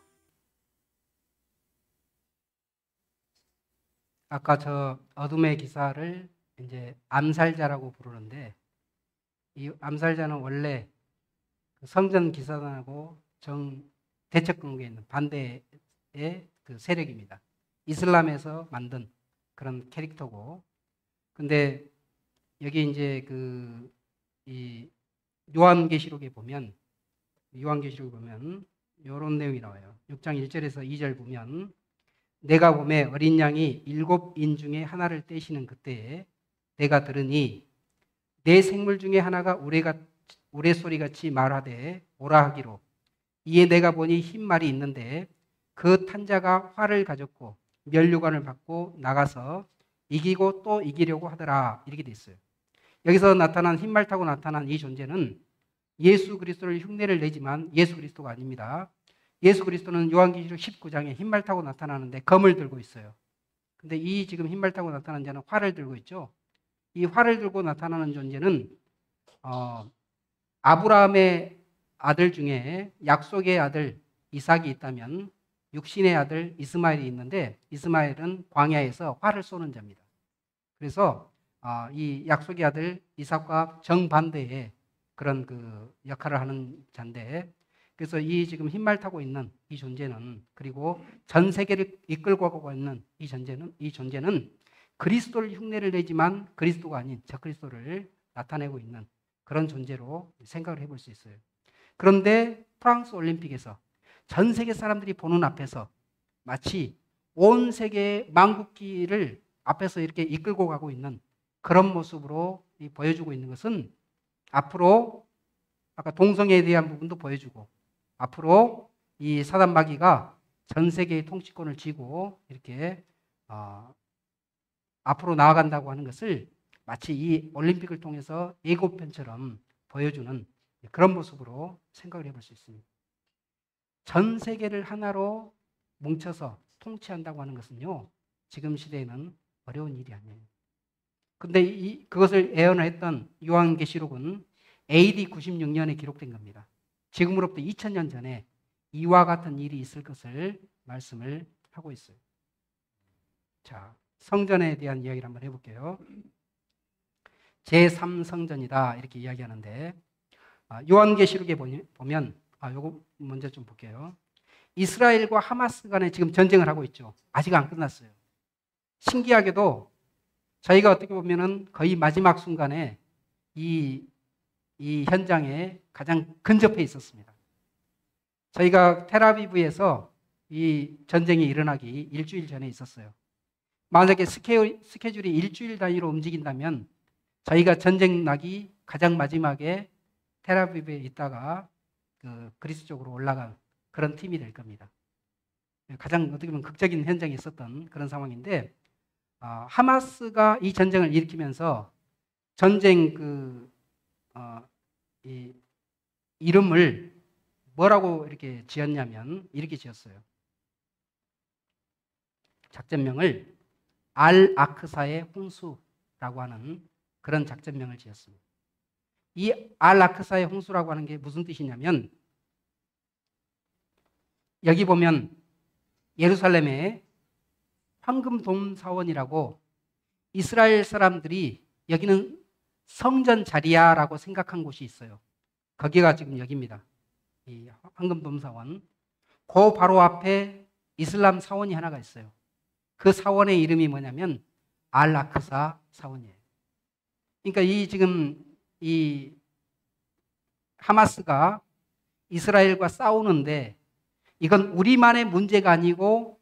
아까 저 어둠의 기사를 이제 암살자라고 부르는데 이 암살자는 원래 성전 기사단하고 대척 관계에 있는 반대의 그 세력입니다. 이슬람에서 만든 그런 캐릭터고, 근데 여기 이제 이 요한계시록에 보면 이런 내용이 나와요. 6장 1절에서 2절 보면, 내가 보매 어린 양이 7인 중에 하나를 떼시는 그때에 내가 들으니 내 생물 중에 하나가 우레소리같이 말하되 오라 하기로, 이에 내가 보니 흰 말이 있는데 그 탄자가 활을 가졌고 면류관을 받고 나가서 이기고 또 이기려고 하더라. 이렇게 돼 있어요. 여기서 나타난 흰 말 타고 나타난 이 존재는 예수 그리스도를 흉내를 내지만 예수 그리스도가 아닙니다. 예수 그리스도는 요한계시록 19장에 흰 말 타고 나타나는데 검을 들고 있어요. 근데 이 지금 흰 말 타고 나타나는 자는 활을 들고 있죠. 이 활을 들고 나타나는 존재는 아브라함의 아들 중에 약속의 아들 이삭이 있다면 육신의 아들 이스마엘이 있는데, 이스마엘은 광야에서 활을 쏘는 자입니다. 그래서 이 약속의 아들 이삭과 정반대의 그런 그 역할을 하는 자인데, 그래서 이 지금 흰말 타고 있는 이 존재는, 그리고 전 세계를 이끌고 가고 있는 이 존재는 그리스도를 흉내를 내지만 그리스도가 아닌 적그리스도를 나타내고 있는 그런 존재로 생각을 해볼 수 있어요. 그런데 프랑스 올림픽에서 전 세계 사람들이 보는 앞에서 마치 온 세계의 망국기를 앞에서 이렇게 이끌고 가고 있는 그런 모습으로 보여주고 있는 것은, 앞으로 아까 동성애에 대한 부분도 보여주고, 앞으로 이 사단 마귀가 전 세계의 통치권을 쥐고 이렇게 앞으로 나아간다고 하는 것을 마치 이 올림픽을 통해서 예고편처럼 보여주는 그런 모습으로 생각을 해볼 수 있습니다. 전 세계를 하나로 뭉쳐서 통치한다고 하는 것은요, 지금 시대에는 어려운 일이 아니에요. 근데 그것을 예언했던 요한계시록은 AD 96년에 기록된 겁니다. 지금으로부터 2000년 전에 이와 같은 일이 있을 것을 말씀을 하고 있어요. 자, 성전에 대한 이야기를 한번 해볼게요. 제3성전이다 이렇게 이야기하는데, 요한계시록에 보면 요거 먼저 좀 볼게요. 이스라엘과 하마스 간에 지금 전쟁을 하고 있죠. 아직 안 끝났어요. 신기하게도 저희가 어떻게 보면은 거의 마지막 순간에 이 현장에 가장 근접해 있었습니다. 저희가 텔아비브에서 이 전쟁이 일어나기 일주일 전에 있었어요. 만약에 스케줄이 일주일 단위로 움직인다면 저희가 전쟁 나기 가장 마지막에 텔아비브에 있다가 그리스 쪽으로 올라간 그런 팀이 될 겁니다. 가장 어떻게 보면 극적인 현장에 있었던 그런 상황인데, 하마스가 이 전쟁을 일으키면서 전쟁 이 이름을 뭐라고 이렇게 지었냐면 이렇게 지었어요. 작전명을 알-아크사의 홍수라고 하는 그런 작전명을 지었습니다. 이 알-아크사의 홍수라고 하는 게 무슨 뜻이냐면, 여기 보면 예루살렘에 황금돔 사원이라고 이스라엘 사람들이 여기는 성전 자리야라고 생각한 곳이 있어요. 거기가 지금 여기입니다. 이 황금돔 사원. 그 바로 앞에 이슬람 사원이 하나가 있어요. 그 사원의 이름이 뭐냐면 알-아크사 사원이에요. 그러니까 지금 이 하마스가 이스라엘과 싸우는데 이건 우리만의 문제가 아니고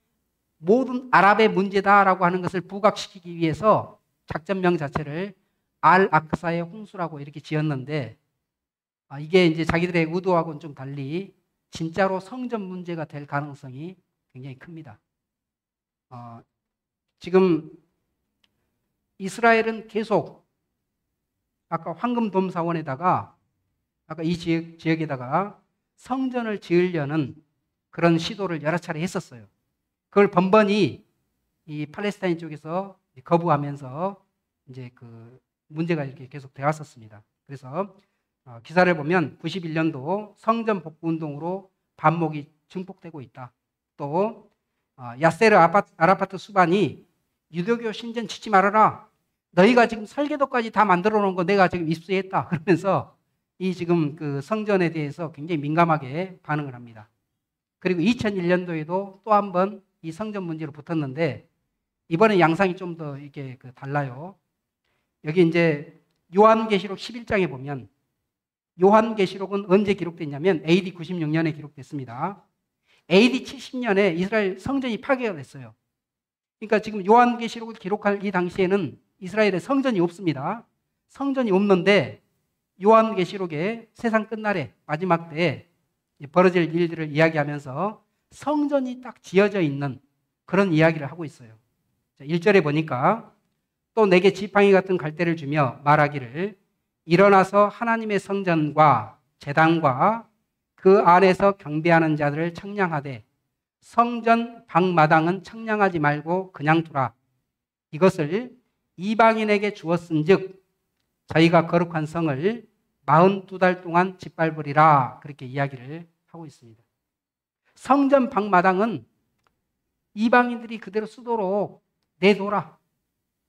모든 아랍의 문제다라고 하는 것을 부각시키기 위해서 작전명 자체를 알-아크사의 홍수라고 이렇게 지었는데, 이게 이제 자기들의 의도하고는 좀 달리 진짜로 성전 문제가 될 가능성이 굉장히 큽니다. 지금 이스라엘은 계속 아까 황금돔 사원에다가 아까 이 지역에다가 성전을 지으려는 그런 시도를 여러 차례 했었어요. 그걸 번번이 이 팔레스타인 쪽에서 거부하면서 이제 그 문제가 이렇게 계속 되었었습니다. 그래서 기사를 보면 91년도 성전 복구 운동으로 반목이 증폭되고 있다. 또 야세르 아라파트 수반이 유대교 신전 짓지 말아라. 너희가 지금 설계도까지 다 만들어 놓은 거 내가 지금 입수했다. 그러면서 이 지금 그 성전에 대해서 굉장히 민감하게 반응을 합니다. 그리고 2001년도에도 또 한 번 이 성전 문제로 붙었는데 이번에 양상이 좀 더 이렇게 달라요. 여기 이제 요한계시록 11장에 보면 요한계시록은 언제 기록됐냐면 AD 96년에 기록됐습니다. AD 70년에 이스라엘 성전이 파괴가 됐어요. 그러니까 지금 요한계시록을 기록할 이 당시에는 이스라엘에 성전이 없습니다. 성전이 없는데 요한계시록에 세상 끝날에 마지막 때에 벌어질 일들을 이야기하면서 성전이 딱 지어져 있는 그런 이야기를 하고 있어요. 1절에 보니까 또 내게 지팡이 같은 갈대를 주며 말하기를 일어나서 하나님의 성전과 제단과 그 안에서 경배하는 자들을 청량하되 성전 방마당은 청량하지 말고 그냥 두라. 이것을 이방인에게 주었은즉 저희가 거룩한 성을 42달 동안 짓밟으리라. 그렇게 이야기를 하고 있습니다. 성전 방마당은 이방인들이 그대로 쓰도록 내둬라.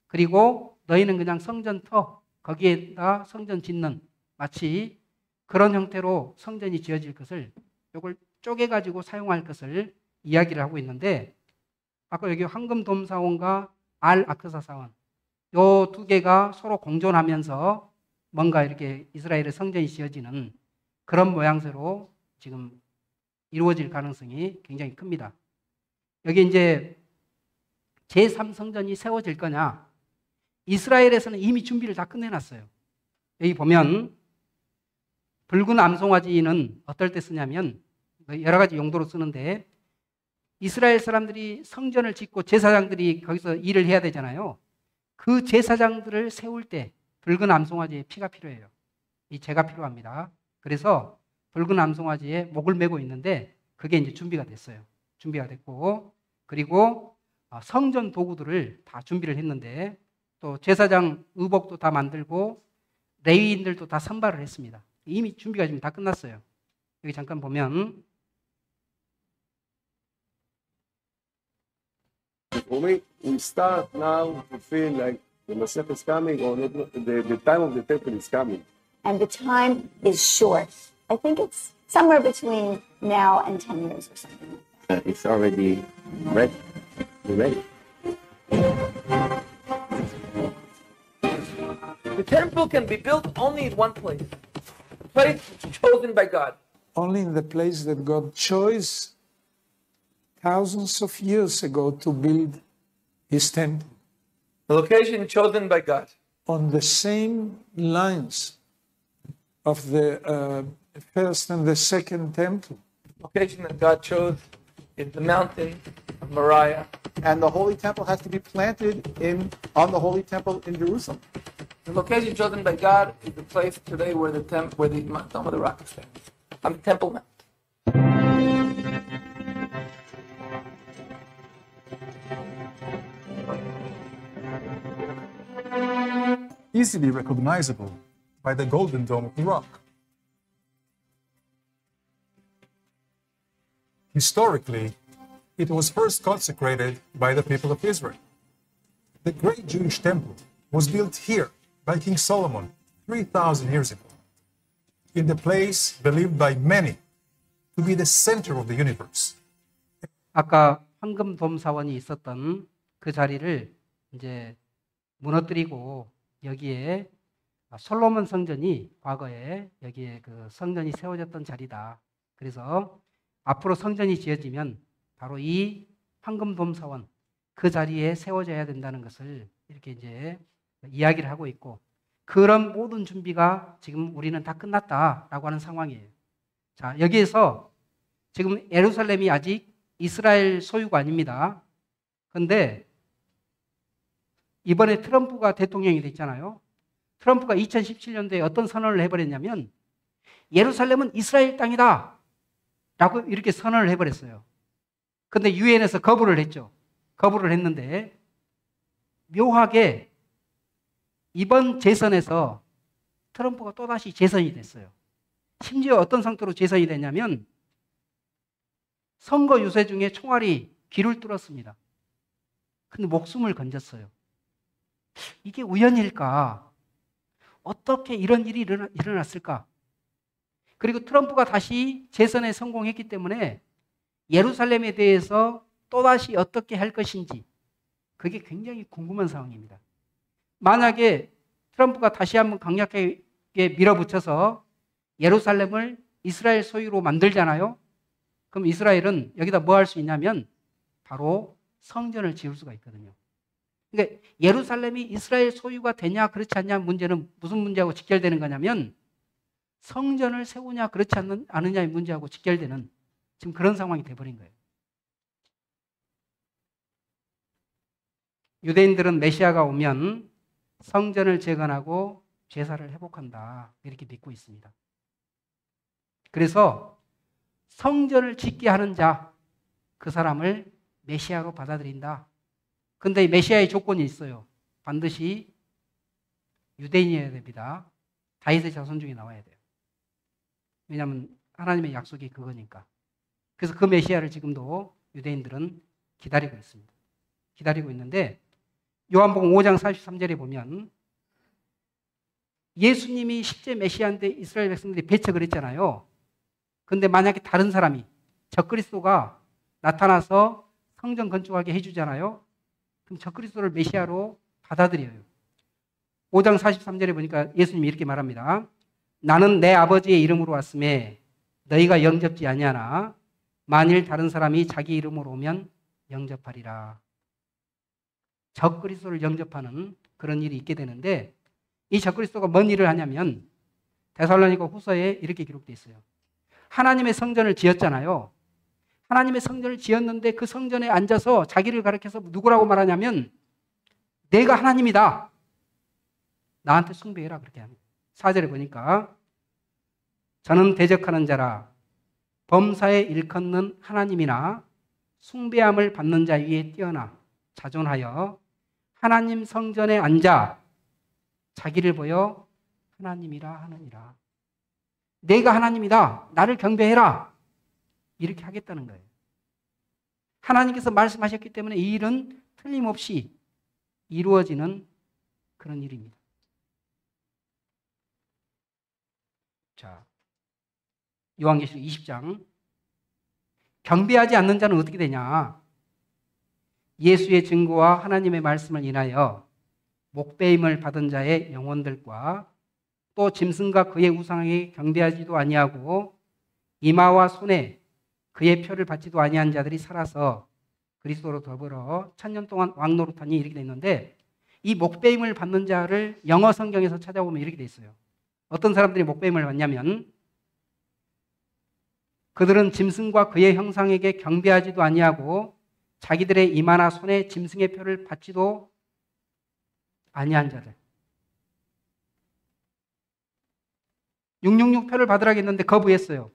그리고 너희는 그냥 성전 터 거기에다 성전 짓는 마치 그런 형태로 성전이 지어질 것을 이걸 쪼개가지고 사용할 것을 이야기를 하고 있는데 아까 여기 황금돔사원과 알-아크사 사원 요 두 개가 서로 공존하면서 뭔가 이렇게 이스라엘의 성전이 지어지는 그런 모양새로 지금 이루어질 가능성이 굉장히 큽니다. 여기 이제 제3성전이 세워질 거냐? 이스라엘에서는 이미 준비를 다 끝내놨어요. 여기 보면 붉은 암송아지는 어떨 때 쓰냐면 여러 가지 용도로 쓰는데 이스라엘 사람들이 성전을 짓고 제사장들이 거기서 일을 해야 되잖아요. 그 제사장들을 세울 때 붉은 암송아지의 피가 필요해요. 이 재가 필요합니다. 그래서 붉은 암송아지에 목을 메고 있는데 그게 이제 준비가 됐어요. 준비가 됐고 그리고 성전 도구들을 다 준비를 했는데 또 제사장 의복도 다 만들고 레위인들도 다 선발을 했습니다. 이미 준비가 지금 다 끝났어요. 여기 잠깐 보면 When we start now to feel like the Messiah is coming or the time of the temple is coming. And the time is short. I think it's somewhere between now and 10 years or something. It's already ready. We're ready. The temple can be built only in one place, the place chosen by God. Only in the place that God chose thousands of years ago to build his temple. The location chosen by God. On the same lines of the first and the second temple. Location that God chose is the mountain of Moriah. And the Holy Temple has to be planted on the Holy Temple in Jerusalem. The location chosen by God is the place today where the Dome of the Rock stands, on the Temple Mount. Easily recognizable by the golden dome of the rock. Historically, it was first consecrated by the people of Israel. The great Jewish temple was built here by King Solomon 3,000 years ago, in the place believed by many to be the center of the universe. 아까 황금돔사원이 있었던 그 자리를 이제 무너뜨리고 여기에 솔로몬 성전이 과거에 여기에 그 성전이 세워졌던 자리다. 그래서 앞으로 성전이 지어지면 바로 이 황금돔사원 그 자리에 세워져야 된다는 것을 이렇게 이제 이야기를 하고 있고 그런 모든 준비가 지금 우리는 다 끝났다라고 하는 상황이에요. 자, 여기에서 지금 예루살렘이 아직 이스라엘 소유가 아닙니다. 그런데 이번에 트럼프가 대통령이 됐잖아요. 트럼프가 2017년도에 어떤 선언을 해버렸냐면 예루살렘은 이스라엘 땅이다 라고 이렇게 선언을 해버렸어요. 근데 유엔에서 거부를 했죠. 거부를 했는데 묘하게 이번 재선에서 트럼프가 또다시 재선이 됐어요. 심지어 어떤 상태로 재선이 됐냐면 선거 유세 중에 총알이 귀를 뚫었습니다. 근데 목숨을 건졌어요. 이게 우연일까? 어떻게 이런 일이 일어났을까? 그리고 트럼프가 다시 재선에 성공했기 때문에 예루살렘에 대해서 또다시 어떻게 할 것인지 그게 굉장히 궁금한 상황입니다. 만약에 트럼프가 다시 한번 강력하게 밀어붙여서 예루살렘을 이스라엘 소유로 만들잖아요. 그럼 이스라엘은 여기다 뭐 할 수 있냐면 바로 성전을 지을 수가 있거든요. 그러니까 예루살렘이 이스라엘 소유가 되냐 그렇지 않냐 문제는 무슨 문제하고 직결되는 거냐면 성전을 세우냐 그렇지 않느냐의 문제하고 직결되는 지금 그런 상황이 돼버린 거예요. 유대인들은 메시아가 오면 성전을 재건하고 제사를 회복한다 이렇게 믿고 있습니다. 그래서 성전을 짓게 하는 자, 그 사람을 메시아로 받아들인다. 근데 이 메시아의 조건이 있어요. 반드시 유대인이어야 됩니다. 다윗의 자손 중에 나와야 돼요. 왜냐하면 하나님의 약속이 그거니까. 그래서 그 메시아를 지금도 유대인들은 기다리고 있습니다. 기다리고 있는데 요한복음 5장 43절에 보면 예수님이 실제 메시아인데 이스라엘 백성들이 배척을 했잖아요. 근데 만약에 다른 사람이 적그리스도가 나타나서 성전 건축하게 해주잖아요. 그럼 적그리스도를 메시아로 받아들여요. 5장 43절에 보니까 예수님이 이렇게 말합니다. 나는 내 아버지의 이름으로 왔음에 너희가 영접지 아니하나 만일 다른 사람이 자기 이름으로 오면 영접하리라. 적그리스도를 영접하는 그런 일이 있게 되는데 이 적그리스도가 뭔 일을 하냐면 데살로니가 후서에 이렇게 기록되어 있어요. 하나님의 성전을 지었잖아요. 하나님의 성전을 지었는데 그 성전에 앉아서 자기를 가리켜서 누구라고 말하냐면 내가 하나님이다. 나한테 숭배해라 그렇게 합니다. 4절에 보니까 저는 대적하는 자라 범사에 일컫는 하나님이나 숭배함을 받는 자 위에 뛰어나 자존하여 하나님 성전에 앉아 자기를 보여 하나님이라 하느니라. 내가 하나님이다. 나를 경배해라. 이렇게 하겠다는 거예요. 하나님께서 말씀하셨기 때문에 이 일은 틀림없이 이루어지는 그런 일입니다. 자, 요한계시록 20장. 경배하지 않는 자는 어떻게 되냐? 예수의 증거와 하나님의 말씀을 인하여 목배임을 받은 자의 영혼들과 또 짐승과 그의 우상에게 경배하지도 아니하고 이마와 손에 그의 표를 받지도 아니한 자들이 살아서 그리스도로 더불어 1000년 동안 왕노릇하니 이렇게 돼 있는데 이 목배임을 받는 자를 영어 성경에서 찾아보면 이렇게 돼 있어요. 어떤 사람들이 목배임을 받냐면 그들은 짐승과 그의 형상에게 경배하지도 아니하고 자기들의 이마나 손에 짐승의 표를 받지도 아니한 자들. 666 표를 받으라고 했는데 거부했어요.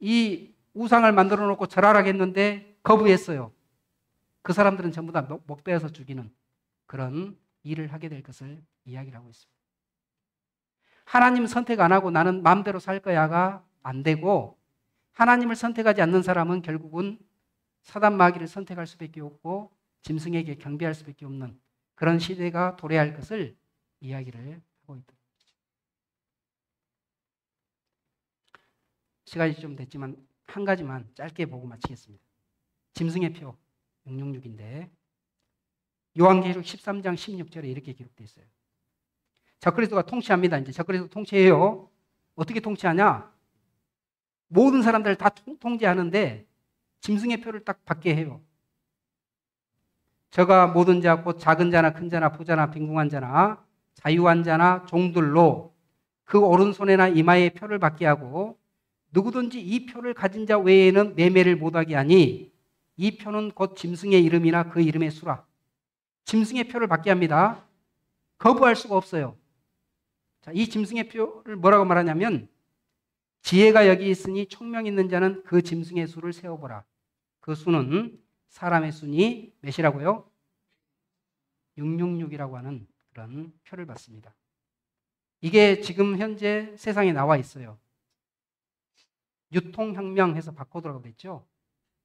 이 우상을 만들어 놓고 절하라고 했는데 거부했어요. 그 사람들은 전부 다 목베어서 죽이는 그런 일을 하게 될 것을 이야기를 하고 있습니다. 하나님 선택 안 하고 나는 마음대로 살 거야가 안 되고 하나님을 선택하지 않는 사람은 결국은 사단 마귀를 선택할 수밖에 없고 짐승에게 경배할 수밖에 없는 그런 시대가 도래할 것을 이야기를 하고 있다. 시간이 좀 됐지만 한 가지만 짧게 보고 마치겠습니다. 짐승의 표 666인데 요한계시록 13장 16절에 이렇게 기록되어 있어요. 적그리스도가 통치합니다. 이제 적그리스도 통치해요. 어떻게 통치하냐? 모든 사람들을 다 통제하는데 짐승의 표를 딱 받게 해요. 저가 모든 자 곧 작은 자나 큰 자나 부자나 빈궁한 자나 자유한 자나 종들로 그 오른손에나 이마에 표를 받게 하고 누구든지 이 표를 가진 자 외에는 매매를 못하게 하니 이 표는 곧 짐승의 이름이나 그 이름의 수라. 짐승의 표를 받게 합니다. 거부할 수가 없어요. 자, 이 짐승의 표를 뭐라고 말하냐면 지혜가 여기 있으니 총명 있는 자는 그 짐승의 수를 세어보라. 그 수는 사람의 수니 몇이라고요? 666이라고 하는 그런 표를 받습니다. 이게 지금 현재 세상에 나와 있어요. 유통혁명해서 바코드라고 됐죠.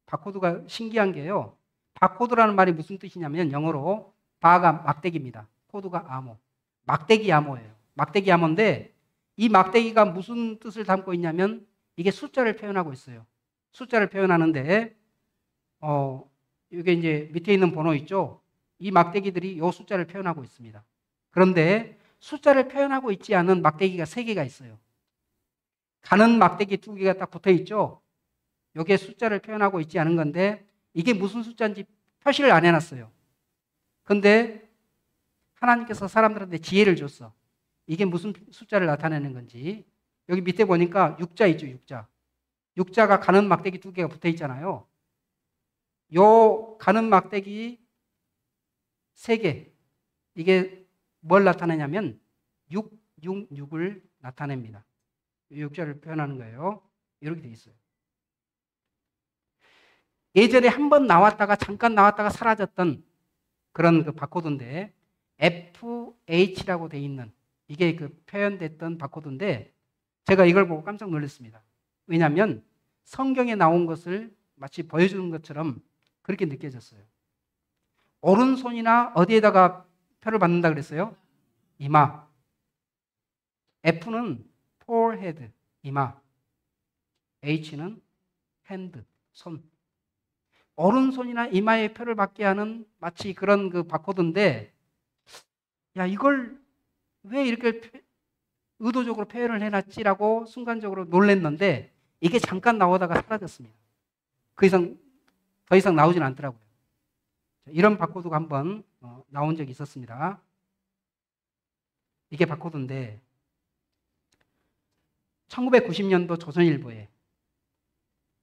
바코드가 신기한 게요. 바코드라는 말이 무슨 뜻이냐면 영어로 바가 막대기입니다. 코드가 암호. 막대기 암호예요. 막대기 암호인데 이 막대기가 무슨 뜻을 담고 있냐면 이게 숫자를 표현하고 있어요. 숫자를 표현하는데 이게 이제 밑에 있는 번호 있죠? 이 막대기들이 이 숫자를 표현하고 있습니다. 그런데 숫자를 표현하고 있지 않은 막대기가 3개가 있어요. 가는 막대기 2개가 딱 붙어 있죠? 이게 숫자를 표현하고 있지 않은 건데 이게 무슨 숫자인지 표시를 안 해놨어요. 근데 하나님께서 사람들한테 지혜를 줬어. 이게 무슨 숫자를 나타내는 건지. 여기 밑에 보니까 6자 있죠, 6자. 6자가 가는 막대기 2개가 붙어 있잖아요. 요 가는 막대기 3개. 이게 뭘 나타내냐면 666을 나타냅니다. 6자를 표현하는 거예요. 이렇게 돼 있어요. 예전에 한 번 나왔다가 잠깐 나왔다가 사라졌던 그런 그 바코드인데 FH라고 돼 있는 이게 그 표현됐던 바코드인데 제가 이걸 보고 깜짝 놀랐습니다. 왜냐하면 성경에 나온 것을 마치 보여주는 것처럼 그렇게 느껴졌어요. 오른손이나 어디에다가 표를 받는다 그랬어요? 이마. F는 forehead, 이마. H는 hand, 손. 오른손이나 이마에 표를 받게 하는 마치 그런 그 바코드인데, 야, 이걸 왜 이렇게 의도적으로 표현을 해놨지라고 순간적으로 놀랐는데, 이게 잠깐 나오다가 사라졌습니다. 더 이상 나오진 않더라고요. 이런 바코드가 한번 나온 적이 있었습니다. 이게 바코드인데, 1990년도 조선일보에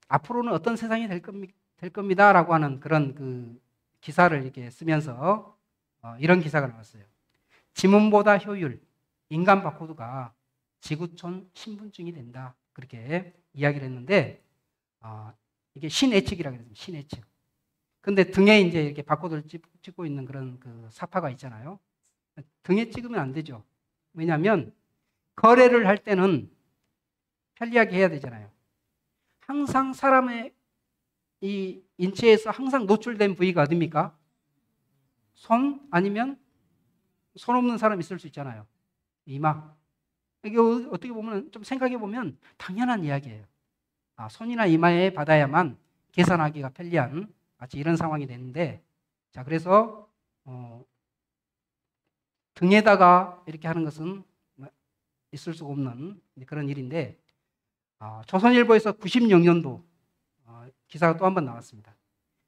앞으로는 어떤 세상이 될 겁니다라고 하는 그런 그 기사를 이렇게 쓰면서 이런 기사가 나왔어요. 지문보다 효율, 인간 바코드가 지구촌 신분증이 된다. 그렇게 이야기를 했는데 이게 신예측이라고 그랬습니다. 신예측. 근데 등에 이제 이렇게 바코드를 찍고 있는 그런 그 사파가 있잖아요. 등에 찍으면 안 되죠. 왜냐하면 거래를 할 때는 편리하게 해야 되잖아요. 항상 사람의 이 인체에서 항상 노출된 부위가 어디입니까? 손 아니면 손 없는 사람 있을 수 있잖아요. 이마. 이게 어떻게 보면 좀 생각해 보면 당연한 이야기예요. 손이나 이마에 받아야만 계산하기가 편리한 마치 이런 상황이 되는데, 자 그래서 등에다가 이렇게 하는 것은 있을 수가 없는 그런 일인데, 조선일보에서 96년도 기사가 또 한 번 나왔습니다.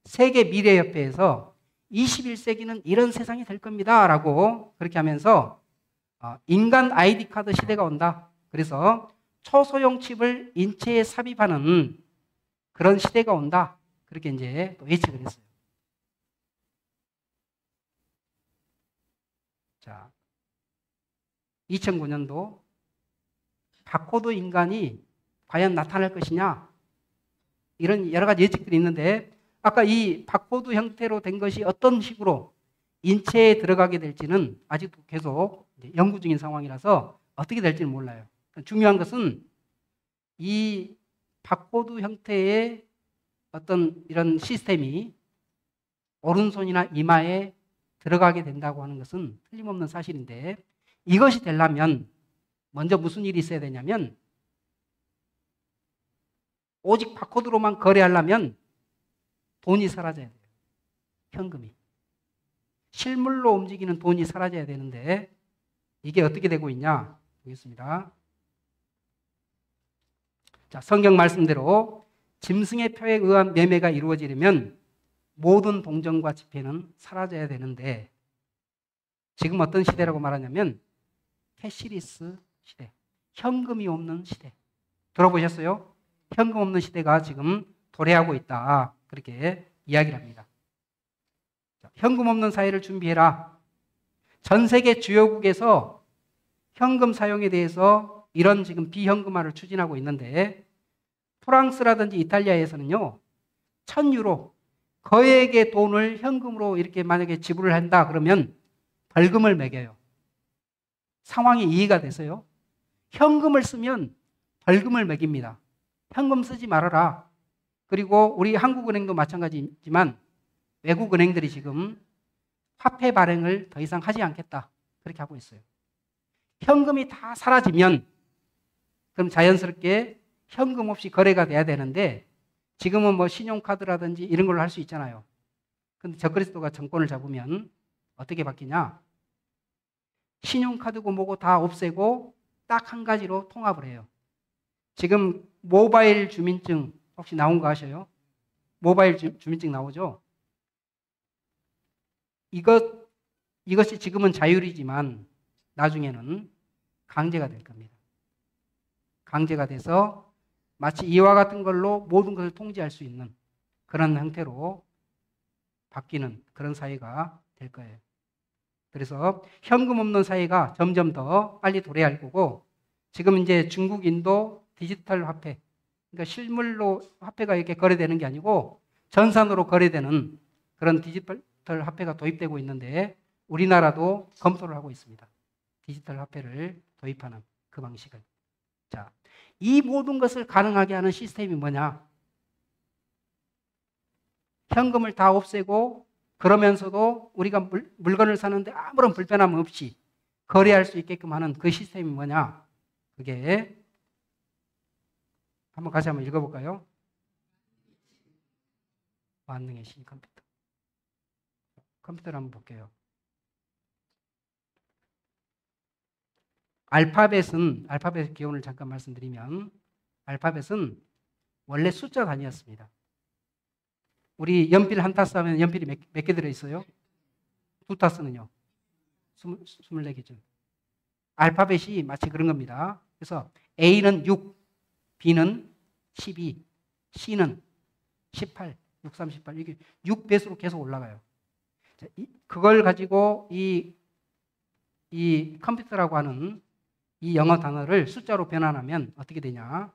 세계 미래협회에서 21세기는 이런 세상이 될 겁니다 라고 그렇게 하면서 인간 아이디 카드 시대가 온다. 그래서 초소형 칩을 인체에 삽입하는 그런 시대가 온다. 그렇게 이제 또 예측을 했어요. 자, 2009년도 바코드 인간이 과연 나타날 것이냐, 이런 여러 가지 예측들이 있는데, 아까 이 바코드 형태로 된 것이 어떤 식으로 인체에 들어가게 될지는 아직도 계속 연구 중인 상황이라서 어떻게 될지는 몰라요. 중요한 것은 이 바코드 형태의 어떤 이런 시스템이 오른손이나 이마에 들어가게 된다고 하는 것은 틀림없는 사실인데, 이것이 되려면 먼저 무슨 일이 있어야 되냐면, 오직 바코드로만 거래하려면 돈이 사라져야 돼요. 현금이. 실물로 움직이는 돈이 사라져야 되는데, 이게 어떻게 되고 있냐 보겠습니다. 자, 성경 말씀대로 짐승의 표에 의한 매매가 이루어지려면 모든 동전과 지폐는 사라져야 되는데, 지금 어떤 시대라고 말하냐면 캐시리스 시대, 현금이 없는 시대. 들어보셨어요? 현금 없는 시대가 지금 도래하고 있다. 그렇게 이야기를 합니다. 자, 현금 없는 사회를 준비해라. 전 세계 주요국에서 현금 사용에 대해서 이런 지금 비현금화를 추진하고 있는데, 프랑스라든지 이탈리아에서는요, 1,000유로 거액의 돈을 현금으로 이렇게 만약에 지불을 한다 그러면 벌금을 매겨요. 상황이 이해가 돼서요. 현금을 쓰면 벌금을 매깁니다. 현금 쓰지 말아라. 그리고 우리 한국은행도 마찬가지지만 외국 은행들이 지금 화폐 발행을 더 이상 하지 않겠다. 그렇게 하고 있어요. 현금이 다 사라지면 그럼 자연스럽게 현금 없이 거래가 돼야 되는데 지금은 뭐 신용카드라든지 이런 걸로 할 수 있잖아요. 근데 적그리스도가 정권을 잡으면 어떻게 바뀌냐? 신용카드고 뭐고 다 없애고 딱 한 가지로 통합을 해요. 지금 모바일 주민증 혹시 나온 거 아셔요? 모바일 주민증 나오죠? 이것이 지금은 자율이지만 나중에는 강제가 될 겁니다. 강제가 돼서 마치 이와 같은 걸로 모든 것을 통제할 수 있는 그런 형태로 바뀌는 그런 사회가 될 거예요. 그래서 현금 없는 사회가 점점 더 빨리 도래할 거고 지금 이제 중국, 인도 디지털 화폐, 그러니까 실물로 화폐가 이렇게 거래되는 게 아니고 전산으로 거래되는 그런 디지털 화폐가 도입되고 있는데 우리나라도 검토를 하고 있습니다. 디지털 화폐를 도입하는 그 방식을. 자, 이 모든 것을 가능하게 하는 시스템이 뭐냐? 현금을 다 없애고 그러면서도 우리가 물건을 사는데 아무런 불편함 없이 거래할 수 있게끔 하는 그 시스템이 뭐냐? 그게 한번 같이 한번 읽어볼까요? 만능의 신 컴퓨터. 컴퓨터를 한번 볼게요. 알파벳 기원을 잠깐 말씀드리면 알파벳은 원래 숫자 단위였습니다. 우리 연필 한 타스 하면 연필이 몇 개 들어있어요? 두 타스는요? 24개죠. 알파벳이 마치 그런 겁니다. 그래서 A는 6, B는 12, C는 18, 6, 3, 18 이게 6배수로 계속 올라가요. 자, 그걸 가지고 이 컴퓨터라고 하는 이 영어 단어를 숫자로 변환하면 어떻게 되냐?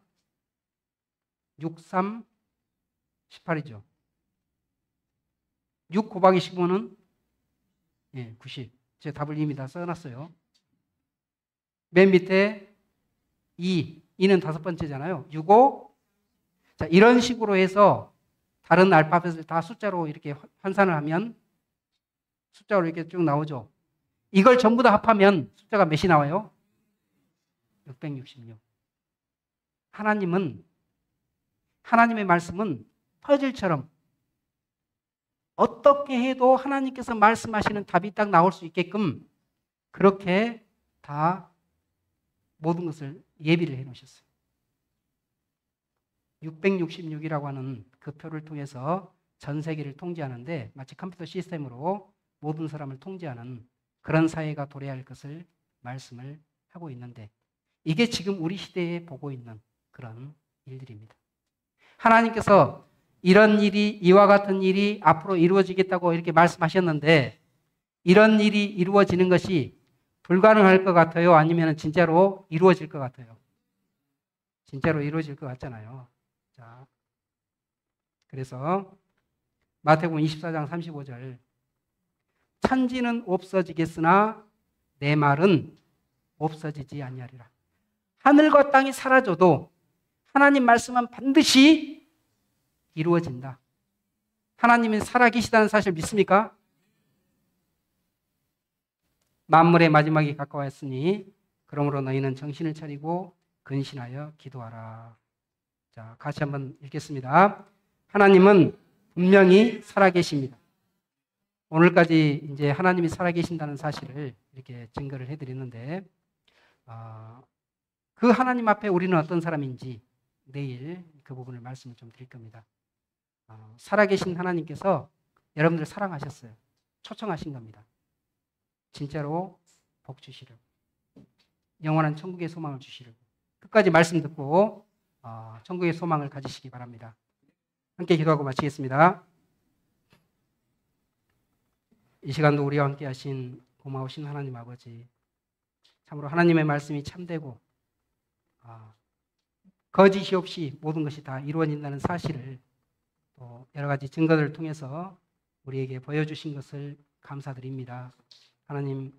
6, 3, 18이죠. 6 곱하기 15는 90. 제가 답을 이미 다 써놨어요. 맨 밑에 2는 다섯 번째잖아요. 6, 5. 자, 이런 식으로 해서 다른 알파벳을 다 숫자로 이렇게 환산을 하면 숫자로 이렇게 쭉 나오죠. 이걸 전부 다 합하면 숫자가 몇이 나와요? 666. 하나님의 말씀은 퍼즐처럼 어떻게 해도 하나님께서 말씀하시는 답이 딱 나올 수 있게끔 그렇게 다 모든 것을 예비를 해 놓으셨어요. 666이라고 하는 그 표를 통해서 전 세계를 통제하는데 마치 컴퓨터 시스템으로 모든 사람을 통제하는 그런 사회가 도래할 것을 말씀을 하고 있는데 이게 지금 우리 시대에 보고 있는 그런 일들입니다. 하나님께서 이런 일이 이와 같은 일이 앞으로 이루어지겠다고 이렇게 말씀하셨는데 이런 일이 이루어지는 것이 불가능할 것 같아요? 아니면 진짜로 이루어질 것 같아요? 진짜로 이루어질 것 같잖아요. 자, 그래서 마태복음 24장 35절 천지는 없어지겠으나 내 말은 없어지지 아니하리라. 하늘과 땅이 사라져도 하나님 말씀은 반드시 이루어진다. 하나님이 살아계시다는 사실 믿습니까? 만물의 마지막이 가까웠으니 그러므로 너희는 정신을 차리고 근신하여 기도하라. 자, 같이 한번 읽겠습니다. 하나님은 분명히 살아계십니다. 오늘까지 이제 하나님이 살아계신다는 사실을 이렇게 증거를 해드리는데 그 하나님 앞에 우리는 어떤 사람인지 내일 그 부분을 말씀을 좀 드릴 겁니다. 살아계신 하나님께서 여러분들 사랑하셨어요. 초청하신 겁니다. 진짜로 복 주시려고. 영원한 천국의 소망을 주시려고. 끝까지 말씀 듣고 천국의 소망을 가지시기 바랍니다. 함께 기도하고 마치겠습니다. 이 시간도 우리와 함께 하신 고마우신 하나님 아버지, 참으로 하나님의 말씀이 참되고 거짓이 없이 모든 것이 다 이루어진다는 사실을 또 여러 가지 증거들을 통해서 우리에게 보여주신 것을 감사드립니다. 하나님,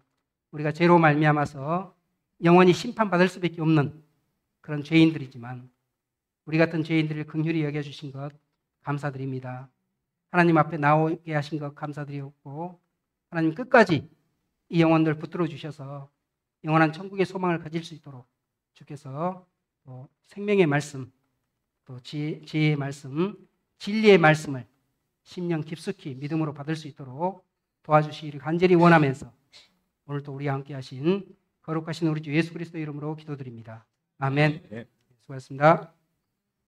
우리가 죄로 말미암아서 영원히 심판받을 수밖에 없는 그런 죄인들이지만 우리 같은 죄인들을 긍휼히 여겨주신 것 감사드립니다. 하나님 앞에 나오게 하신 것 감사드리고 하나님 끝까지 이 영혼들 붙들어 주셔서 영원한 천국의 소망을 가질 수 있도록 주께서 또 생명의 말씀, 또 지혜의 말씀, 진리의 말씀을 심령 깊숙이 믿음으로 받을 수 있도록 도와주시기를 간절히 원하면서 오늘 또 우리와 함께 하신 거룩하신 우리 주 예수 그리스도 이름으로 기도드립니다. 아멘. 수고하셨습니다.